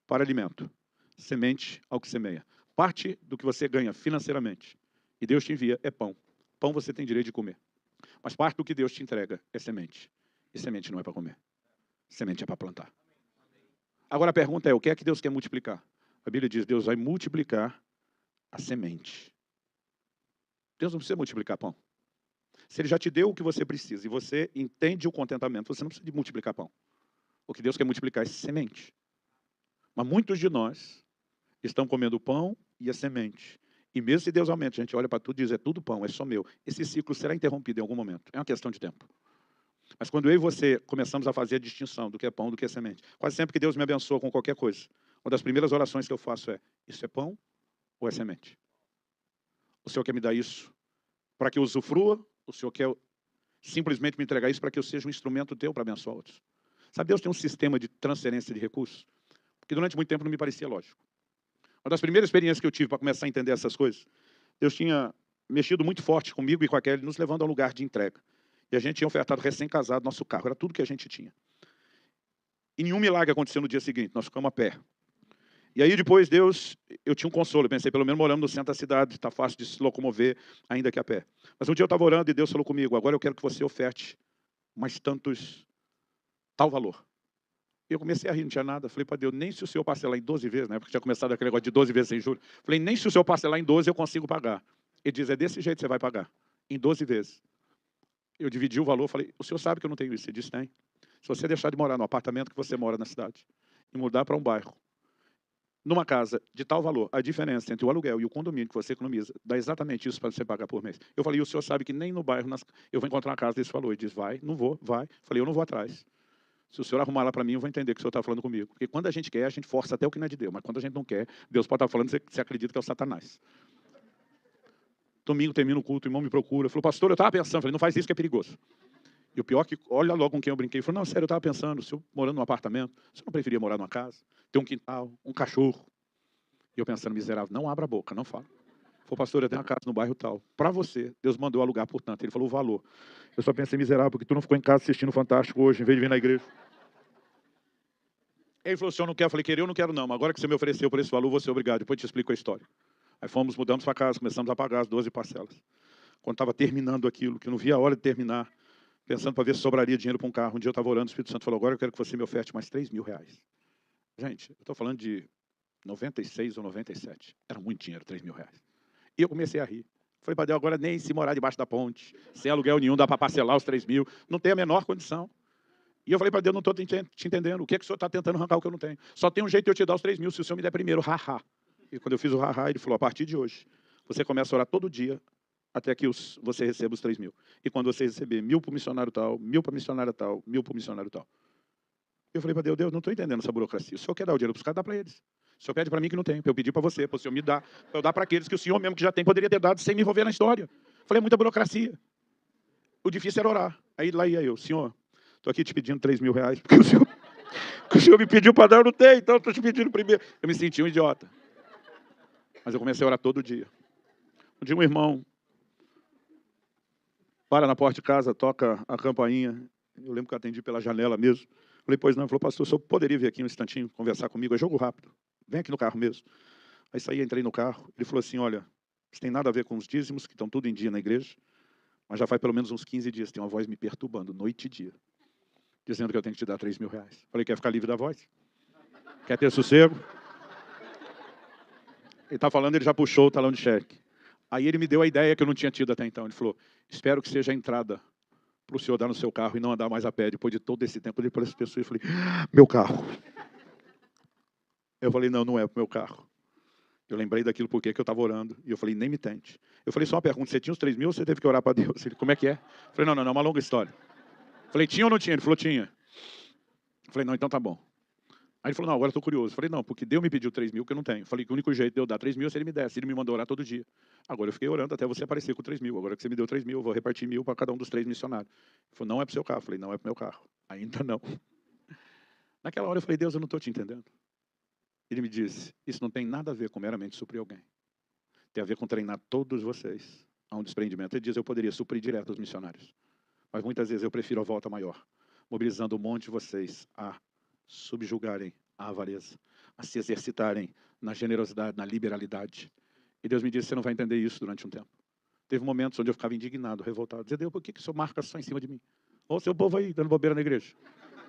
para alimento, semente ao que semeia. Parte do que você ganha financeiramente e Deus te envia é pão. Pão você tem direito de comer. Mas parte do que Deus te entrega é semente. E semente não é para comer. Semente é para plantar. Agora a pergunta é, o que é que Deus quer multiplicar? A Bíblia diz, Deus vai multiplicar a semente. Deus não precisa multiplicar pão. Se Ele já te deu o que você precisa e você entende o contentamento, você não precisa de multiplicar pão. O que Deus quer multiplicar é semente. Mas muitos de nós estão comendo o pão e a semente. E mesmo se Deus aumenta, a gente olha para tudo e diz, é tudo pão, é só meu. Esse ciclo será interrompido em algum momento. É uma questão de tempo. Mas quando eu e você começamos a fazer a distinção do que é pão, do que é semente, quase sempre que Deus me abençoa com qualquer coisa, uma das primeiras orações que eu faço é, isso é pão ou é semente? O Senhor quer me dar isso para que eu usufrua? O Senhor quer simplesmente me entregar isso para que eu seja um instrumento teu para abençoar outros? Sabe, Deus tem um sistema de transferência de recursos que durante muito tempo não me parecia lógico. Uma das primeiras experiências que eu tive para começar a entender essas coisas, Deus tinha mexido muito forte comigo e com a Kelly, nos levando a um lugar de entrega. E a gente tinha ofertado recém-casado nosso carro, era tudo que a gente tinha. E nenhum milagre aconteceu no dia seguinte, nós ficamos a pé. E aí depois Deus, eu tinha um consolo, eu pensei, pelo menos morando no centro da cidade, está fácil de se locomover, ainda que a pé. Mas um dia eu estava orando e Deus falou comigo, agora eu quero que você oferte mais tal valor. E eu comecei a rir, não tinha nada. Falei para Deus, nem se o Senhor parcelar em 12 vezes, né? Porque tinha começado aquele negócio de 12 vezes sem juros. Falei, nem se o Senhor parcelar em 12 eu consigo pagar. Ele diz, é desse jeito que você vai pagar, em 12 vezes. Eu dividi o valor, falei, o senhor sabe que eu não tenho isso? Ele disse, tem. Se você deixar de morar no apartamento que você mora na cidade e mudar para um bairro, numa casa de tal valor, a diferença entre o aluguel e o condomínio que você economiza, dá exatamente isso para você pagar por mês. Eu falei, o senhor sabe que nem no bairro eu vou encontrar uma casa desse valor. Ele diz, vai, não vou, vai. Falei, eu não vou atrás. Se o senhor arrumar lá para mim, eu vou entender que o senhor está falando comigo. Porque quando a gente quer, a gente força até o que não é de Deus. Mas quando a gente não quer, Deus pode estar falando, você acredita que é o Satanás. Domingo termina o culto, o irmão me procura. Falou, pastor, eu estava pensando. Falei, não faz isso que é perigoso. E o pior é que, olha logo com quem eu brinquei. Falou, não, sério, eu estava pensando, se eu morando num apartamento, você não preferia morar numa casa? Ter um quintal, um cachorro. E eu pensando, miserável, não abra a boca, não fala. Falou, pastor, eu tenho uma casa no bairro tal. Para você, Deus mandou alugar, portanto. Ele falou o valor. Eu só pensei, miserável, porque tu não ficou em casa assistindo Fantástico hoje, em vez de vir na igreja. Ele falou, o senhor não quer? Eu falei, querer eu não quero não, mas agora que você me ofereceu por esse valor, vou ser obrigado. Depois eu te explico a história. Aí mudamos para casa, começamos a pagar as 12 parcelas. Quando estava terminando aquilo, que eu não via a hora de terminar, pensando para ver se sobraria dinheiro para um carro. Um dia eu estava orando, o Espírito Santo falou, agora eu quero que você me oferte mais 3 mil reais. Gente, eu estou falando de 96 ou 97. Era muito dinheiro, 3 mil reais. E eu comecei a rir. Falei para Deus, agora nem se morar debaixo da ponte, sem aluguel nenhum, dá para parcelar os 3 mil. Não tem a menor condição. E eu falei para Deus, não estou te entendendo. O que é que o senhor está tentando arrancar o que eu não tenho? Só tem um jeito de eu te dar os 3 mil, se o senhor me der primeiro, ha-ha. E quando eu fiz o ha-ha, ele falou, a partir de hoje, você começa a orar todo dia, até que você receba os 3 mil. E quando você receber 1.000 para o missionário tal, 1.000 para o missionário tal, 1.000 para o missionário tal. Eu falei para Deus, Deus, não estou entendendo essa burocracia. O senhor quer dar o dinheiro para os caras, dá para eles. O senhor pede para mim que não tem, para eu pedir para você, para o senhor me dar, para eu dar para aqueles que o senhor mesmo que já tem poderia ter dado sem me envolver na história. Eu falei, é muita burocracia. O difícil era orar. Aí lá ia eu, senhor, estou aqui te pedindo 3 mil reais, porque o senhor me pediu para dar, eu não tenho, então estou te pedindo primeiro. Eu me senti um idiota. Mas eu comecei a orar todo dia. Um dia um irmão para na porta de casa, toca a campainha. Eu lembro que eu atendi pela janela mesmo. Falei, pois não. Ele falou, pastor, o senhor poderia vir aqui um instantinho conversar comigo? É jogo rápido. Vem aqui no carro mesmo. Aí saí, entrei no carro. Ele falou assim, olha, isso tem nada a ver com os dízimos, que estão tudo em dia na igreja, mas já faz pelo menos uns 15 dias. Tem uma voz me perturbando, noite e dia, dizendo que eu tenho que te dar R$3.000. Falei, quer ficar livre da voz? Quer ter sossego? Ele está falando, ele já puxou o talão de cheque. Aí ele me deu a ideia que eu não tinha tido até então. Ele falou, espero que seja a entrada para o senhor dar no seu carro e não andar mais a pé. Depois de todo esse tempo, eu olhei para as pessoas e falei, meu carro. Eu falei, não, não é o meu carro. Eu lembrei daquilo porque eu estava orando. E eu falei, nem me tente. Eu falei, só uma pergunta, você tinha os 3.000 ou você teve que orar para Deus? Ele, como é que é? Eu falei, não, é uma longa história. Eu falei, tinha ou não tinha? Ele falou, tinha. Eu falei, não, então tá bom. Aí ele falou, não, agora eu estou curioso. Eu falei, não, porque Deus me pediu 3.000 que eu não tenho. Eu falei que o único jeito de eu dar 3.000 é se ele me desse. Ele me mandou orar todo dia. Agora eu fiquei orando até você aparecer com 3.000. Agora que você me deu 3.000, eu vou repartir 1.000 para cada um dos 3 missionários. Ele falou, não é para o seu carro. Eu falei, não é para o meu carro. Ainda não. Naquela hora eu falei, Deus, eu não estou te entendendo. Ele me disse, isso não tem nada a ver com meramente suprir alguém. Tem a ver com treinar todos vocês a um desprendimento. Ele diz, eu poderia suprir direto os missionários. Mas muitas vezes eu prefiro a volta maior, mobilizando um monte de vocês a subjugarem a avareza, a se exercitarem na generosidade, na liberalidade. E Deus me disse, você não vai entender isso durante um tempo. Teve momentos onde eu ficava indignado, revoltado. Dizia, Deus, por que o senhor marca só em cima de mim? Olha o seu povo aí, dando bobeira na igreja.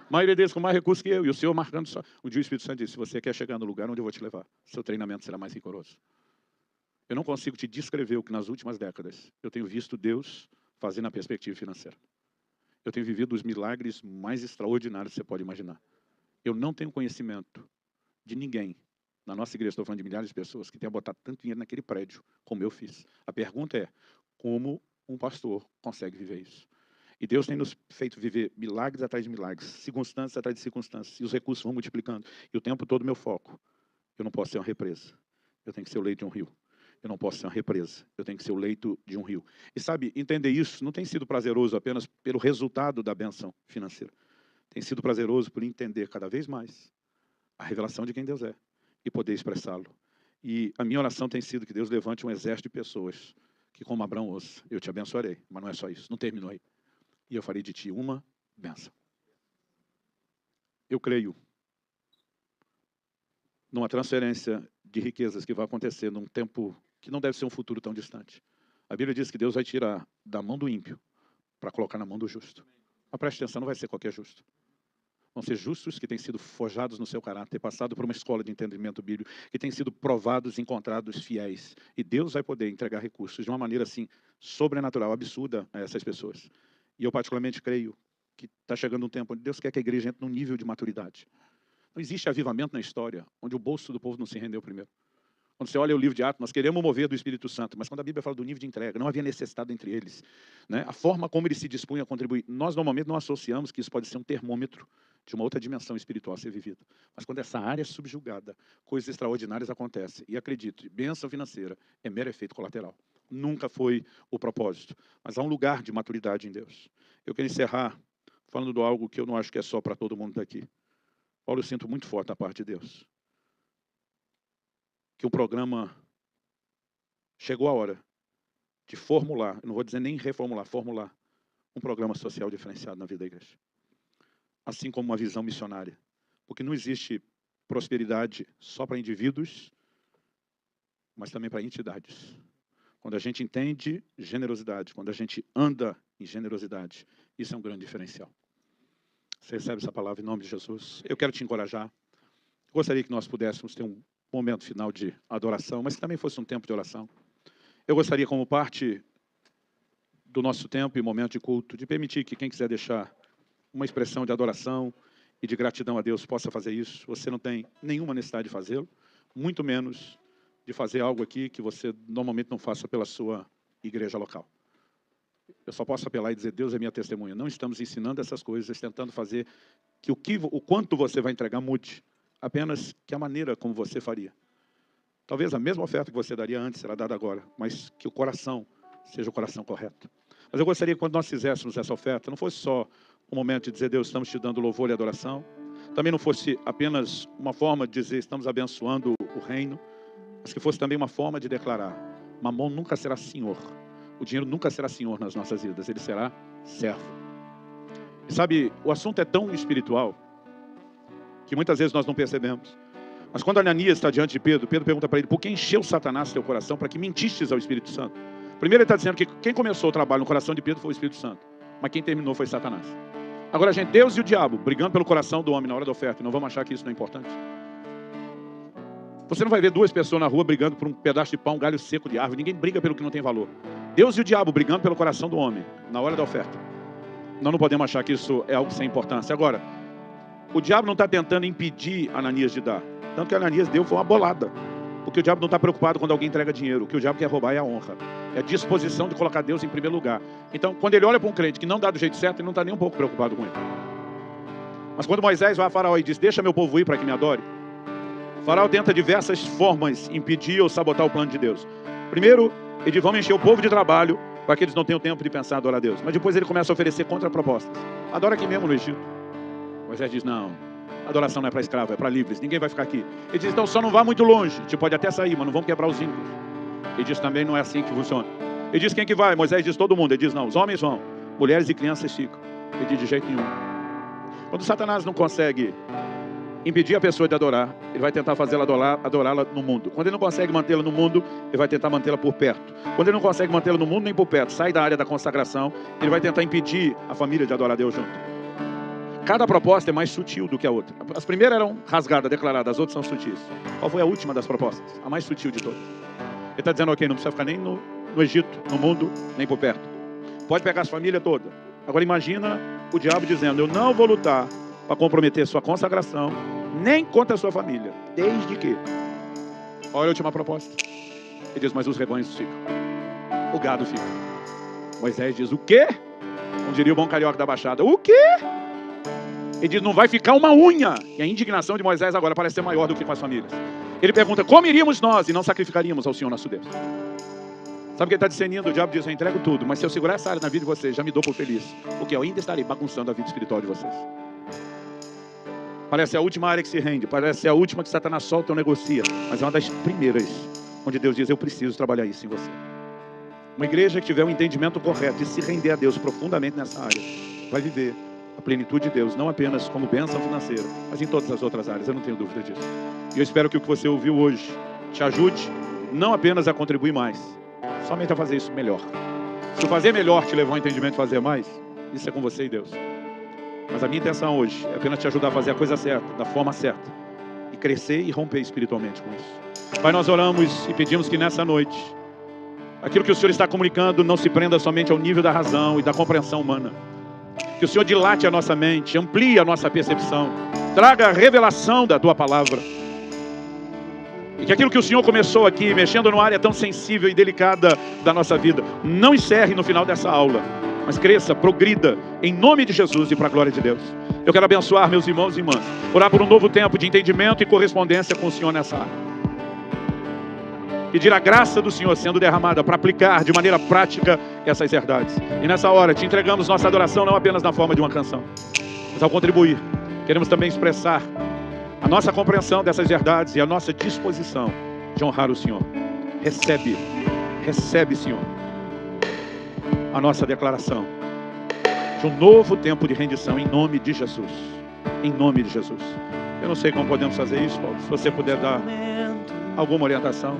A maioria deles com mais recursos que eu, e o senhor marcando só. Um dia o Espírito Santo disse, se você quer chegar no lugar onde eu vou te levar, seu treinamento será mais rigoroso. Eu não consigo te descrever o que nas últimas décadas eu tenho visto Deus fazer na perspectiva financeira. Eu tenho vivido os milagres mais extraordinários que você pode imaginar. Eu não tenho conhecimento de ninguém, na nossa igreja, estou falando de milhares de pessoas, que tenha botado tanto dinheiro naquele prédio, como eu fiz. A pergunta é, como um pastor consegue viver isso? E Deus tem nos feito viver milagres atrás de milagres, circunstâncias atrás de circunstâncias, e os recursos vão multiplicando. E o tempo todo meu foco, eu não posso ser uma represa, eu tenho que ser o leito de um rio. Eu não posso ser uma represa, eu tenho que ser o leito de um rio. E sabe, entender isso não tem sido prazeroso apenas pelo resultado da bênção financeira. Tem sido prazeroso por entender cada vez mais a revelação de quem Deus é e poder expressá-lo. E a minha oração tem sido que Deus levante um exército de pessoas que, como Abraão ouça, eu te abençoarei, mas não é só isso, não terminou aí. E eu farei de ti uma bênção. Eu creio numa transferência de riquezas que vai acontecer num tempo que não deve ser um futuro tão distante. A Bíblia diz que Deus vai tirar da mão do ímpio para colocar na mão do justo. Mas preste atenção, não vai ser qualquer justo. Vão ser justos que têm sido forjados no seu caráter, passado por uma escola de entendimento bíblico, que têm sido provados e encontrados fiéis. E Deus vai poder entregar recursos de uma maneira assim, sobrenatural, absurda a essas pessoas. E eu particularmente creio que está chegando um tempo onde Deus quer que a igreja entre num nível de maturidade. Não existe avivamento na história onde o bolso do povo não se rendeu primeiro. Quando você olha o livro de Atos, nós queremos mover do Espírito Santo, mas quando a Bíblia fala do nível de entrega, não havia necessidade entre eles. Né? A forma como eles se dispunham a contribuir, nós normalmente não associamos que isso pode ser um termômetro de uma outra dimensão espiritual a ser vivida. Mas quando essa área é subjugada, coisas extraordinárias acontecem. E acredite, bênção financeira é mero efeito colateral. Nunca foi o propósito. Mas há um lugar de maturidade em Deus. Eu quero encerrar falando de algo que eu não acho que é só para todo mundo daqui. Paulo, eu sinto muito forte da parte de Deus. Que o programa chegou a hora de formular, não vou dizer nem reformular, formular um programa social diferenciado na vida da igreja. Assim como uma visão missionária. Porque não existe prosperidade só para indivíduos, mas também para entidades. Quando a gente entende generosidade, quando a gente anda em generosidade, isso é um grande diferencial. Você recebe essa palavra em nome de Jesus? Eu quero te encorajar. Gostaria que nós pudéssemos ter um momento final de adoração, mas que também fosse um tempo de oração. Eu gostaria, como parte do nosso tempo e momento de culto, de permitir que quem quiser deixar uma expressão de adoração e de gratidão a Deus possa fazer isso. Você não tem nenhuma necessidade de fazê-lo, muito menos de fazer algo aqui que você normalmente não faça pela sua igreja local. Eu só posso apelar e dizer, Deus é minha testemunha. Não estamos ensinando essas coisas, tentando fazer que o quanto você vai entregar mude, apenas que a maneira como você faria. Talvez a mesma oferta que você daria antes será dada agora, mas que o coração seja o coração correto. Mas eu gostaria que quando nós fizéssemos essa oferta, não fosse só um momento de dizer, Deus, estamos te dando louvor e adoração. Também não fosse apenas uma forma de dizer, estamos abençoando o reino, mas que fosse também uma forma de declarar, Mamon nunca será senhor. O dinheiro nunca será senhor nas nossas vidas, ele será servo. E sabe, o assunto é tão espiritual que muitas vezes nós não percebemos. Mas quando Ananias está diante de Pedro, Pedro pergunta para ele: por que encheu Satanás teu coração para que mentistes ao Espírito Santo? Primeiro ele está dizendo que quem começou o trabalho no coração de Pedro foi o Espírito Santo, mas quem terminou foi Satanás. Agora, gente, Deus e o diabo brigando pelo coração do homem na hora da oferta, e não vamos achar que isso não é importante. Você não vai ver duas pessoas na rua brigando por um pedaço de pão, um galho seco de árvore. Ninguém briga pelo que não tem valor. Deus e o diabo brigando pelo coração do homem na hora da oferta. Nós não podemos achar que isso é algo sem importância. Agora, o diabo não está tentando impedir Ananias de dar. Tanto que Ananias deu foi uma bolada. Porque o diabo não está preocupado quando alguém entrega dinheiro. O que o diabo quer roubar é a honra. É a disposição de colocar Deus em primeiro lugar. Então, quando ele olha para um crente que não dá do jeito certo, ele não está nem um pouco preocupado com ele. Mas quando Moisés vai a Faraó e diz: deixa meu povo ir para que me adore, o Faraó tenta diversas formas impedir ou sabotar o plano de Deus. Primeiro, ele diz: vamos encher o povo de trabalho para que eles não tenham tempo de pensar em adorar a Deus. Mas depois ele começa a oferecer contrapropostas. Adora aqui mesmo no Egito. Moisés diz: não, adoração não é para escravo, é para livres, ninguém vai ficar aqui. Ele diz: então só não vá muito longe, a gente pode até sair, mas não vamos quebrar os vínculos. Ele diz: também não é assim que funciona. Ele diz: quem que vai? Moisés diz: todo mundo. Ele diz: não, os homens vão, mulheres e crianças ficam. Ele diz: de jeito nenhum. Quando Satanás não consegue impedir a pessoa de adorar, ele vai tentar fazê-la adorá-la no mundo. Quando ele não consegue mantê-la no mundo, ele vai tentar mantê-la por perto. Quando ele não consegue mantê-la no mundo nem por perto, sai da área da consagração, ele vai tentar impedir a família de adorar a Deus junto. Cada proposta é mais sutil do que a outra. As primeiras eram rasgadas, declaradas, as outras são sutis. Qual foi a última das propostas? A mais sutil de todas. Ele está dizendo: ok, não precisa ficar nem no Egito, no mundo, nem por perto. Pode pegar as famílias todas. Agora imagina o diabo dizendo: eu não vou lutar para comprometer sua consagração, nem contra a sua família, desde que... Olha a última proposta. Ele diz: mas os rebanhos ficam, o gado fica. Moisés diz: o quê? Como diria o bom carioca da Baixada: o quê? Ele diz: não vai ficar uma unha. E a indignação de Moisés agora parece ser maior do que com as famílias. Ele pergunta: como iríamos nós e não sacrificaríamos ao Senhor nosso Deus? Sabe o que ele está discernindo? O diabo diz: eu entrego tudo, mas se eu segurar essa área na vida de vocês, já me dou por feliz, porque eu ainda estarei bagunçando a vida espiritual de vocês. Parece a última área que se rende, parece a última que Satanás solta ou negocia, mas é uma das primeiras onde Deus diz: eu preciso trabalhar isso em você. Uma igreja que tiver um entendimento correto e se render a Deus profundamente nessa área, vai viver a plenitude de Deus, não apenas como bênção financeira, mas em todas as outras áreas, eu não tenho dúvida disso. E eu espero que o que você ouviu hoje te ajude, não apenas a contribuir mais, somente a fazer isso melhor. Se o fazer melhor te levar ao entendimento de fazer mais, isso é com você e Deus. Mas a minha intenção hoje é apenas te ajudar a fazer a coisa certa, da forma certa, e crescer e romper espiritualmente com isso. Pai, nós oramos e pedimos que nessa noite, aquilo que o Senhor está comunicando não se prenda somente ao nível da razão e da compreensão humana. Que o Senhor dilate a nossa mente, amplie a nossa percepção, traga a revelação da Tua Palavra. E que aquilo que o Senhor começou aqui, mexendo numa área tão sensível e delicada da nossa vida, não encerre no final dessa aula, mas cresça, progrida, em nome de Jesus e para a glória de Deus. Eu quero abençoar meus irmãos e irmãs, orar por um novo tempo de entendimento e correspondência com o Senhor nessa área. Pedir a graça do Senhor sendo derramada para aplicar de maneira prática essas verdades. E nessa hora te entregamos nossa adoração não apenas na forma de uma canção, mas ao contribuir, queremos também expressar a nossa compreensão dessas verdades e a nossa disposição de honrar o Senhor. Recebe, Senhor, a nossa declaração de um novo tempo de rendição em nome de Jesus. Em nome de Jesus. Eu não sei como podemos fazer isso, Paulo. Se você puder dar alguma orientação.